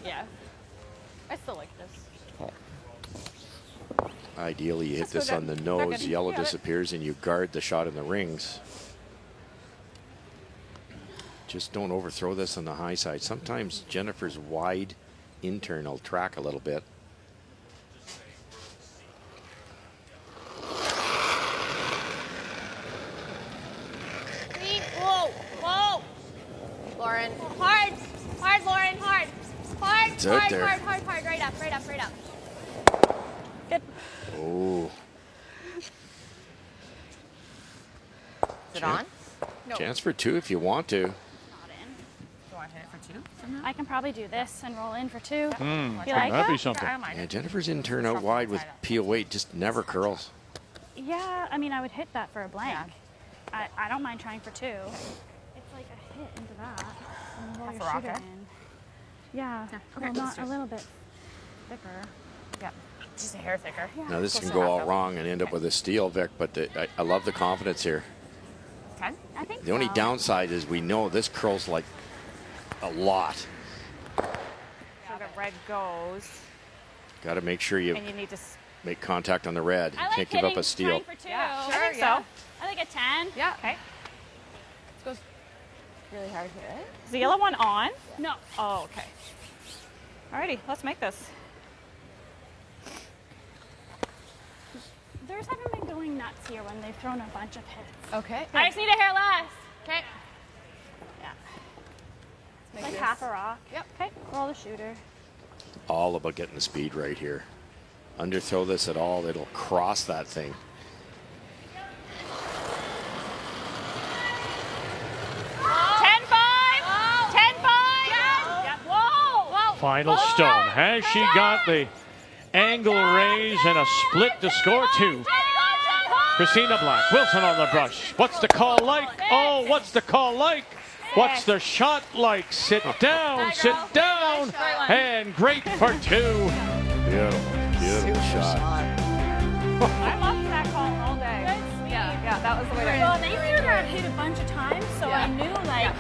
Yeah. I still like this. Okay. Ideally, you hit this on the nose, yellow disappears, and you guard the shot in the rings. Just don't overthrow this on the high side. Sometimes Jennifer's wide internal track a little bit. Whoa. Lauren. Hard, Lauren, hard. It's out there. Hard. Right up. Good. Oh. Is it on? No. Chance for 2 if you want to. Do you want to hit it for 2 somehow? I can probably do this and roll in for 2. You like That'd that? be something. I don't mind Yeah, it. Jennifer's in turn out wide with PO8 just never curls. Yeah, I mean, I would hit that for a blank. I don't mind trying for 2. It's like a hit into that. And roll Half your a shooter rocket? in. Yeah, well, not a little bit thicker. Yeah. Just a hair thicker. Now this Close can to go half all though. wrong and end up with a steal, Vic, but I love the confidence here. Okay. I think The only so. downside is we know this curls like a lot. So the red goes, Got to make sure you and you need to. make contact on the red. I like Can't give up hitting, a steal. trying for 2. Yeah, I sure, think yeah. so. I like a 10. Yeah. Okay. Goes really hard here, right? Is the yellow one on? No. Oh, okay. Alrighty, let's make this. Theirs haven't been going nuts here when they've thrown a bunch of hits. Okay. I just need a hair less. Okay. Yeah. Make Like this. half a rock. Yep. Okay, roll the shooter. all about getting the speed right here. Underthrow this at all, it'll cross that thing. Final stone. Has she got the angle raise and a split to score 2? Christina Black. Wilson on the brush. What's the call like? Oh, what's the call like? What's the shot like? Sit down, and great for 2. Beautiful shot. I loved that call all day. Yeah, that was the way to go. Well, they threw her hit a bunch of times, so I knew, like,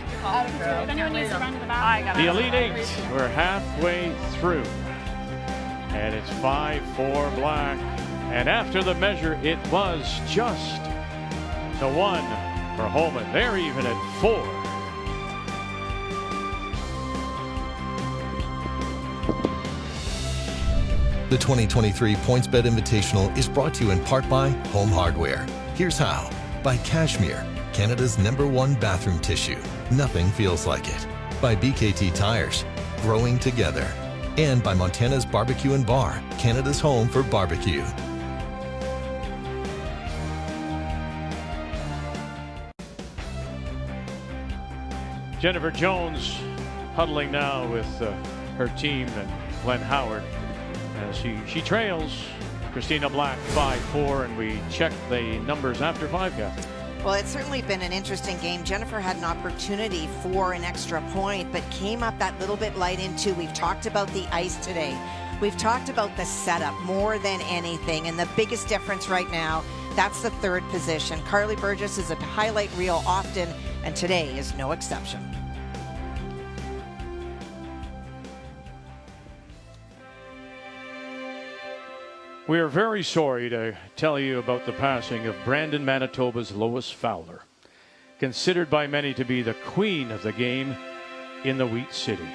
if anyone needs to run to the back. The Elite 8, we're halfway through. And it's 5-4 Black. And after the measure, it was just the 1 for Holman. They're even at 4. The 2023 PointsBet Invitational is brought to you in part by Home Hardware. Here's how. By Cashmere, Canada's #1 bathroom tissue. Nothing feels like it. By BKT Tires, growing together. And by Montana's Barbecue and Bar, Canada's home for barbecue. Jennifer Jones huddling now with her team and Glenn Howard as she trails Christina Black 5-4, and we check the numbers after 5, Kathy. Well, it's certainly been an interesting game. Jennifer had an opportunity for an extra point, but came up that little bit light in 2. We've talked about the ice today. We've talked about the setup more than anything, and the biggest difference right now, that's the 3rd position. Carly Burgess is a highlight reel often, and today is no exception. We are very sorry to tell you about the passing of Brandon, Manitoba's Lois Fowler, considered by many to be the queen of the game in the Wheat City.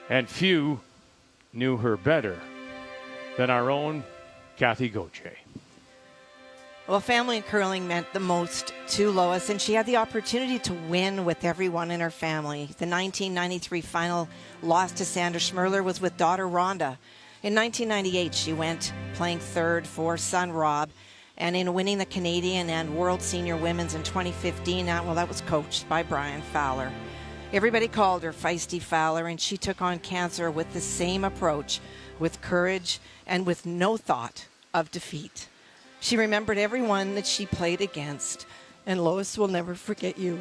And few knew her better than our own Kathy Gauthier. Well, family and curling meant the most to Lois, and she had the opportunity to win with everyone in her family. The 1993 final loss to Sandra Schmerler was with daughter Rhonda. In 1998, she went playing 3rd for son Rob, and in winning the Canadian and World Senior Women's in 2015, well, that was coached by Brian Fowler. Everybody called her Feisty Fowler, and she took on cancer with the same approach, with courage and with no thought of defeat. She remembered everyone that she played against, and Lois will never forget you.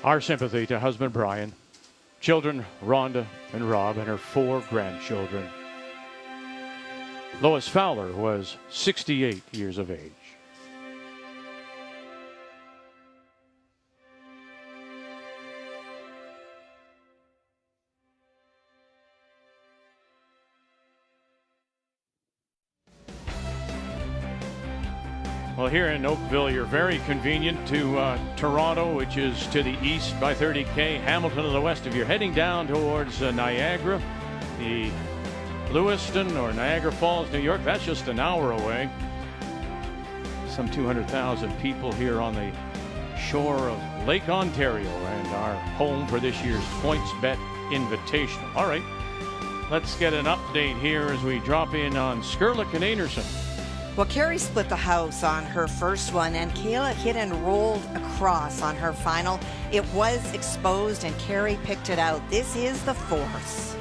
Our sympathy to husband Brian, children Rhonda and Rob, and her 4 grandchildren. Lois Fowler was 68 years of age. Well, here in Oakville, you're very convenient to Toronto, which is to the east by 30K, Hamilton to the west. If you're heading down towards Niagara, the Lewiston or Niagara Falls, New York, that's just an hour away. Some 200,000 people here on the shore of Lake Ontario and our home for this year's PointsBet Invitational. All right, let's get an update here as we drop in on Skurlik and Anderson. Well, Carrie split the house on her first one, and Kayla hit and rolled across on her final. It was exposed, and Carrie picked it out. This is the force.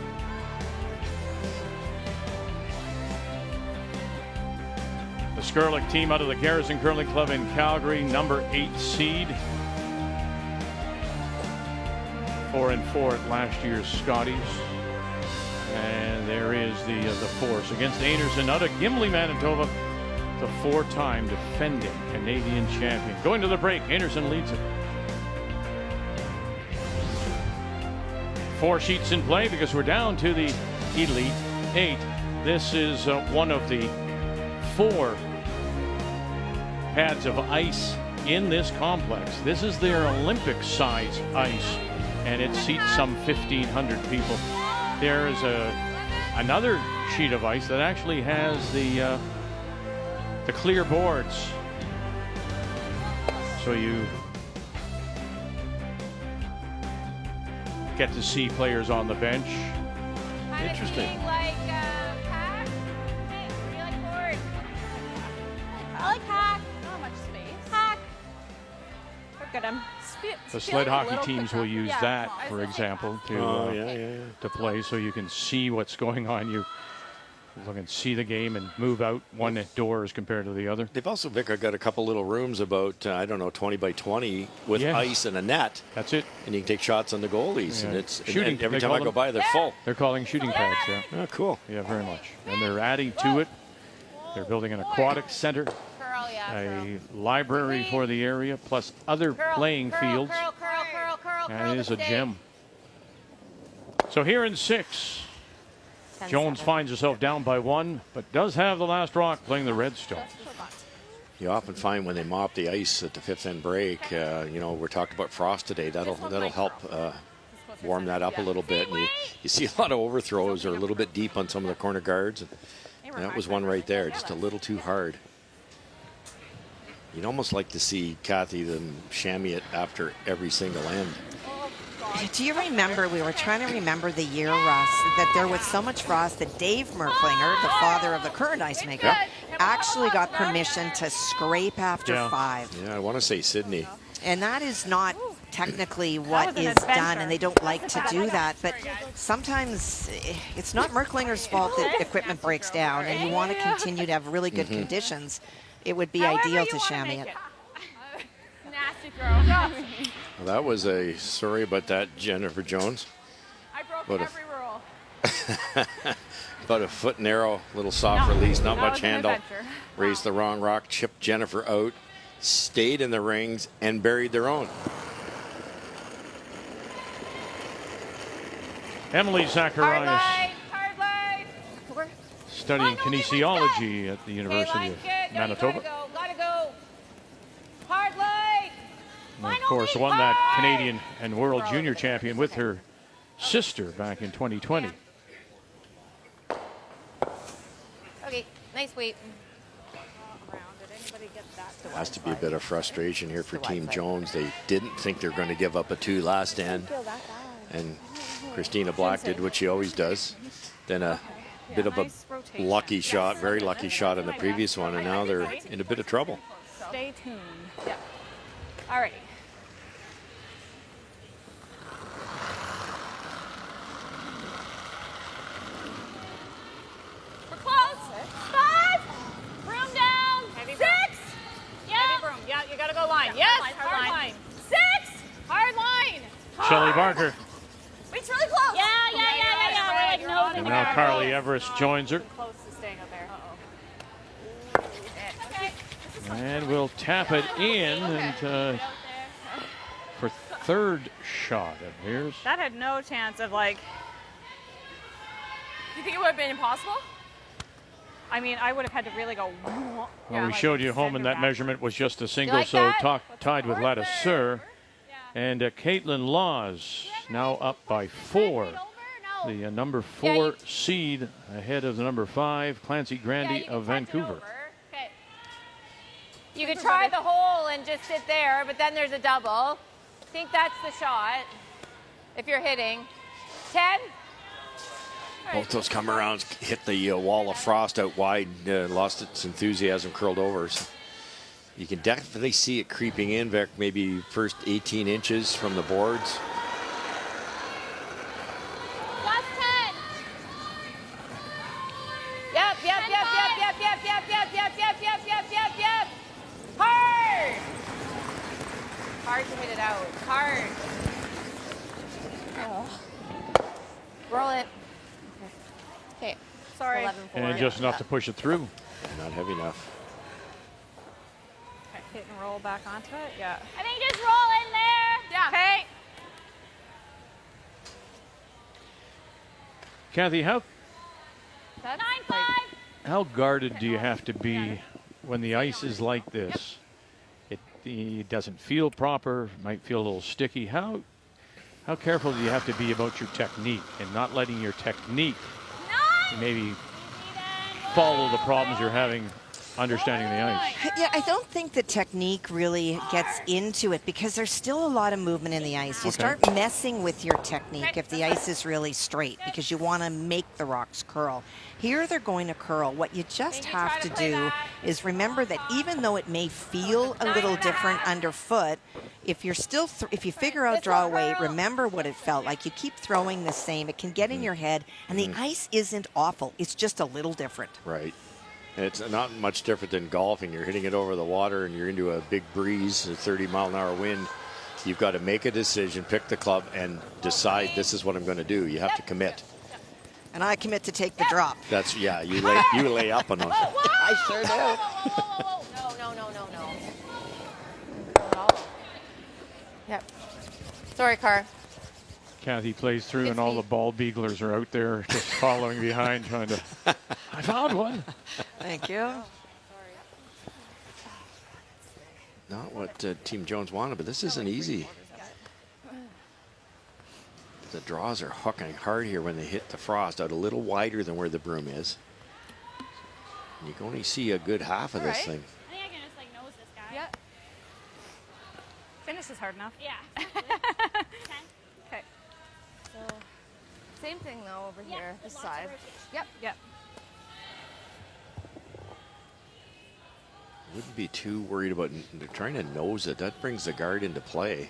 The Skurlik team out of the Garrison Curling Club in Calgary, number 8 seed. 4-4 at last year's Scotties. And there is the force against Anderson out of Gimli, Manitoba. The 4-time defending Canadian champion. Going to the break, Anderson leads it. 4 sheets in play because we're down to the Elite 8. This is one of the 4 pads of ice in this complex. This is their Olympic size ice, and it seats some 1,500 people. There is another sheet of ice that actually has the clear boards. So you get to see players on the bench. Interesting. Like hack. Hey, or do you like board? I like hack. Not much space. Hack. Look at him. The sled hockey teams will use that, for example, yeah. to play, so you can see what's going on. You look and see the game and move out one door as compared to the other. They've also, Vic, got a couple little rooms about, 20 by 20 with ice and a net. That's it. And you can take shots on the goalies. Yeah. And it's Shooting, and every they time I call go them. by, they're full. They're calling shooting pads, yeah. Oh, cool. Yeah, very much. And they're adding to it. They're building an aquatic center, Curl, yeah. a library for the area, plus other playing fields. Curl. And it is a gem. So here in 6, Jones finds herself down by 1, but does have the last rock playing the Redstone. You often find when they mop the ice at the 5th end break, we're talking about frost today. That'll help warm that up a little bit. And you see a lot of overthrows are a little bit deep on some of the corner guards. And that was one right there, just a little too hard. You'd almost like to see Kathy them chamois it after every single end. Do you remember, we were trying to remember the year, Russ, that there was so much frost that Dave Merklinger, the father of the current ice maker, actually got permission to scrape after 5. Yeah, I want to say Sydney. And that is not technically what is done, and they don't like to do that. But sometimes it's not Merklinger's fault that equipment breaks down, and you want to continue to have really good conditions. It would be ideal to chamois it. Nasty throw. Well, that was sorry about that, Jennifer Jones. I broke every rule. About a foot narrow, little soft release, not much handle. Raised the wrong rock, chipped Jennifer out, stayed in the rings, and buried their own. Emily Zacharias, Hard line. studying kinesiology at the University of Manitoba. Gotta go. Hard line. And of course, won that Canadian and World Junior Champion with her sister back in 2020. Okay, nice weight. There has to be a bit of frustration here for Team Jones. They didn't think they were going to give up a 2 last end. And Christina Black did what she always does. Then a bit of a lucky shot, very lucky shot in the previous one, and now they're in a bit of trouble. Stay tuned. Yeah. All right. We're close. 5. Room down. 6. Yeah. Heavy broom. Yeah, you gotta go line. Yes, Hard line. 6. Hard line. Shelley Barker. It's really close. Yeah. We're like nosing And now Carly Everest joins her. close to staying up there. And we'll tap it in and for third shot of here's. That had no chance of like. Do you think it would have been impossible? I mean, I would have had to really go. Well, we showed you home, and that measurement was just a single, like so that? tied with Ladisseur. And Caitlin Laws now up by 4. The number 4 seed ahead of the number 5, Clancy Grandy of Vancouver. Okay. You could try the hole and just sit there, but then there's a double. I think that's the shot if you're hitting. 10. Both those come arounds hit the wall of frost out wide, lost its enthusiasm, curled over. So you can definitely see it creeping in, Vic, maybe first 18 inches from the boards. Last 10. Yep. Hard. Hard to hit it out. Hard. Roll it. Okay. Sorry. 11-4. And just enough to push it through. Not heavy enough. Okay, hit and roll back onto it. Yeah. I think just roll in there. Yeah. Okay. Kathy, how 9-5. How guarded do you have to be when the ice is like this? It doesn't feel proper, might feel a little sticky. How careful do you have to be about your technique and not letting your technique maybe follow the problems you're having understanding the ice. Yeah, I don't think the technique really gets into it because there's still a lot of movement in the ice. You start messing with your technique if the ice is really straight because you want to make the rocks curl. Here they're going to curl. What you just have to do is remember that even though it may feel a little different underfoot, if you're still, if you figure out draw away, remember what it felt like. You keep throwing the same. It can get in your head, and the ice isn't awful. It's just a little different. Right. And it's not much different than golfing. You're hitting it over the water and you're into a big breeze, a 30-mile-an-hour wind. You've got to make a decision, pick the club, and decide this is what I'm going to do. You have to commit. And I commit to take the drop. That's, yeah, you lay up on them. I sure do. No. Yep. Sorry, Car. Kathy plays through, and all the ball beaglers are out there just following behind, trying to. I found one. Thank you. Not what Team Jones wanted, but this isn't easy. The draws are hooking hard here when they hit the frost out a little wider than where the broom is. You can only see a good half of this thing. I think I can just like nose this guy. Yep. Finish is hard enough. Yeah. Okay. So, same thing though over here, this side. Yep. Wouldn't be too worried about trying to nose it. That brings the guard into play.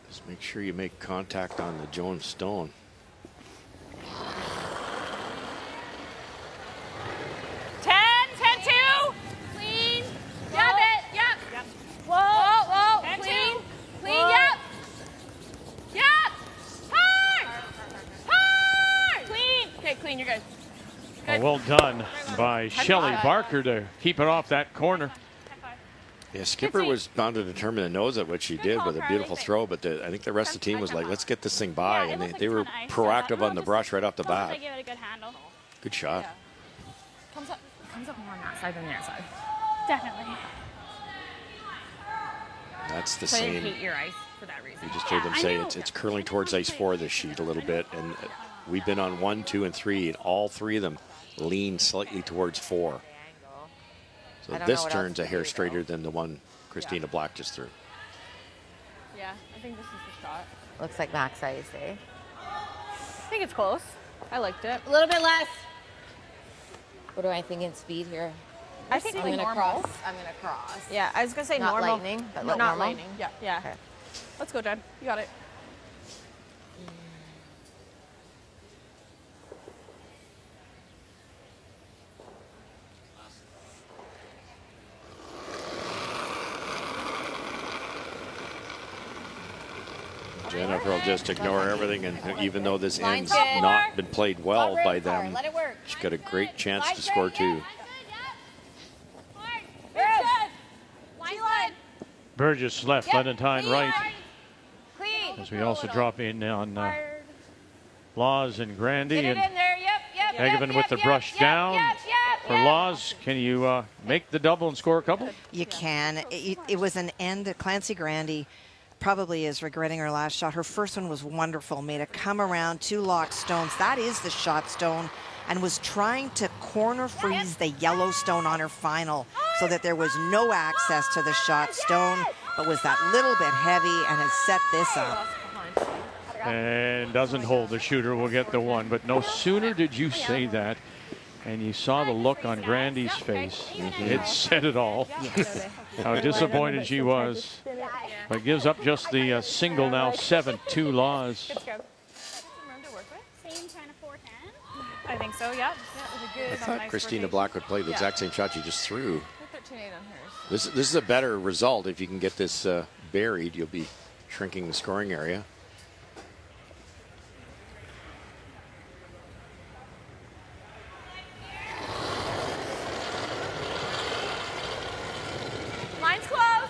Just make sure you make contact on the Jones stone. Clean. Yep. Whoa. Clean. Yep. Hard. Clean. Okay, clean, you're good. Oh, well done by Shelley Barker to keep it off that corner. Yeah, Skipper was bound to determine to nose it, which she did with a beautiful throw, but I think the rest of the team was like, let's get this thing by, and they were proactive on the brush right off the bat. Give it a good handle. Good shot. Comes up more on that side than the other side. Definitely. That's the So I same. hate your ice for that reason. You just heard them say it's curling towards ice 4 this sheet a little bit, and we've been on 1, 2, and 3, and all 3 of them lean slightly towards 4. So this turns a hair straighter than the one Christina Black just threw. Yeah, I think this is the shot. Looks like max ice, eh? I think it's close. I liked it. A little bit less. What do I think in speed here? I think I'm like gonna normal. cross. I'm gonna cross. Yeah, I was gonna say Not normal. lightning, but not normal? lightning. Yeah. Okay. Let's go, Jen. You got it. Jennifer will just ignore everything, and even though this Line's end's good. not been played well by them, Let it work. she's got a great chance to score 2. Burgess left, Lenentine right. Clean. As we also drop in on Laws and Grandy, Get it and in there. Yep. Hageman with the brush down. For Laws, can you make the double and score a couple? You can. It was an end that Clancy Grandy probably is regretting her last shot. Her first one was wonderful. Made a come around, 2 locked stones. That is the shot stone, and was trying to corner freeze the yellow stone on her final so that there was no access to the shot stone, but was that little bit heavy and has set this up. And doesn't hold. The shooter will get the 1. But no sooner did you say that, and you saw the look on Grandy's face. It said it all. How disappointed she was. But gives up just the single now, 7-2 Laws. Same kind of 410. I think so, yeah. I thought Christina Black would play the exact same shot she just threw. 13-8 on hers. This is a better result. If you can get this buried, you'll be shrinking the scoring area. Line's close.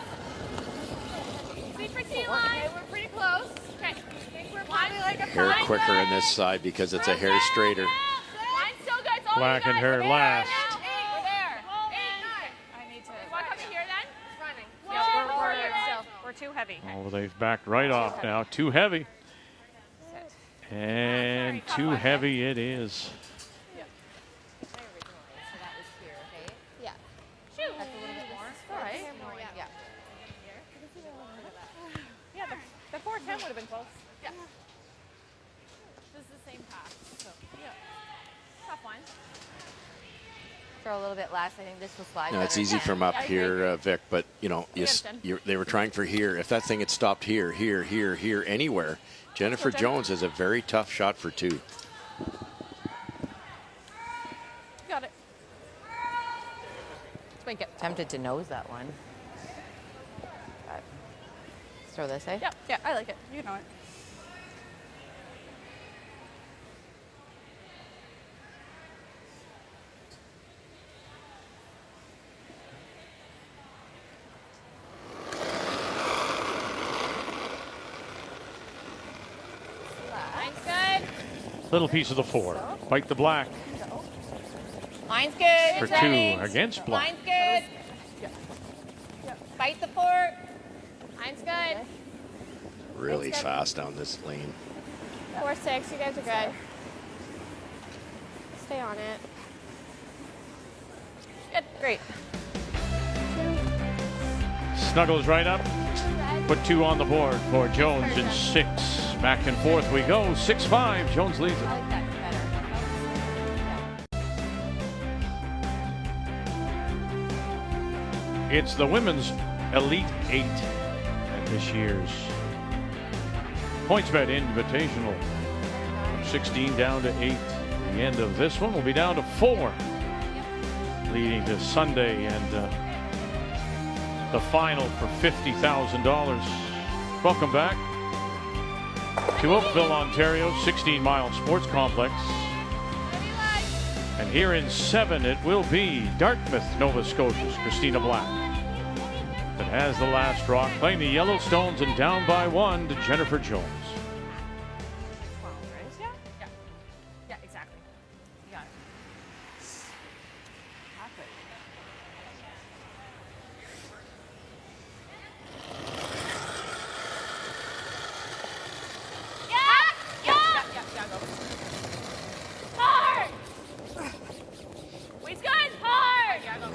Sweet for T line. Okay, we're pretty close. Okay. I think we're probably like a Hair quicker on this side because it's a hair straighter. Line's still good. It's all Black and her last. We're there. 8, 9. I need to. Want to come here then? Running. We're too heavy. Oh, they've backed right off now. Too heavy. And too heavy it is. have been close. Yeah. This is the same path. So, yeah. Tough one. Throw a little bit less. I think this will slide. No, it's better easy again. from up here, Vic, but, you know, they were trying for here. If that thing had stopped here, anywhere, Jennifer Jones has a very tough shot for 2. Got it. Let's tempted to nose that one. But let's throw this, eh? Yep. Yeah, I like it. You know it. Little piece of the 4. Bite the black. Mine's good. For 2 against black. Mine's good. Bite the 4. Mine's good. Really fast down this lane. 4-6. You guys are good. Stay on it. Good. Great. Snuggles right up. Put 2 on the board for Jones in 6. Back and forth we go. 6-5. Jones leads it. I like that better. It's the Women's Elite 8 at this year's PointsBet Invitational. From 16 down to 8. The end of this one will be down to 4. Leading to Sunday and the final for $50,000. Welcome back to Oakville, Ontario, 16-mile sports complex. And here in 7, it will be Dartmouth, Nova Scotia's Christina Black that has the last rock, playing the Yellowstones and down by 1 to Jennifer Jones. Yeah, exactly. You got it.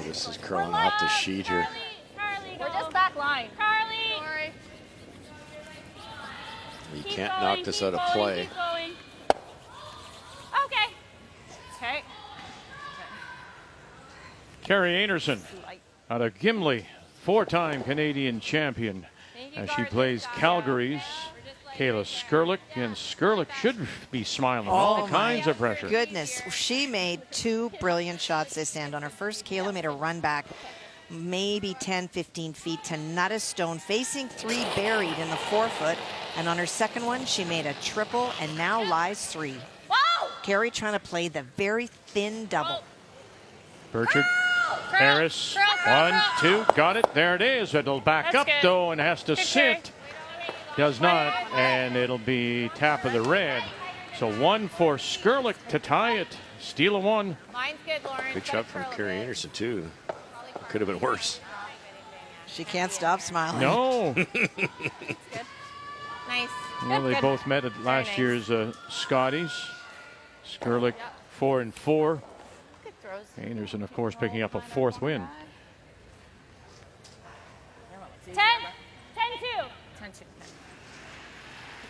This is curling off the sheet here. We're just back line. Carly. Sorry. You can't knock this out of play. Keep going. Okay. Okay. Carrie Anderson out of Gimli, 4-time Canadian champion, as she plays Calgary's Kayla Skurlik, and Skurlik should be smiling. All kinds of pressure. Goodness, she made 2 brilliant shots this end. On her first, Kayla made a run back maybe 10, 15 feet to nut a stone, facing 3 buried in the 4-foot. And on her second one, she made a triple and now lies 3. Whoa! Carrie trying to play the very thin double. Burchard, Harris, 1, 2, got it. There it is. It'll back up though and has to sit. Does not, and it'll be tap of the red. So 1 for Skurlik to tie it. Steal a 1. Mine's good, Lauren. Good shot from Carrie Anderson too. Could have been worse. She can't stop smiling. No. Nice. Well, they both met at last year's Scotties. Skurlik 4 and 4. Good throws. Anderson, of course, picking up a 4th win. 10-2. 10-2.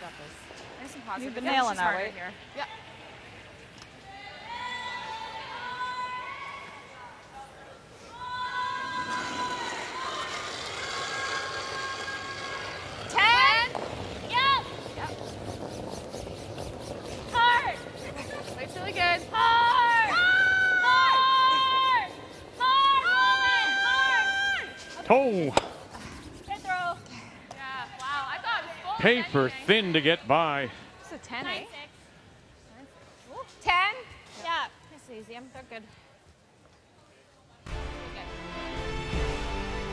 Got this. Nice and positive. You've been nailing that, right? Here. Yeah. Really good. Hard! Hard! Hard! Hard! Toe. Good throw. Yeah, wow. I thought it was full. Paper thin to get by. It's a 10, eh? 10? Yeah. That's easy. They're good.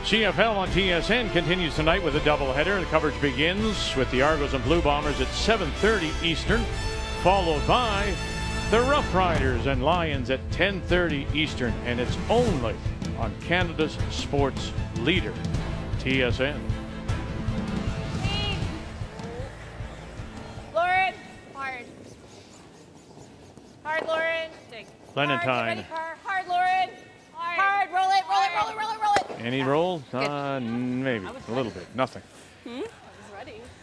CFL on TSN continues tonight with a doubleheader. The coverage begins with the Argos and Blue Bombers at 7:30 Eastern, followed by the Rough Riders and Lions at 10:30 Eastern, and it's only on Canada's sports leader, TSN. Lauren. Hard. Hard, Lauren. Clementine. Hard, Lauren. Hard. Roll it, roll it, roll it, roll it, roll it. Any roll? Maybe. A little bit. Nothing. I was ready.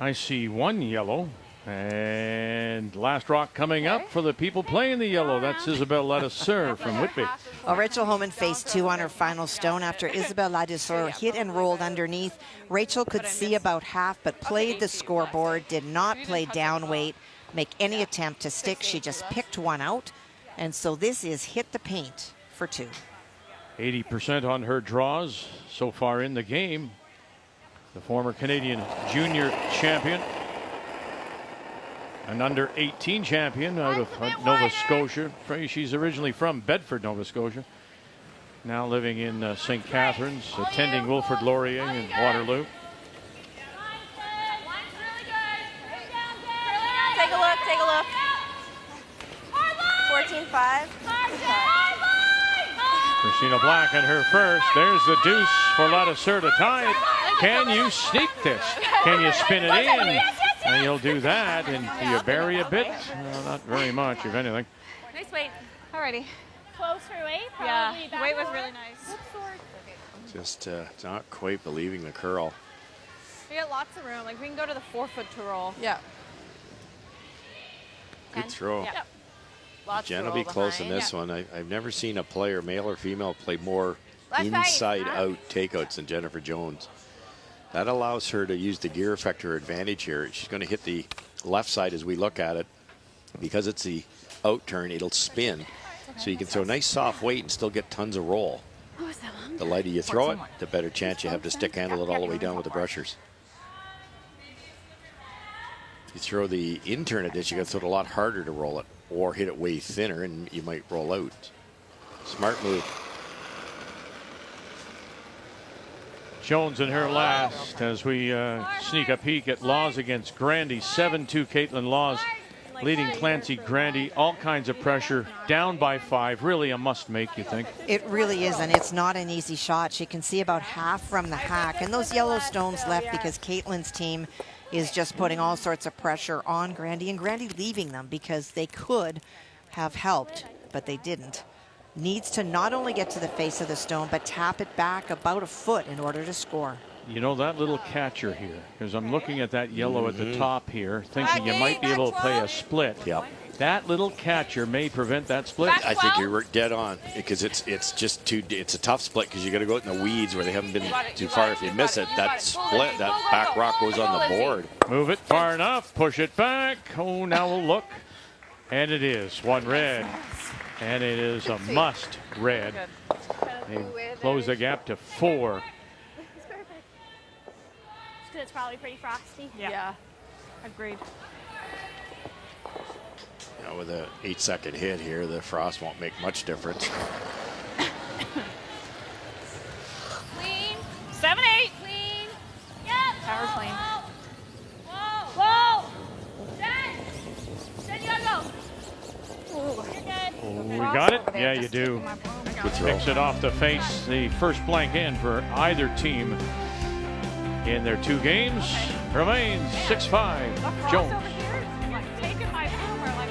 I see one yellow. And last rock coming up for the people playing the yellow. That's Isabelle Ladouceur from Whitby. Well, Rachel Homan faced 2 on her final stone after Isabelle Ladouceur hit and rolled underneath. Rachel could see about half, but played the scoreboard, did not play down weight, make any attempt to stick. She just picked one out. And so this is hit the paint for 2. 80% on her draws so far in the game. The former Canadian junior champion. An under 18 champion out of Nova Scotia. She's originally from Bedford, Nova Scotia. Now living in St. Catharines, attending Wilfrid Laurier in Waterloo. Take a look, take a look. 14-5. Christina Black on her first. There's the deuce for Ladouceur to tie it. Can you sneak this? Can you spin it in? And you'll do that, and do you bury a bit? Not very much, if anything. Nice weight. Alrighty. Closer weight, Yeah, probably weight was really nice. Just not quite believing the curl. We got lots of room. Like, we can go to the 4-foot to roll. Yeah. Good throw. Yep. Lots Jen to will be roll close in behind. this one. I've never seen a player, male or female, play more Left side. inside-out takeouts than Jennifer Jones. That allows her to use the gear effect to her advantage here. She's going to hit the left side as we look at it. Because it's the out turn, it'll spin. So you can throw nice soft weight and still get tons of roll. The lighter you throw it, the better chance you have to stick handle it all the way down with the brushers. If you throw the in turn at this, you got to throw it a lot harder to roll it, or hit it way thinner and you might roll out. Smart move. Jones in her last as we sneak a peek at Laws against Grandy. 7-2 Caitlin Laws leading Clancy Grandy. All kinds of pressure, down by 5. Really a must make, you think? It really is, and it's not an easy shot. She can see about half from the hack, and those yellow stones left because Caitlin's team is just putting all sorts of pressure on Grandy, and Grandy leaving them because they could have helped, but they didn't. Needs to not only get to the face of the stone, but tap it back about a foot in order to score. You know, that little catcher here, because I'm looking at that yellow at the top here, thinking you might be able to play a split. Yep. That little catcher may prevent that split. I think you're dead on, because it's a tough split because you got to go out in the weeds where they haven't been too far. If you miss it, that split, that back rock goes on the board. Move it far enough, push it back. Oh, now we'll look. And it is one red. And it is a must red. They close the gap to 4. Because it's probably pretty frosty. Yeah. Agreed. Now with an 8-second hit here, the frost won't make much difference. Clean. 7-8. Clean. Yep. Power clean. Whoa. Jen, you gotta go. You're good. We got it? Yeah, you do. Good throw. Picks it off the face. The first blank in for either team in their 2 games. Remains 6-5. Jones. Over here, like, taking my boomer, like,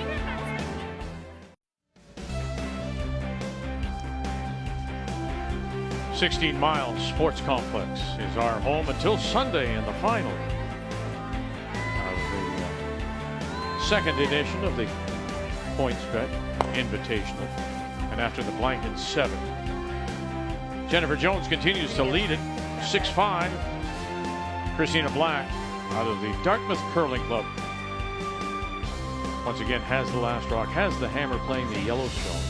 16 Mile Sports Complex is our home until Sunday in the final of the second edition of the PointsBet Invitational. And after the blank in 7, Jennifer Jones continues to lead it 6-5. Christina Black out of the Dartmouth Curling Club once again has the last rock, has the hammer playing the yellow stones.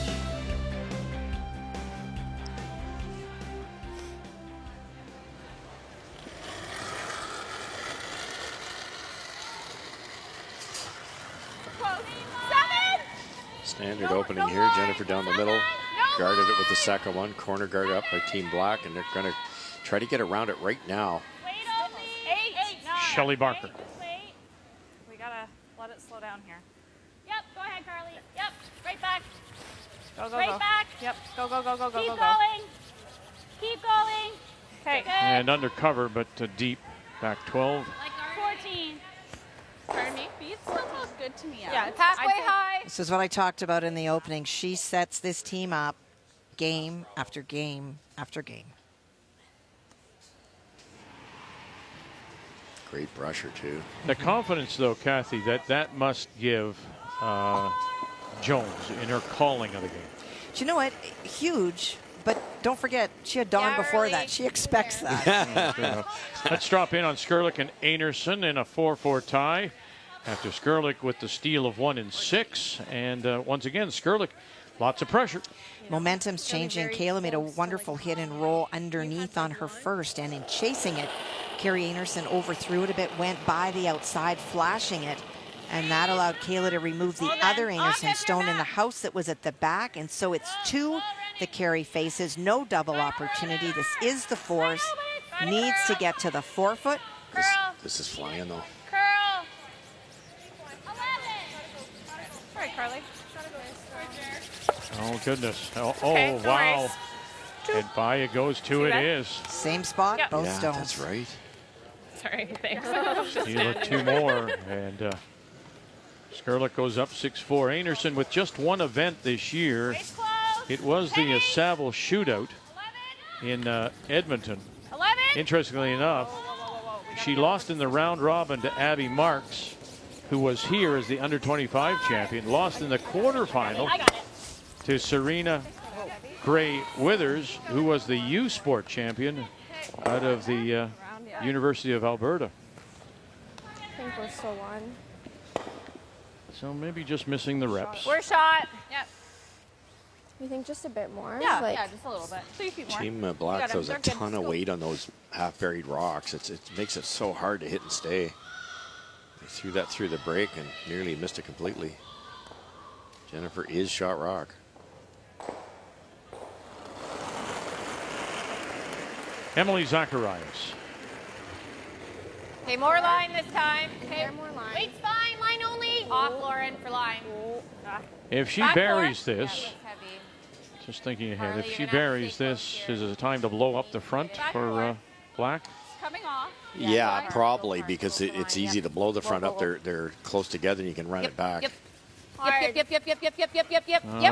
Standard opening here. Jennifer down the middle. Guarded it with the second one. Corner guard up by Team Black, and they're going to try to get around it right now. Shelley Barker. we gotta let it slow down here. Yep, go ahead, Carly. Yep, right back. Go, Right go. back. Yep, go, go, go, go, go, Keep go, go. going. Keep going. Okay. And undercover, but deep. Back 12. Like 14. Pardon me, beats still feels good to me. Yeah, it's halfway high. This is what I talked about in the opening. She sets this team up game after game after game. Great brusher, too. The confidence, though, Kathy, that must give Jones in her calling of the game. Do you know what? Huge. But don't forget, she had Dawn before that. She expects that. Let's drop in on Skurlik and Einarson in a 4-4 tie. After Skurlik with the steal of 1 and 6. And once again, Skurlik, lots of pressure. Momentum's changing. Kayla made a wonderful hit and roll underneath on her first. And in chasing it, Carrie Einarson overthrew it a bit, went by the outside, flashing it. And that allowed Kayla to remove the other Einarson stone in the house that was at the back. And so it's 2 the Carrie faces. No double opportunity. This is the force. Needs to get to the 4-foot. This is flying, though. Curl. 11. All right, Carly. Oh, goodness. Oh, Okay, no wow. worries. And by it goes to it is. Same spot, Yep. both Yeah, stones. that's right. Sorry, thanks. Steal it 2 more. And Skurlik goes up 6-4. Einarson with just one event this year. It was the Saville shootout in Edmonton. 11. Interestingly enough, she lost in the round robin to Abby Marks, who was here as the under-25 champion. Lost in the quarterfinal to Serena Gray Withers, who was the U Sport champion out of the University of Alberta. I think we're still on. So maybe just missing the reps. We're shot. Yep. You think just a bit more? Yeah, Like, yeah, just a little bit. 3 feet more. Team Black throws a They're good. ton of weight on those half-buried rocks. It makes it so hard to hit and stay. They threw that through the break and nearly missed it completely. Jennifer is shot rock. Emily Zacharias. Okay, more line this time. Okay, more line. Weight's fine, line only. Off, Lauren, for line. If she Back buries four. this, Yeah, that's heavy. just thinking ahead, Harley, if you're she gonna have to buries stay close this, here. is it a time to blow up the front Back for four. Black? Coming off. Yeah, probably, because it's easy to blow the front up. They're close together and you can run it back. Yep. Yep.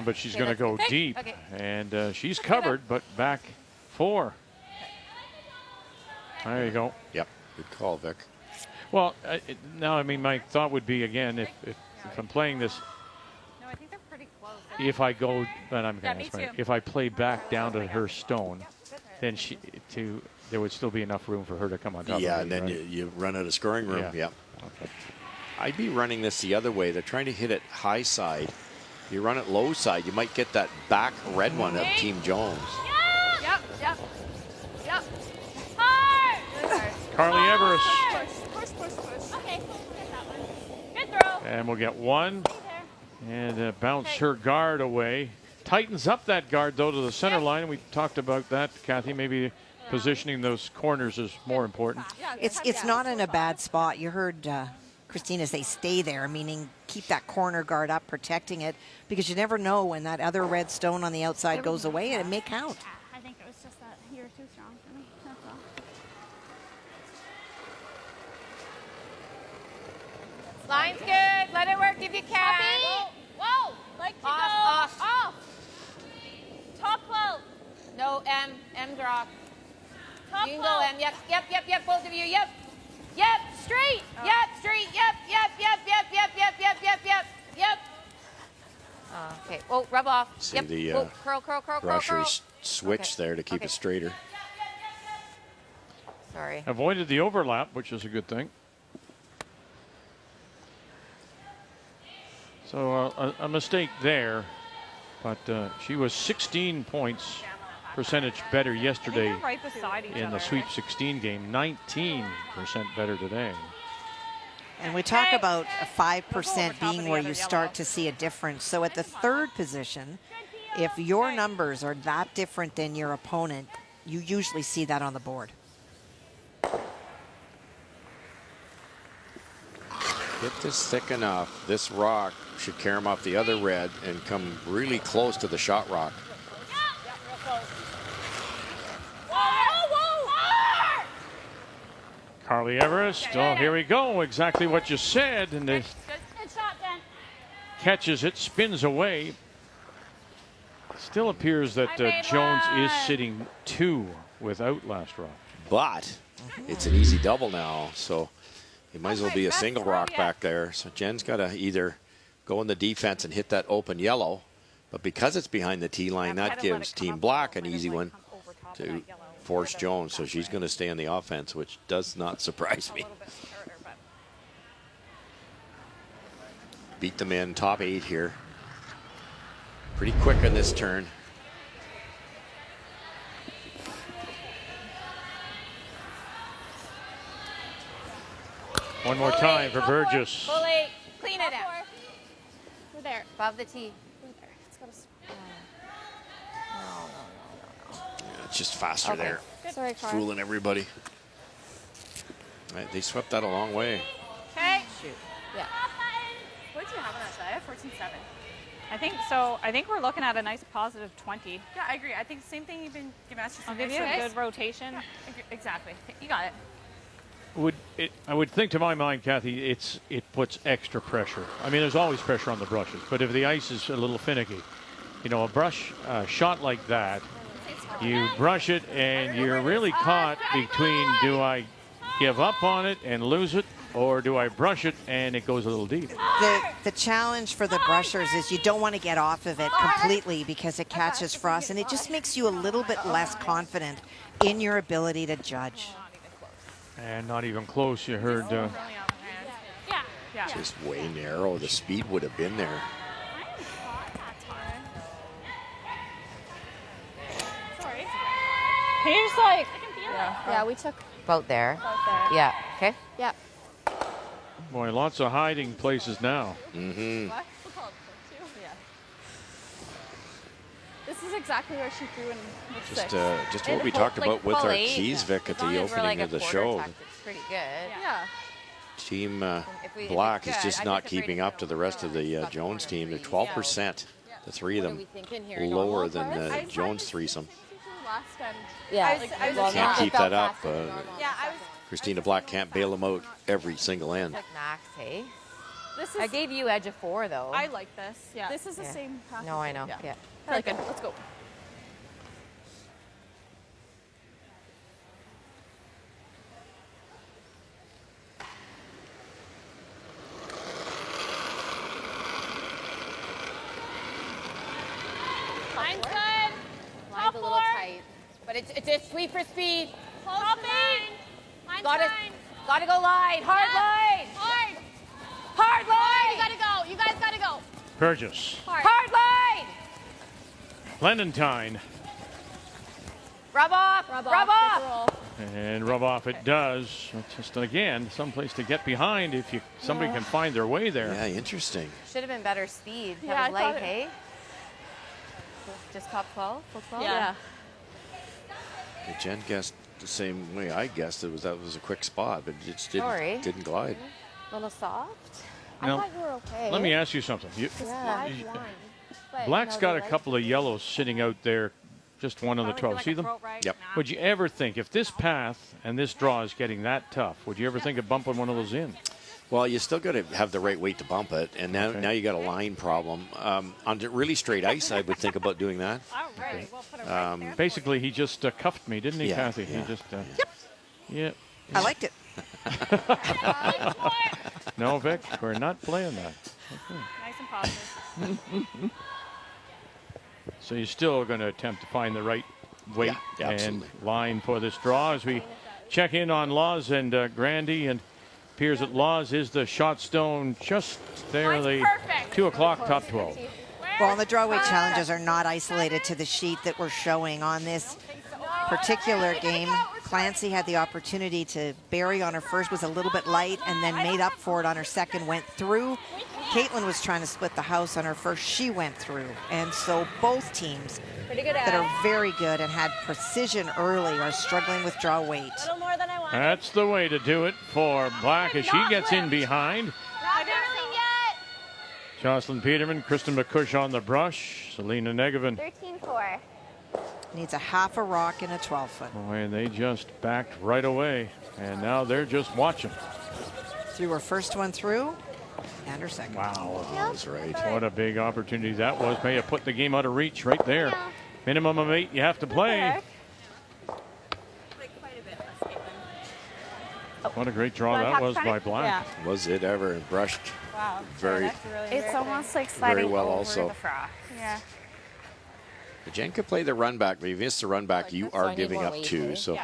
But she's Okay, going to that's go good. deep. Okay. And she's covered, but back 4. There you go. Yep, good call, Vic. Well, now, I mean, my thought would be, again, if I'm playing this, No, I think they're pretty close. if I go, and I'm Yeah, going me to too. if I play back down to her stone, then there would still be enough room for her to come on top Yeah, of and me, then right? you run out of scoring room. Yeah. Yep. Okay. I'd be running this the other way. They're trying to hit it high side. You run it low side, you might get that back red one of Team Jones. Yep. Yep. Yep. Hard. Carly Everest. Push. Okay. Get that one. Good throw. And we'll get 1 and bounce her guard away. Tightens up that guard, though, to the center line. We talked about that, Kathy. Maybe positioning those corners is more important. It's not in a bad spot. You heard Christina say stay there, meaning keep that corner guard up, protecting it, because you never know when that other red stone on the outside goes away, and it may count. I think it was just that you were too strong for me. That's all. Line's good. Let it work if you can. Whoa. Like to Off, go. off. Top 12. No, M drop. Top You can 12. go M. Yep. Both of you. Yep. Straight. Yep. Straight. Yep. Okay. Oh, rub off. See Yep. the Oh, curl. brushers switch Okay. there to keep Okay. it straighter. Sorry. Avoided the overlap, which is a good thing. So a mistake there, but she was 16 points percentage better yesterday They're right beside each in the other. Sweep 16 game, 19% better today. And we talk about a 5% being where you start to see a difference. So at the third position, if your numbers are that different than your opponent, you usually see that on the board. Get this thick enough. This rock should carry them off the other red and come really close to the shot rock. Carly Everest, oh, here we go. Exactly what you said. And it Good shot, Jen. catches it, spins away. Still appears that Jones is sitting 2 without last rock. But It's an easy double now, so it might as well be a single rock back there. So Jen's got to either go in the defense and hit that open yellow, but because it's behind the tee line, that gives Team Black an easy one to force Jones. So she's going to stay on the offense, which does not surprise me. Beat them in top 8 here. Pretty quick on this turn. One more time for Burgess. Fully clean it out. We're there. Above the tee. We're there. It's got to. Yeah, it's just faster Okay. there. Sorry, Car. Fooling everybody. Right, they swept that a long way. Okay. Shoot. Yeah. What did you have on that side? I have 14-7. I think so. I think we're looking at a nice positive 20. Yeah, I agree. I think same thing you've been giving us. I'll give you a good rotation. Yeah, exactly. You got it. I would think, to my mind, Kathy, it puts extra pressure. I mean, there's always pressure on the brushes, but if the ice is a little finicky, you know, a brush shot like that, you brush it and you're really caught between, do I give up on it and lose it, or do I brush it and it goes a little deep? The challenge for the brushers is you don't want to get off of it completely because it catches frost, and it just makes you a little bit less confident in your ability to judge. And not even close. You heard. Just way narrow. The speed would have been there. Sorry. He's like. Yeah, we took About there. about there. Yeah. Okay. Yeah. Boy, lots of hiding places now. Mm-hmm. What? We'll call it two. Yeah. This is exactly where she threw in with six. Just what we talked about with our keys, Vic, at As long the as we're opening like of the a quarter show. tucked, it's pretty good. Yeah. Team If we Black is could, just I not think it's keeping ready up to the rest of the Jones team. They're 12%. The three of What are them we thinking here? lower Normal than for us? the Jones threesome. Last end. Yeah. I was Can't not- keep it felt that up. faster than normal. Yeah, I was. Christina Black can't bail them out every single end. Like max, hey? This is. I gave you edge of 4 though. I like this. Yeah. This is the Yeah. same path. No, I know. Yeah. Yeah. I like it. Let's go. Line's good. Line's a little tight. But it's a sweep for speed. Top 8. Mine's Gotta, fine. gotta go line. Hard line. Hard. Hard You line. gotta go. You guys gotta go. Burgess. Hard line. Clementine. Rub off. Rub Rub off. off. And rub off it does. Just again, someplace to get behind if somebody can find their way there. Yeah, interesting. Should have been better speed. Yeah, That I was thought light, it- hey? Just top 12? Full 12? Yeah. Jen guessed the same way I guessed. That was a quick spot, but it just Sorry. didn't glide. A little soft. Now, I thought you were okay. let me ask you something. Yeah. Black's got a couple of yellows sitting out there, just one on the 12. See them? Yep. Would you ever think, if this path and this draw is getting that tough, would you ever think of bumping one of those in? Well, you still got to have the right weight to bump it, and now you got a line problem. On really straight ice, I would think about doing that. All right. We'll put it right there. Basically, he just cuffed me, didn't he, Yeah, Kathy? yeah. He just. Yep. Yeah. I liked it. No, Vic, we're not playing that. Okay. Nice and positive. So you're still going to attempt to find the right weight Yeah, and absolutely. line for this draw as we check in on Laws and Grandy, and appears that Laws is the shot stone just there, the 2 o'clock top 12. Well, and the drawweight challenges are not isolated to the sheet that we're showing on this particular game. Clancy had the opportunity to bury on her first, was a little bit light, and then made up for it on her second, went through. Caitlin was trying to split the house on her first. She went through. And so both teams that are very good and had precision early are struggling with draw weight. A little more than I wanted. That's the way to do it for Black as she gets in behind. Not barreling yet. Jocelyn Peterman, Kristen McCush on the brush, Selena Negevin. 13-4. Needs a half a rock and a 12-foot. Boy, they just backed right away, and now they're just watching. Threw her first one through and her second. Wow. That was right. What a big opportunity that was. May have put the game out of reach right there. Minimum of 8 you have to play. What a great draw that was by Black. Yeah. Was it ever brushed? Wow. Very. It's almost like sliding very well over also. the frac. Yeah. Jen could play the run back, but if you miss the run back, you are giving up 2. So I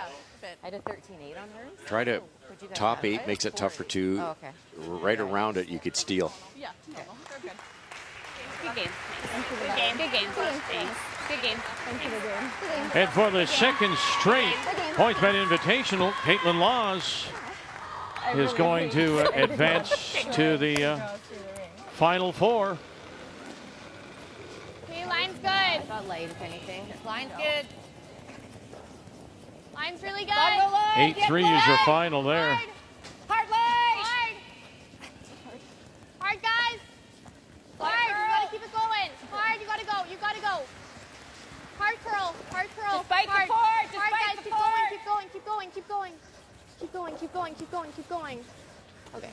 had a 13-8 on hers. try to top 8 makes it tough for 2. Oh, okay. Right around it, you could steal. Yeah. Okay. Very good. Good game. Good game. Good game. Thanks. Good game. Thanks for the game. And for the second straight PointsBet Invitational, Caitlin Laws is going to advance to the Final 4. Okay, line's good. I thought light, if anything. Line's good. Line's really good. 8-3 is your final there. Hard leg. Hard, guys. Hard. You gotta keep it going. Hard. You gotta go. You gotta go. Hard curl. Hard curl. Just bite the hard. forward. Just Hard, bite guys. the Keep forward. going. Keep going. Keep going. Keep going. Keep going. Keep going. Keep going. Keep going. Okay.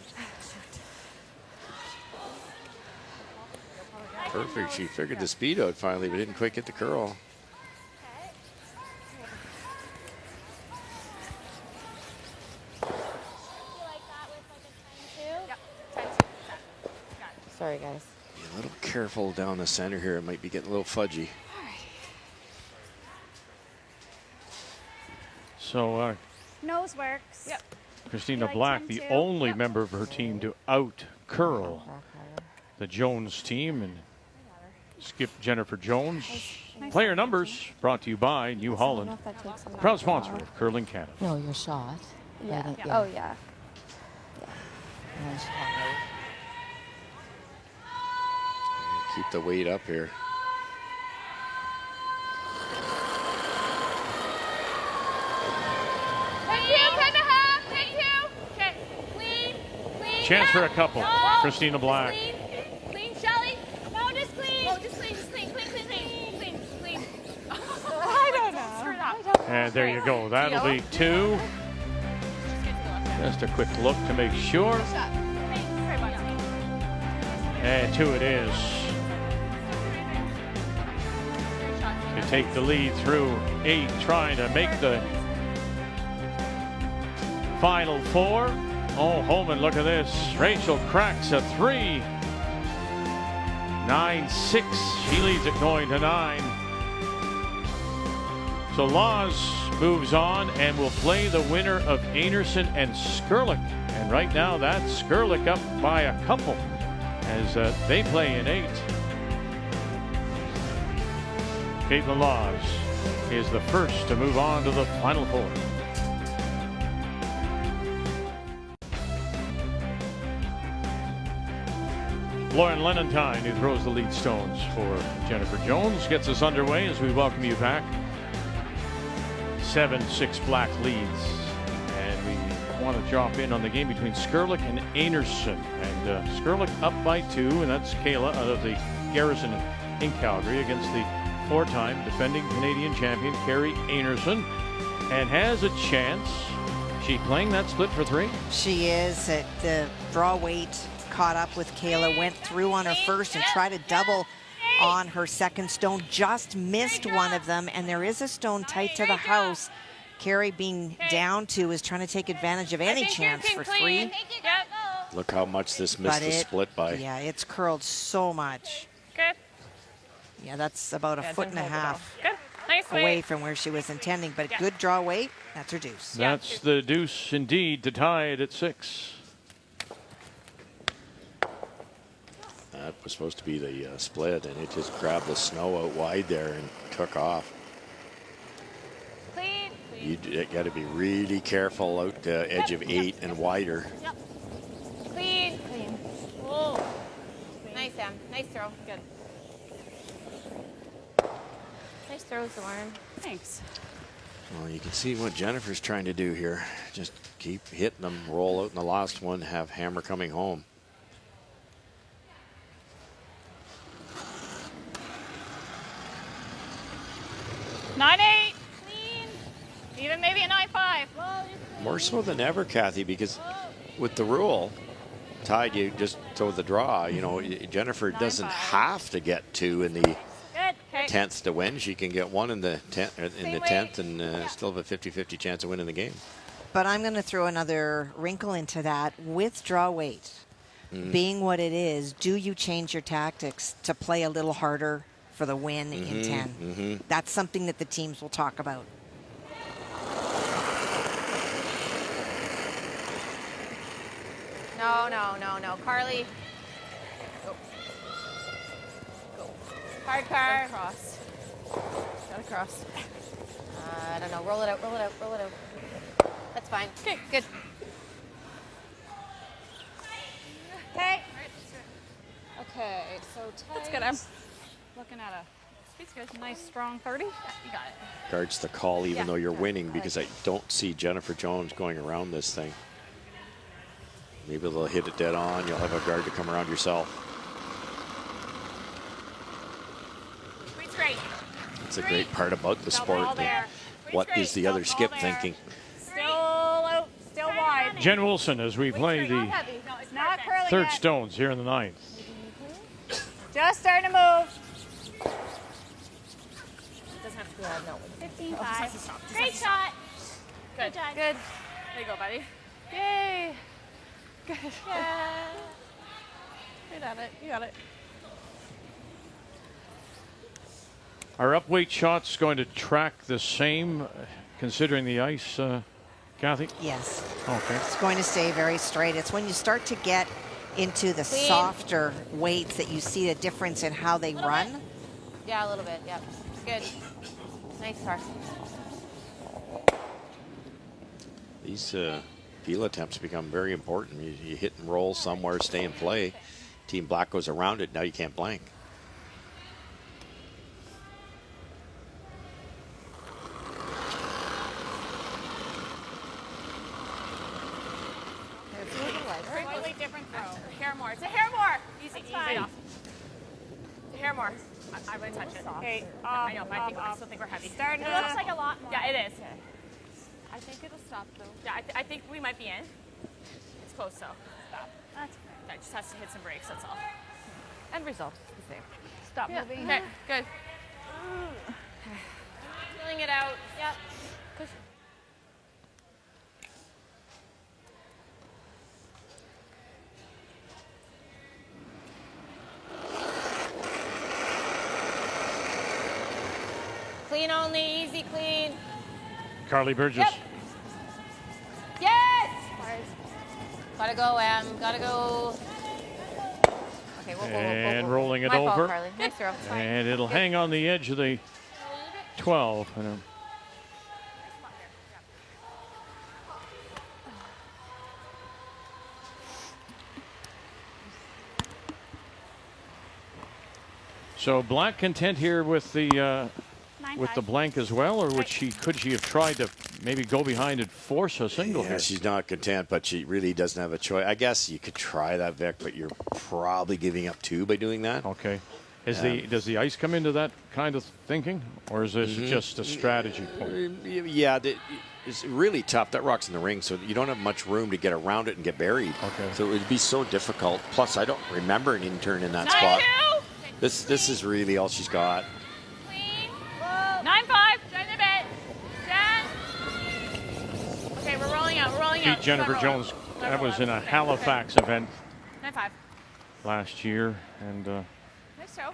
Perfect. She figured the speed out finally, but didn't quite get the curl. Sorry, guys. Be a little careful down the center here. It might be getting a little fudgy. So nose works. Yep. Christina like Black, 10-2? the only member of her team to out curl the Jones team and skip Jennifer Jones. Player numbers brought to you by New Holland, proud sponsor of Curling Canada. No, your shot. Yeah. Right in- Oh, yeah. And then shot. Keep the weight up here. Thank you. 10.5. Thank you. Okay. Clean. Clean. Chance for a couple. No. Christina Black. Clean. Clean, Shelly. No, just clean. No, just clean. Just clean. Clean. Clean. Clean. Clean. Clean. I don't know. Screw that. And there you go. That'll be 2. Just a quick look to make sure. And 2 it is. To take the lead through 8, trying to make the Final 4. Oh, Holman, look at this. Rachel cracks a 3. 9-6. She leads it going to 9. So Laws moves on and will play the winner of Anderson and Skurlik. And right now, that's Skurlik up by a couple as they play in 8. Caitlin Laws is the first to move on to the Final 4. Lauren Lenentine, who throws the lead stones for Jennifer Jones, gets us underway as we welcome you back. 7-6 Black leads. And we want to drop in on the game between Skurlik and Anderson. And Skurlik up by 2, and that's Kayla out of the Garrison in Calgary against the 4-time defending Canadian champion Carrie Anderson, and has a chance. She playing that split for 3? She is. At the draw weight caught up with Kayla, went through on her first and tried to double on her second stone, just missed one of them, and there is a stone tight to the house. Carrie being down 2 is trying to take advantage of any chance for 3. Look how much this missed the split by. Yeah, it's curled so much. Good. Yeah, that's about a foot and a half Good. Nice away weight. from where she was intending, but good draw weight. That's her deuce. That's the deuce indeed to tie it at 6. That was supposed to be the split, and it just grabbed the snow out wide there and took off. Clean. You got to be really careful out the edge of 8 and wider. Yep. Clean. Clean. Whoa. Nice, Sam. Nice throw. Good. Nice throws, Lauren. Thanks. Well, you can see what Jennifer's trying to do here. Just keep hitting them, roll out in the last one, have hammer coming home. Nine 8. Clean. Even maybe a 9-5. More so than ever, Kathy, because with the rule, tied you just throw the draw. You know, Jennifer doesn't have to get 2 in the 10th to win. She can get 1 in the 10th, and still have a 50-50 chance of winning the game. But I'm going to throw another wrinkle into that. With draw weight being what it is, do you change your tactics to play a little harder for the win in 10? That's something that the teams will talk about. No. Carly. Go. Hard car. Cross. Gotta cross. I don't know. Roll it out. That's fine. Okay, good. Okay. Okay, so that's good. I'm looking at a speed's good. Nice strong 30. Yeah, you got it. Guards the call even though you're winning, because I don't see Jennifer Jones going around this thing. Maybe they'll hit it dead on. You'll have a guard to come around yourself. Sweet's great. It's a great part about the sport. What is the other skip thinking? Still out, still wide. Jen Wilson as we play the Not curling third yet. stones here in the ninth. Just starting to move. Doesn't have to go out. No. 15-5. Great shot. Good. job. Good. There you go, buddy. Yay. Good. Yeah. You got it. You got it. Our upweight shot's going to track the same, considering the ice, Kathy? Yes. Okay. It's going to stay very straight. It's when you start to get into the softer weights that you see the difference in how they run. Bit. Yeah, a little bit. Yep. Good. Nice car. These field attempts become very important. You hit and roll somewhere, stay in play. Team Black goes around it. Now you can't blank. Slightly different throw. A hair more. It's a hair more. Easy off. It's a hair more. I wouldn't touch it. Okay. I know, but I still think we're heavy. Starting It to- looks like a lot more. Yeah, it is. Okay. I think it'll stop though. Yeah, I think we might be in. It's close though. Stop. That's Yeah, it just has to hit some brakes. That's all. end result is the same. Stop moving. Okay, good. Filling it out. Yep. Clean only, easy clean. Carly Burgess. Yep. Yes! Gotta go, gotta go. Okay, whoa. And rolling it My fault, over. Carly. Nice throw. It's fine. And it'll hang on the edge of the 12. So Black content here with the blank as well, or could she have tried to maybe go behind and force a single Yeah, here? she's not content, but she really doesn't have a choice. I guess you could try that, Vic, but you're probably giving up 2 by doing that. Okay. Does the ice come into that kind of thinking, or is this just a strategy point? Yeah, it's really tough. That rock's in the ring, so you don't have much room to get around it and get buried. Okay. So it would be so difficult. Plus, I don't remember an intern in that spot. This is really all she's got. 9-5. Join the bit. Jen. Okay, we're rolling out. Beat Jennifer Jones. That was in a Halifax event 9-5. last year, and Nice throw.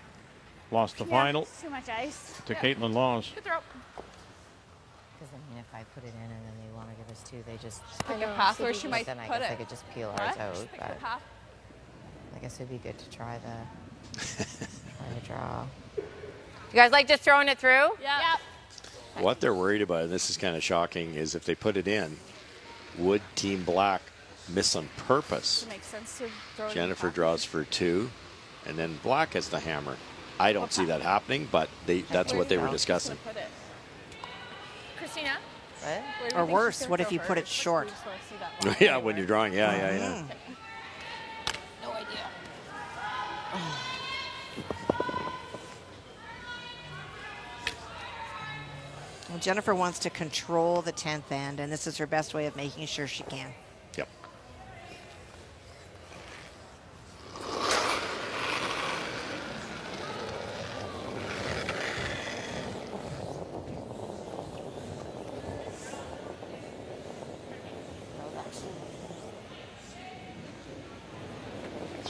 lost the final Too much ice. to Caitlin Laws. Good throw. Because I mean, if I put it in and then they want to give us 2, they just Pick a path where she might then I put guess it. I could just peel What? ours out. Just pick the But path. I guess it'd be good to try the draw. You guys like just throwing it through? Yep. What they're worried about, and this is kind of shocking, is if they put it in, would Team Black miss on purpose? It makes sense to throw it Jennifer in the draws for 2, and then Black has the hammer. I don't see that happening, but that's what they were discussing. Put it. Christina? What? Where do you Or think worse, she's what gonna if you throw put it hers? short? We just wanna see that line Yeah, anywhere. when you're drawing, yeah. No idea. Well, Jennifer wants to control the 10th end, and this is her best way of making sure she can. Yep.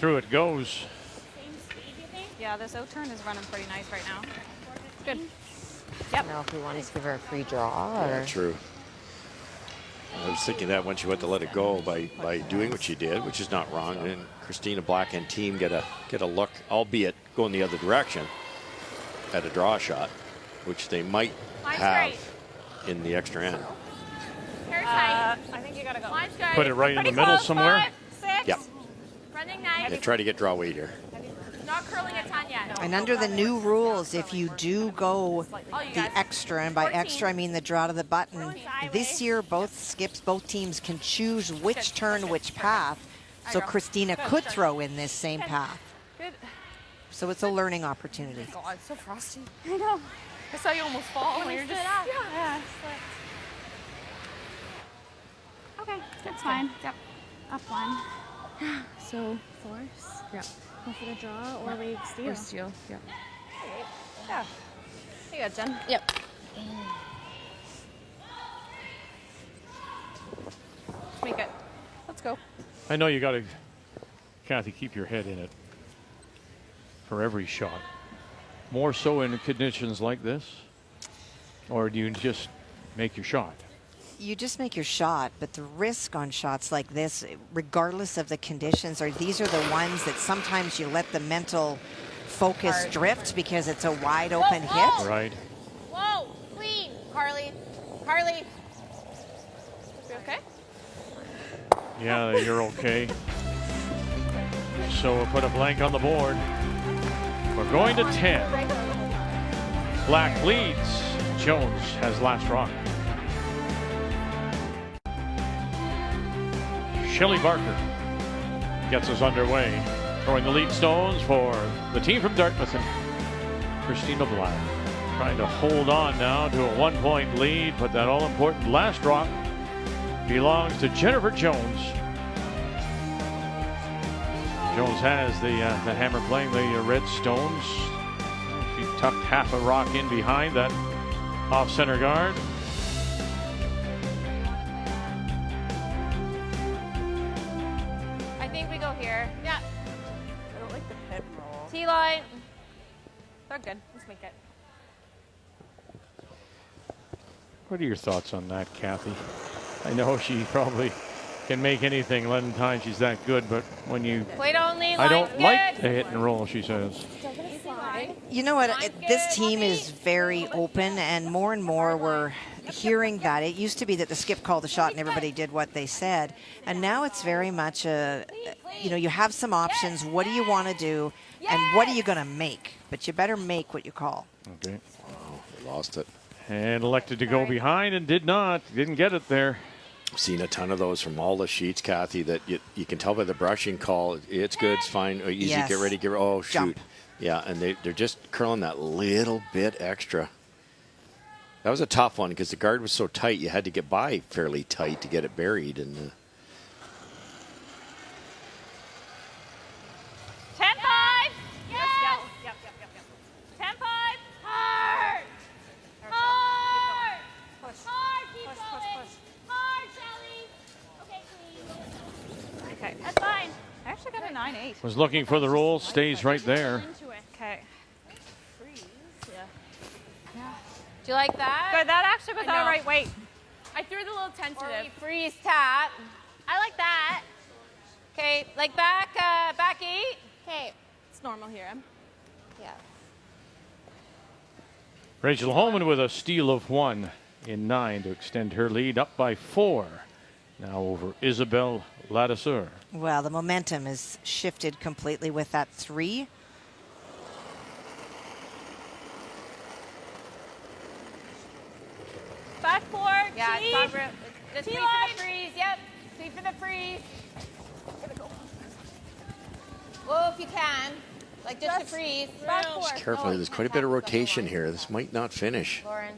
through it goes. Same speed, you think? Yeah, this O-turn is running pretty nice right now. Good. I don't know if we wanted to give her a free draw or. Yeah, true. I was thinking that when she went to let it go by doing what she did, which is not wrong. And Christina Black and team get a look, albeit going the other direction, at a draw shot, which they might have in the extra end. I think you gotta go. Line's good. Put it right in the middle somewhere. 5, 6. Yep. Running nice. Yeah, try to get draw weight here. Not curling a ton yet. And under the new rules, if you do go Oh, you the guys. extra, and by extra I mean the draw to the button, this year both teams can choose which turn, which path. So Christina could throw in this same path. Good. So it's a learning opportunity. God, it's so frosty. I know. I saw you almost fall when you're just. Yeah. Okay, that's fine. Yep. Up one. So force. Yeah. Go for the draw or we steal. Or steal. Yeah. Yeah. You got Jen. Yep. Make it. Let's go. I know you got to, Kathy, keep your head in it for every shot. More so in conditions like this? Or do you just make your shot? You just make your shot, but the risk on shots like this, regardless of the conditions, these are the ones that sometimes you let the mental focus drift because it's a wide open hit. Right. Whoa, clean. Carly. Carly. You okay? Yeah, you're okay. So we'll put a blank on the board. We're going to 10. Black leads. Jones has last rock. Shelley Barker gets us underway. Throwing the lead stones for the team from Dartmouth and Christina Black. Trying to hold on now to a 1-point lead, but that all-important last rock belongs to Jennifer Jones. Jones has the hammer playing the red stones. She tucked half a rock in behind that off-center guard. I think we go here. Yeah. I don't like the pit roll. T-line. They're good. Let's make it. What are your thoughts on that, Kathy? I know she probably can make anything 11 times. She's that good, but when you... Plate only. I don't line's like good. the hit and roll, she says. You know what? This team is very open, and more we're hearing that. It used to be that the skip called the shot and everybody did what they said, and now it's very much you have some options. What do you want to do, and what are you going to make? But you better make what you call. Okay. Wow, they lost it. And elected to go behind and didn't get it there. I've seen a ton of those from all the sheets, Kathy, that you can tell by the brushing call. It's good, it's fine, easy, Yes. get ready, oh, shoot. Jump. Yeah, and they're just curling that little bit extra. That was a tough one because the guard was so tight. You had to get by fairly tight to get it buried. And 10-5. Yes. Yep. 10-5. Hard. Hard. Push. Hard. Keep Push, going. push, push. Hard, Shelly. Okay, clean. Okay. That's fine. I actually got a 9-8. Was looking for the roll, stays right there. Into it. Okay. Freeze. Do you like that? Good. That actually was I all know. right. Wait. I threw it a little Or tentative. we freeze tap. I like that. Okay, like back 8. Okay, it's normal here. Yeah. Rachel Holman with a steal of 1 in 9 to extend her lead up by 4. Now over Isabel Ladisseur. Well, the momentum is shifted completely with that 3. Back 4. Yeah, T. it's not real. Just wait for T-line. the freeze. Yep. Wait for the freeze. Whoa, if you can. Like just to freeze. Back 4. carefully, there's quite a bit of rotation here. This might not finish. Lauren.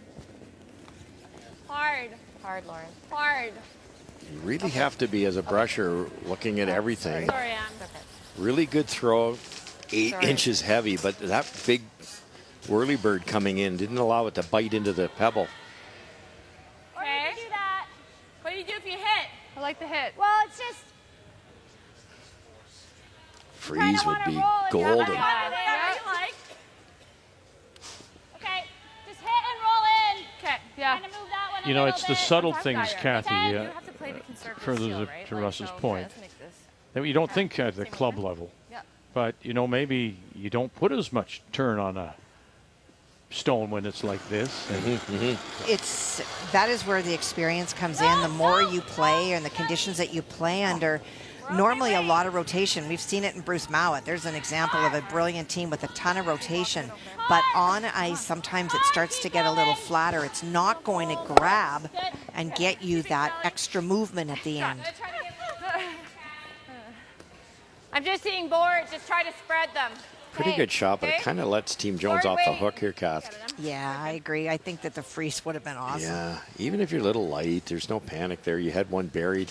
Hard. Hard, Lauren. Hard. You really have to be, as a brusher, looking at everything. Sorry, Ann. Really good throw, 8 inches heavy, but that big whirly bird coming in didn't allow it to bite into the pebble. Okay. Do that. What do you do if you hit? I like the hit. Well, it's just freeze would be golden. Okay, just hit and roll in. Okay, yeah. Kind of move that one a You know, little it's the bit. subtle things, Kathy. You have to play the conservative Further seal, to, right? to Like, Russ's so, point, let's make this. that you don't think at the club level. Yeah. But, you know, maybe you don't put as much turn on a stone when it's like this. And That is where the experience comes in. The more you play and the conditions that you play under, normally a lot of rotation. We've seen it in Bruce Mowat. There's an example of a brilliant team with a ton of rotation. But on ice, sometimes it starts to get a little flatter. It's not going to grab and get you that extra movement at the end. I'm just seeing boards. Just try to spread them. Pretty good shot, but it kind of lets Team Jones off the hook here, Kath. Yeah, I agree. I think that the freeze would have been awesome. Yeah, even if you're a little light, there's no panic there. You had one buried.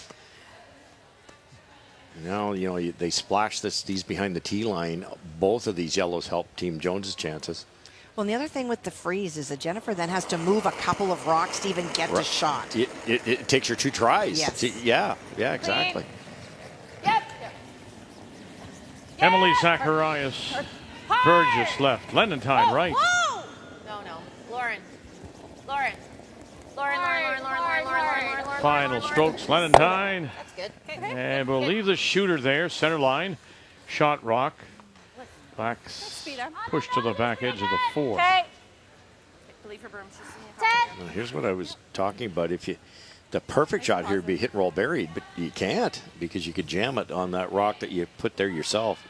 Now, you know, they splash these behind the tee line. Both of these yellows help Team Jones's chances. Well, and the other thing with the freeze is that Jennifer then has to move a couple of rocks to even get to shot. It takes her 2 tries. Yes. Yeah, exactly. Emily Zacharias, Burgess left, Lenentine right. No. Lauren. Final strokes, Lenentine. That's good. And we'll leave the shooter there, center line. Shot rock. Back, push to the back edge of the 4. Leave her broom. Well, here's what I was talking about. The perfect shot here would be hit and roll buried, but you can't because you could jam it on that rock that you put there yourself.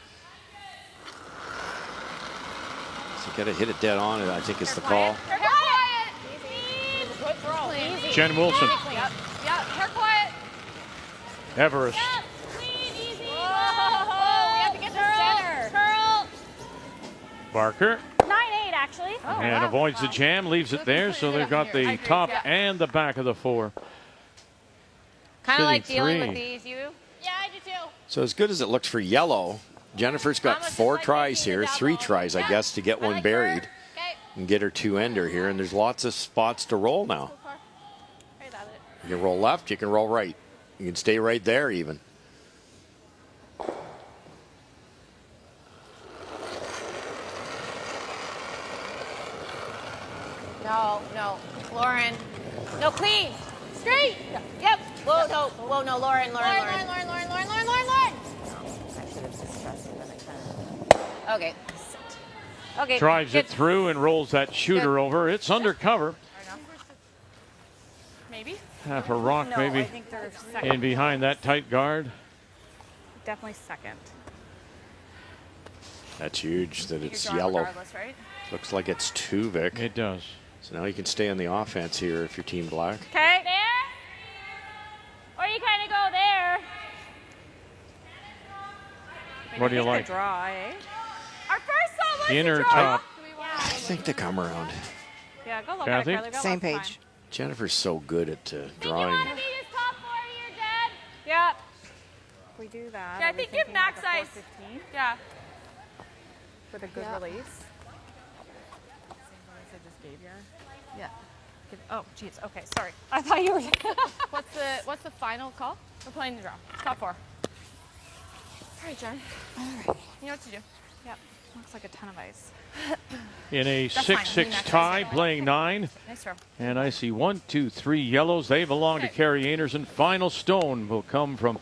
So you got to hit it dead on, and I think it's the call. Jen Wilson. Yep, hair quiet. Everest. Easy. Whoa, we have to get to center. Curl. Barker. 9-8, actually. And avoids the jam, leaves it there, so they've got the top and the back of the 4. Kind of like Shooting dealing 3. with these, you. Yeah, I do too. So as good as it looks for yellow, Jennifer's got 4 tries here, 3 tries, I guess, to get one buried and get her 2-ender here. And there's lots of spots to roll now. You can roll left, you can roll right. You can stay right there even. No. Lauren. No, clean. Straight. Yep. Whoa, no, Lauren. Okay. Okay. Drives it through and rolls that shooter over. It's under cover. Maybe. Half a rock No, maybe I think they're second. in behind that tight guard. Definitely second. That's huge that it's You're yellow. regardless, right? Looks like it's 2, Vic. It does. So now you can stay on the offense here if you're Team Black. Okay. There. Or you kind of go there. What do you like? Draw, eh? Our first one was Inner the draw. top. I think they come around. Yeah, go look Kathy? at it, Kylie. Go Same look, it's page. Jennifer's so good at You drawing. want to be this top 4 here, Dad? Yeah. If we do that, Yeah, I are we think give thinking max like a size. 415 Yeah. for the good release? Same release I just gave you. Yeah. Oh, jeez. Okay, sorry. I thought you were. What's the final call? We're playing the draw. Top 4. All right, Jen. All right. You know what to do. Yep. Looks like a ton of ice. In a That's fine. 6-6 Max tie, size. playing 9. Nice throw. And I see 1, 2, 3 yellows. They belong to Carrie Anderson. Final stone will come from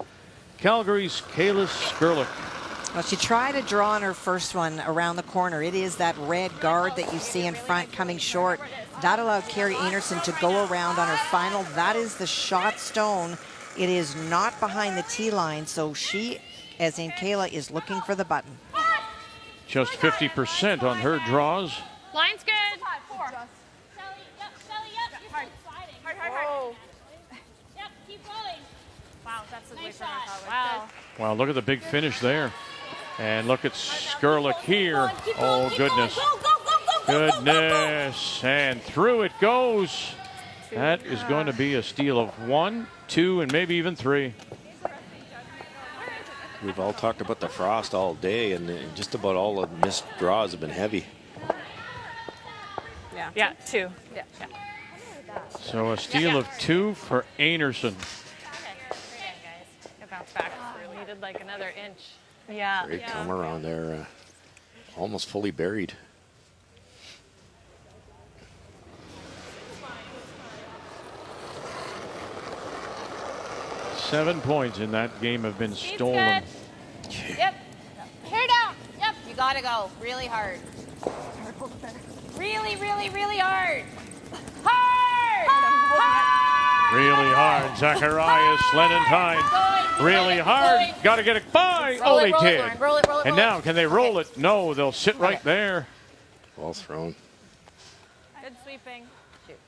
Calgary's Kayla Skurlik. Well, she tried to draw on her first one around the corner. It is that red guard that you see in front coming short. That allowed Carrie Anderson to go around on her final. That is the shot stone. It is not behind the tee line, so she, as in Kayla, is looking for the button. Just 50% on her draws. Line's good. 4. Shelly, yep. You're sliding. Hard. Yep, keep rolling. Wow, that's a Nice way shot. Wow. Wow, look at the big finish there. And look at Skurlik here. Oh, goodness. Goodness. And through it goes. That is going to be a steal of 1, 2, and maybe even 3. We've all talked about the frost all day, and just about all the missed draws have been heavy. Yeah. Yeah, 2. Yeah. So a steal of 2 for Anderson. It bounced back. We needed like another inch. Yeah. Great come around there. Almost fully buried. Seven points in that game have been stolen. Yep. Hair down. Yep. You gotta go really hard. Really, really, really hard. Hard. Hard. Really hard. Zacharias Lenentine. Really hard. Got to get it by. Roll Oh, it, they roll it, did. Lauren. Roll it, roll it, And roll now, can they roll it? No, they'll sit right there. Well thrown. Good sweeping. Shoot.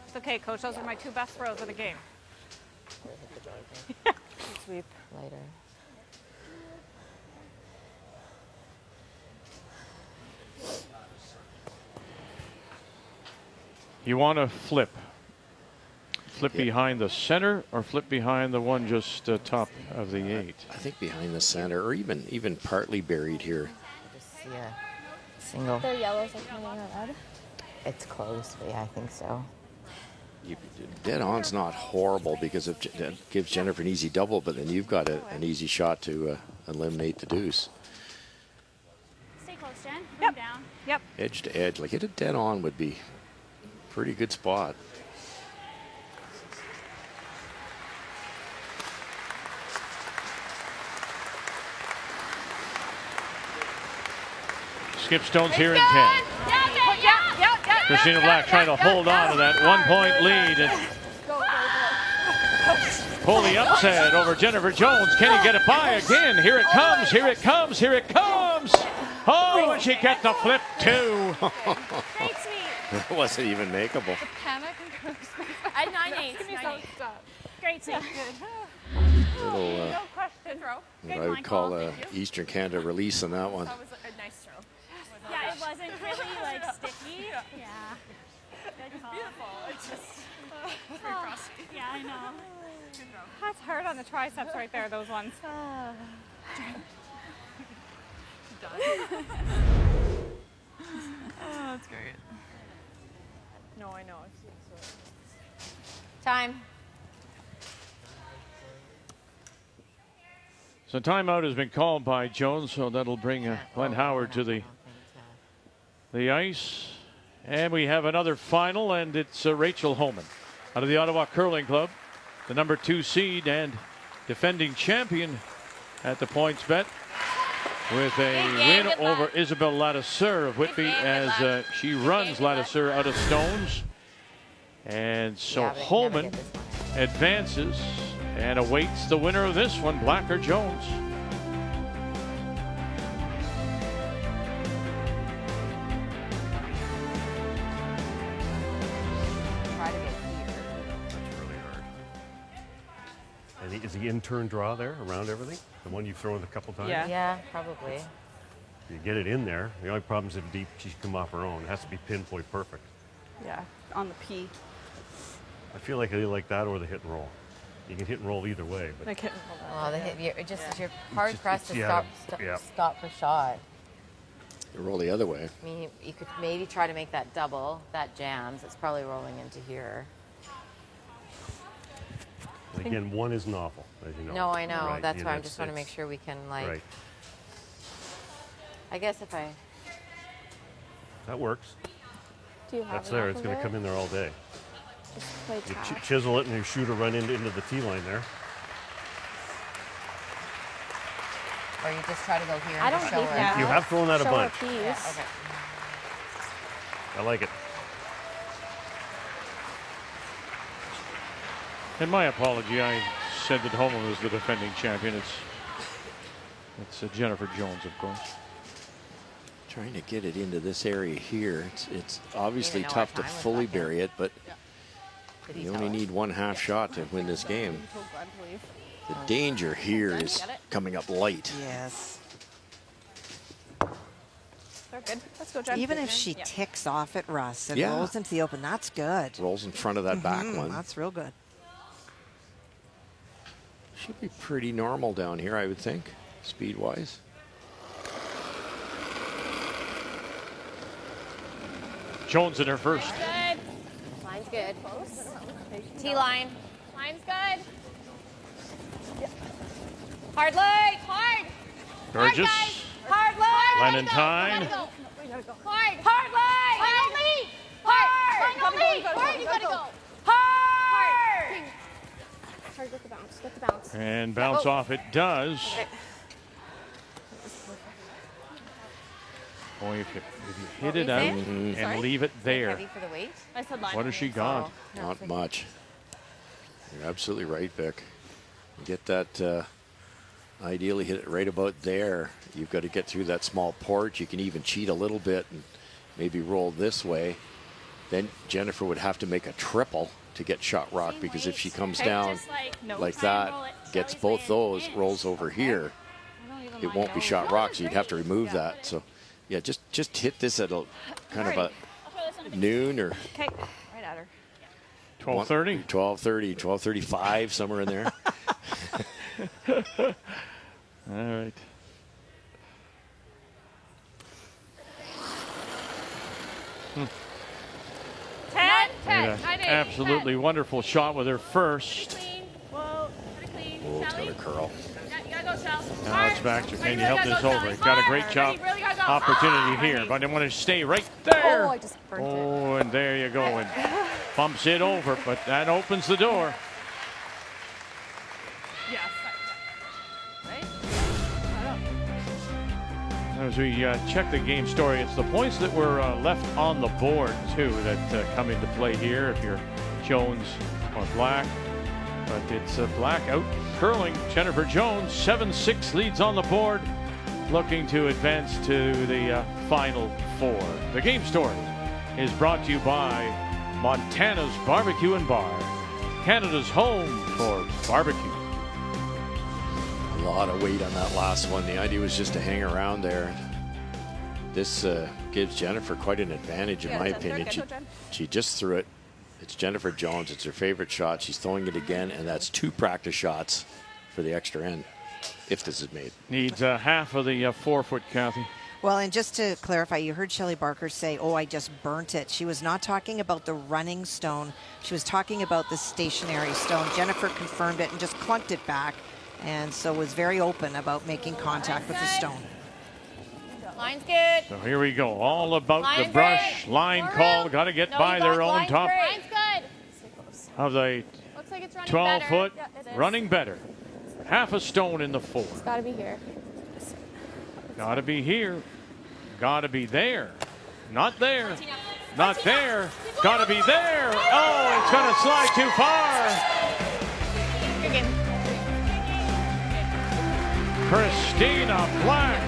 It's okay, Coach. Those are my two best throws of the game. Sweep later. You want to flip. Flip behind the center or flip behind the one just top of the 8? I think behind the center, or even partly buried here. Just see a single. Their yellows are coming out red. It's close, but yeah, I think so. Dead on's not horrible because it gives Jennifer an easy double, but then you've got an easy shot to eliminate the deuce. Stay close, Jen. Yep. Down. Yep. Edge to edge, like hit it dead on would be a pretty good spot. Skip Stone's here in 10. Christina Black trying to hold on to that 1-point lead and pull the upset over Jennifer Jones. Can he get it by again? Here it comes, here it comes, here it comes. Oh, and she got the flip too. Great sweep. It wasn't even makeable. Panic. I 9-8. Great sweep. Good. Little, No question. Throw. what I would call a Eastern Canada release on that one. That was a nice throw. Yeah, it wasn't really like sticky. Yeah. Good call. Beautiful. It's just very frosty. Yeah, I know. Good throw. That's hard on the triceps right there, those ones. Oh, that's great. No, I know. Time. So timeout has been called by Jones, so that'll bring Glenn Howard to the ice. And we have another final, and it's Rachel Homan out of the Ottawa Curling Club, the number 2 seed and defending champion at the PointsBet, with a win over Isabel Ladouceur of Whitby as she runs Ladouceur out of stones. And so Holman advances and awaits the winner of this one, Black or Jones. And is the in-turn draw there around everything? The one you've thrown a couple times? Yeah, probably. You get it in there. The only problem is if deep, she can come off her own. It has to be pinpoint perfect. Yeah, on the P. I feel like I like that or the hit and roll. You can hit and roll either way, but Like hit and roll. Oh, the hit, you're hard pressed to stop for shot. You roll the other way. I mean, you could maybe try to make that double. That jams. It's probably rolling into here. again, one isn't awful, as you know. No, I know. Right, That's yeah, why I'm just want to make sure we can, like. Right. I guess if I. That works. Do you have That's there. enough It's of going to it? come in there all day. Just play You tag. chisel it and you shoot a run into the tee line there. Or you just try to go here. I and don't show hate her. that. You have thrown that a Show her bunch. piece. Yeah, okay. I like it. And my apology, I said that Holman was the defending champion. It's Jennifer Jones, of course. Trying to get it into this area here. It's obviously Even though tough our to time was fully back in. bury it, but Did he you tell only us? need one half shot to win this game. You told Glenn to leave. The danger here is Get it? coming up light. Yes. They're good. Let's go, Jen. Even if she Yeah. ticks off at Russ and Yeah. rolls into the open, that's good. Rolls in front of that back one. That's real good. Should be pretty normal down here, I would think, speed-wise. Jones in her first. Good. Line's good. T line. Line's good. Hard leg. Hard. Burgess. Hard leg. Lenentine. Hard. Hard leg. Final lead. Hard. Final lead. Hard. You gotta go. Hard. Hard, get the bounce. Get the bounce. And bounce off it does. Okay. Boy, if you hit it out and leave it there. Heavy for the weight? I said line. What has she got? Not much. You're absolutely right, Vic. You get that, ideally hit it right about there. You've got to get through that small porch. You can even cheat a little bit and maybe roll this way. Then Jennifer would have to make a triple to get shot rock, because if she comes down like that, gets both those, rolls over here, it won't be shot rock, so you'd have to remove that. So yeah, just hit this at a kind of a noon or Okay, right at her. 12:30? 12:30, 12:35, somewhere in there. All right. Hmm. 10. And a absolutely wonderful shot with her first. Whoa. Pretty clean. Oh, it's got a curl. Yeah, you gotta go, Shell. Now it's back to, can you help this over? Got a great job opportunity here, but I want to stay right there. Oh, I just burnt it. Oh, and there you go, and bumps it over, but that opens the door. Yes. As we check the game story, it's the points that were left on the board, too, that come into play here if you're Jones or Black. But it's Black out curling Jennifer Jones. 7-6 leads on the board, looking to advance to the Final Four. The game story is brought to you by Montana's Barbecue and Bar, Canada's home for barbecue. A lot of weight on that last one. The idea was just to hang around there. This gives Jennifer quite an advantage, in my opinion. She just threw it. It's Jennifer Jones. It's her favorite shot. She's throwing it again, and that's 2 practice shots for the extra end, if this is made. Needs half of the 4 foot, Kathy. Well, and just to clarify, you heard Shelley Barker say, oh, I just burnt it. She was not talking about the running stone. She was talking about the stationary stone. Jennifer confirmed it and just clunked it back, and so was very open about making contact with the stone. Line's good. So here we go. All about Line's the brush. great. Line call. Got to get by their own top Line's good. of the Looks like it's running 12 better. foot. Yeah, it is. Running better. Half a stone in the 4. It's got to be here. Got to be here. Got to be there. Not there. Not there. Got to be there. Oh, it's going to slide too far. Good game. Christina Black.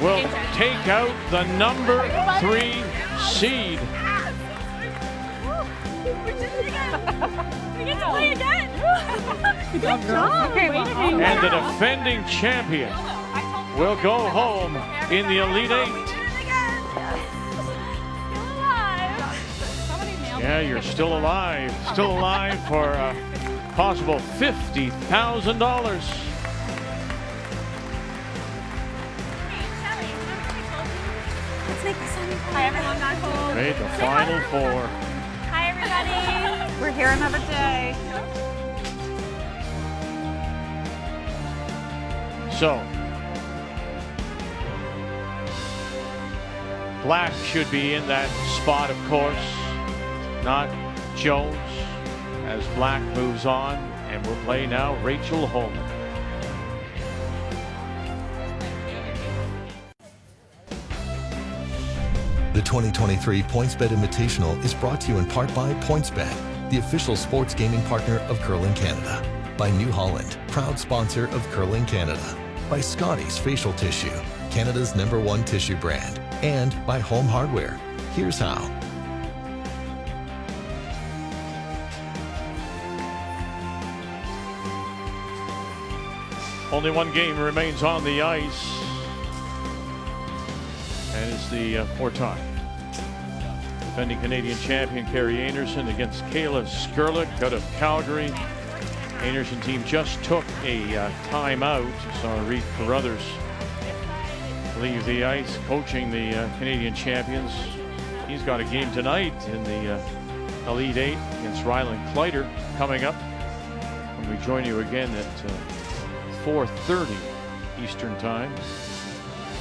Will take out the number 3 seed. We get to play again. Good job. Okay, And the defending champion will go home in the Elite 8. Yeah, you're still alive. Still alive for a possible $50,000. Hi, everyone. Not cold. Made the Final Four. Hi, everybody. We're here another day. So, Black should be in that spot, of course, not Jones, as Black moves on, and we'll play now Rachel Holman. The 2023 PointsBet Invitational is brought to you in part by PointsBet, the official sports gaming partner of Curling Canada. By New Holland, proud sponsor of Curling Canada. By Scotty's Facial Tissue, Canada's #1 tissue brand. And by Home Hardware. Here's how. Only one game remains on the ice, and it's the 4-time defending Canadian champion Carrie Anderson against Kayla Skurlik out of Calgary. Anderson team just took a timeout. Saw Reed Carruthers leave the ice, coaching the Canadian champions. He's got a game tonight in the Elite 8 against Ryland Kleider coming up when we join you again at 4:30 Eastern Time.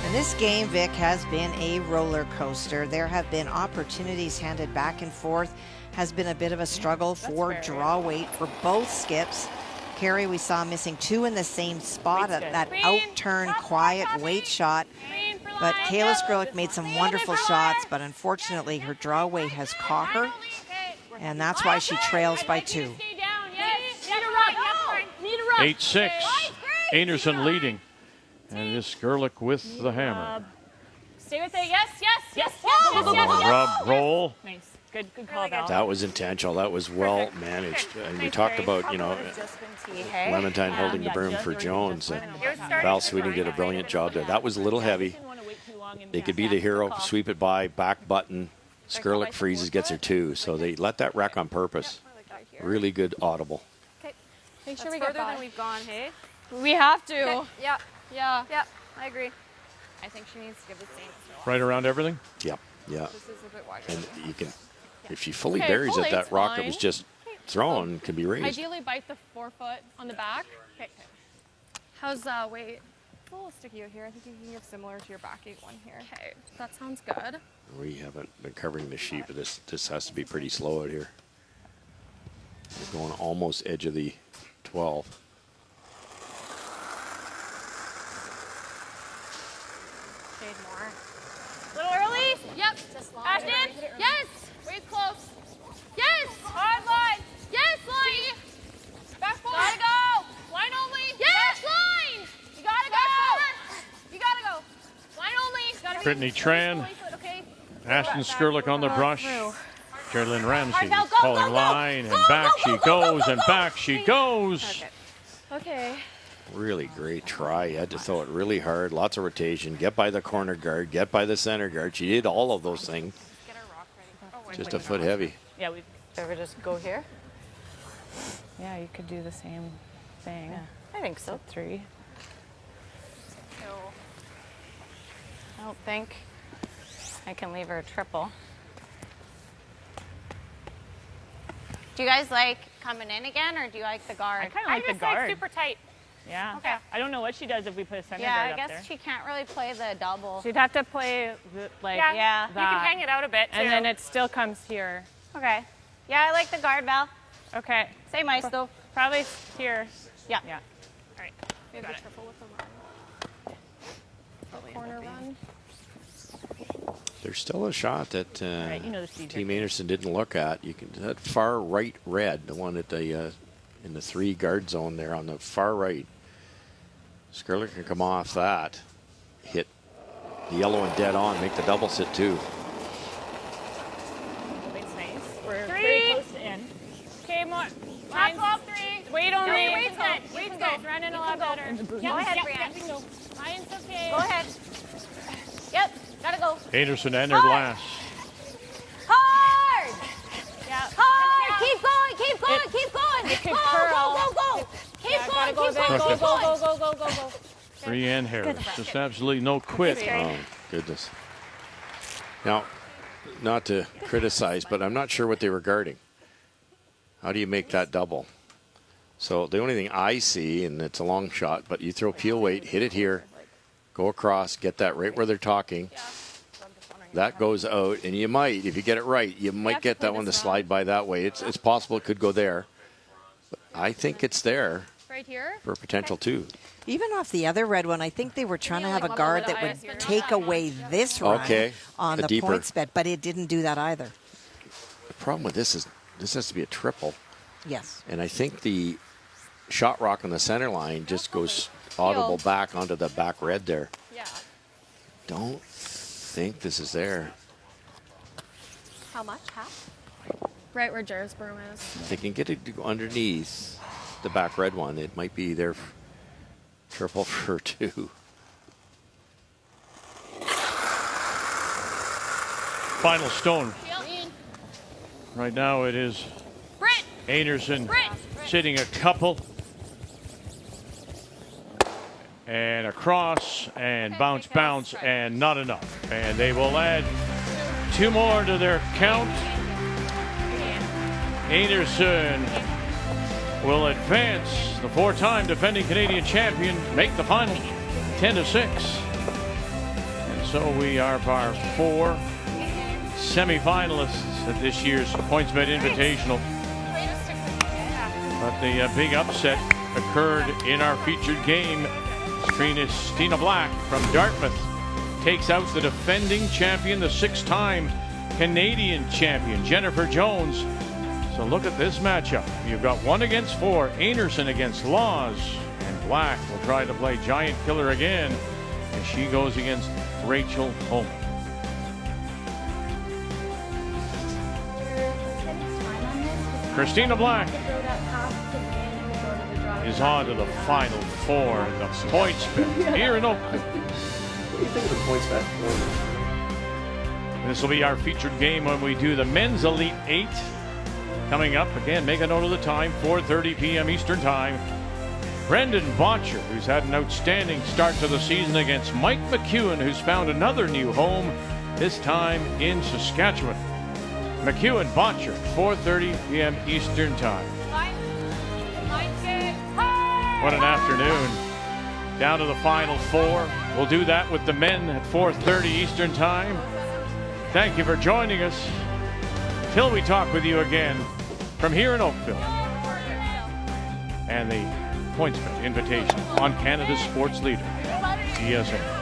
And this game, Vic, has been a roller coaster. There have been opportunities handed back and forth. Has been a bit of a struggle for draw weight for both skips. Carey, we saw missing 2 in the same spot at that out-turn quiet weight shot. But Kayla Skrlik made some wonderful shots, but unfortunately her draw weight has caught her. And that's why she trails by 2. 8-6. Anderson leading. And it is Skrlik with the hammer. Stay with it. Yes, yes, yes, yes, yes, yes. Rub, roll. Nice. Good call, Val. That was intentional. That was well managed. And we talked about, you know, Clementine holding the broom for Jones. And Val Sweeting did a brilliant job there. That was a little heavy. They could be the hero, sweep it by, back button. Skrlik freezes, gets her 2. So they let that wreck on purpose. Really good audible. Okay. Make sure we get further than we've gone, hey? We have to. Okay. Yeah. Yeah. Yeah. I agree. I think she needs to give the same. Right around everything? Yep. Yeah. This is a bit wider. And you can, if she fully buries it, that rock that was just thrown can be raised. Ideally, bite the forefoot on the back. Okay. How's weight? It's a little sticky out here. I think you can give similar to your back 8-1 here. Okay. That sounds good. We haven't been covering the sheet, but this has to be pretty slow out here. We're going almost edge of the 12. Shade more. A little early? Yep. Ashton? Yes. Wade's close. Yes. Hard line. Yes, line. Back forward. Gotta go. Line only. Yes, line. You gotta go. You gotta go. Line only. Gotta Brittany Tran. Okay. Ashton Skrlik on the brush. Carolyn Ramsey Go, calling go, go. line, and back she goes, and back she goes. Okay. Really great try. You had to throw it really hard, lots of rotation, get by the corner guard, get by the center guard. She did all of those things. Just a foot heavy. Yeah, we Ever just go here? Yeah, you could do the same thing. Yeah, I think so. 3. I don't think I can leave her a triple. Do you guys like coming in again, or do you like the guard? I kind of like the guard. Super tight. Yeah. Okay. I don't know what she does if we put a center Yeah, guard I up guess there. she can't really play the double. She'd have to play like Yeah. You can hang it out a bit too. and then it still comes here. Okay. Yeah, I like the guard, Val. Okay. Same ice, though. Probably here. Yeah. Yeah. All right. Maybe triple with the run. Corner run. There's still a shot that Right, you know the speed Team difference. Anderson didn't look at. You can that far right red, the one at the in the 3 guard zone there on the far right. Skrlik can come off that, hit the yellow and dead on, make the double sit too. It's nice. We're 3. very close to end. Okay, more. Lines. Top 3. Wait only. No, Wade's good. Wade's good. Running a lot better. Go ahead, yeah, Brianne. yeah, go. Line's okay. Go ahead. Yep, gotta go. Anderson entered last. Hard! Yeah. Hard! Keep going, keep going, keep going! It could Go, curl. go, go, go! Keep going, Go, keep go, going, go, keep go, going! go, go, go, go. Brianne Harris. Just absolutely no quit. Oh, goodness. Now, not to criticize, but I'm not sure what they were guarding. How do you make that double? So the only thing I see, and it's a long shot, but you throw peel weight, hit it here, go across, get that right where they're talking. That goes out, and you might, if you get it right, you might get that one to slide by that way. It's possible it could go there. But I think it's there Right here. for potential too. Even off the other red one, I think they were trying to have a guard that would take away this run Okay, on a the deeper. PointsBet, but it didn't do that either. The problem with this is this has to be a triple. Yes. And I think the shot rock on the center line just goes audible back onto the back red there. Yeah. Don't think this is there. How much? Half? Right where Jared's broom is. If they can get it to go underneath the back red one, it might be their triple for 2. Final stone. Right now it is Anderson sitting a couple. And across and bounce, bounce, and not enough. And they will add 2 more to their count. Anderson will advance. The 4-time defending Canadian champion make the final 10-6. And so we are our 4 semifinalists at this year's PointsBet Invitational. But the big upset occurred in our featured game. Christina Black from Dartmouth takes out the defending champion, the 6-time Canadian champion, Jennifer Jones. So look at this matchup. You've got 1 against 4, Anderson against Laws, and Black will try to play Giant Killer again as she goes against Rachel Holman. Christina Black is on to the final 4 in the PointsBet here in Oakville. What do you think of the PointsBet? This will be our featured game when we do the Men's Elite 8. Coming up, again, make a note of the time, 4:30 p.m. Eastern Time. Brendan Botcher, who's had an outstanding start to the season, against Mike McEwen, who's found another new home, this time in Saskatchewan. McEwen, Botcher, 4:30 p.m. Eastern Time. What an afternoon. Down to the final 4. We'll do that with the men at 4:30 Eastern Time. Thank you for joining us. Till we talk with you again from here in Oakville and the PointsBet Invitational on Canada's sports leader, CSN.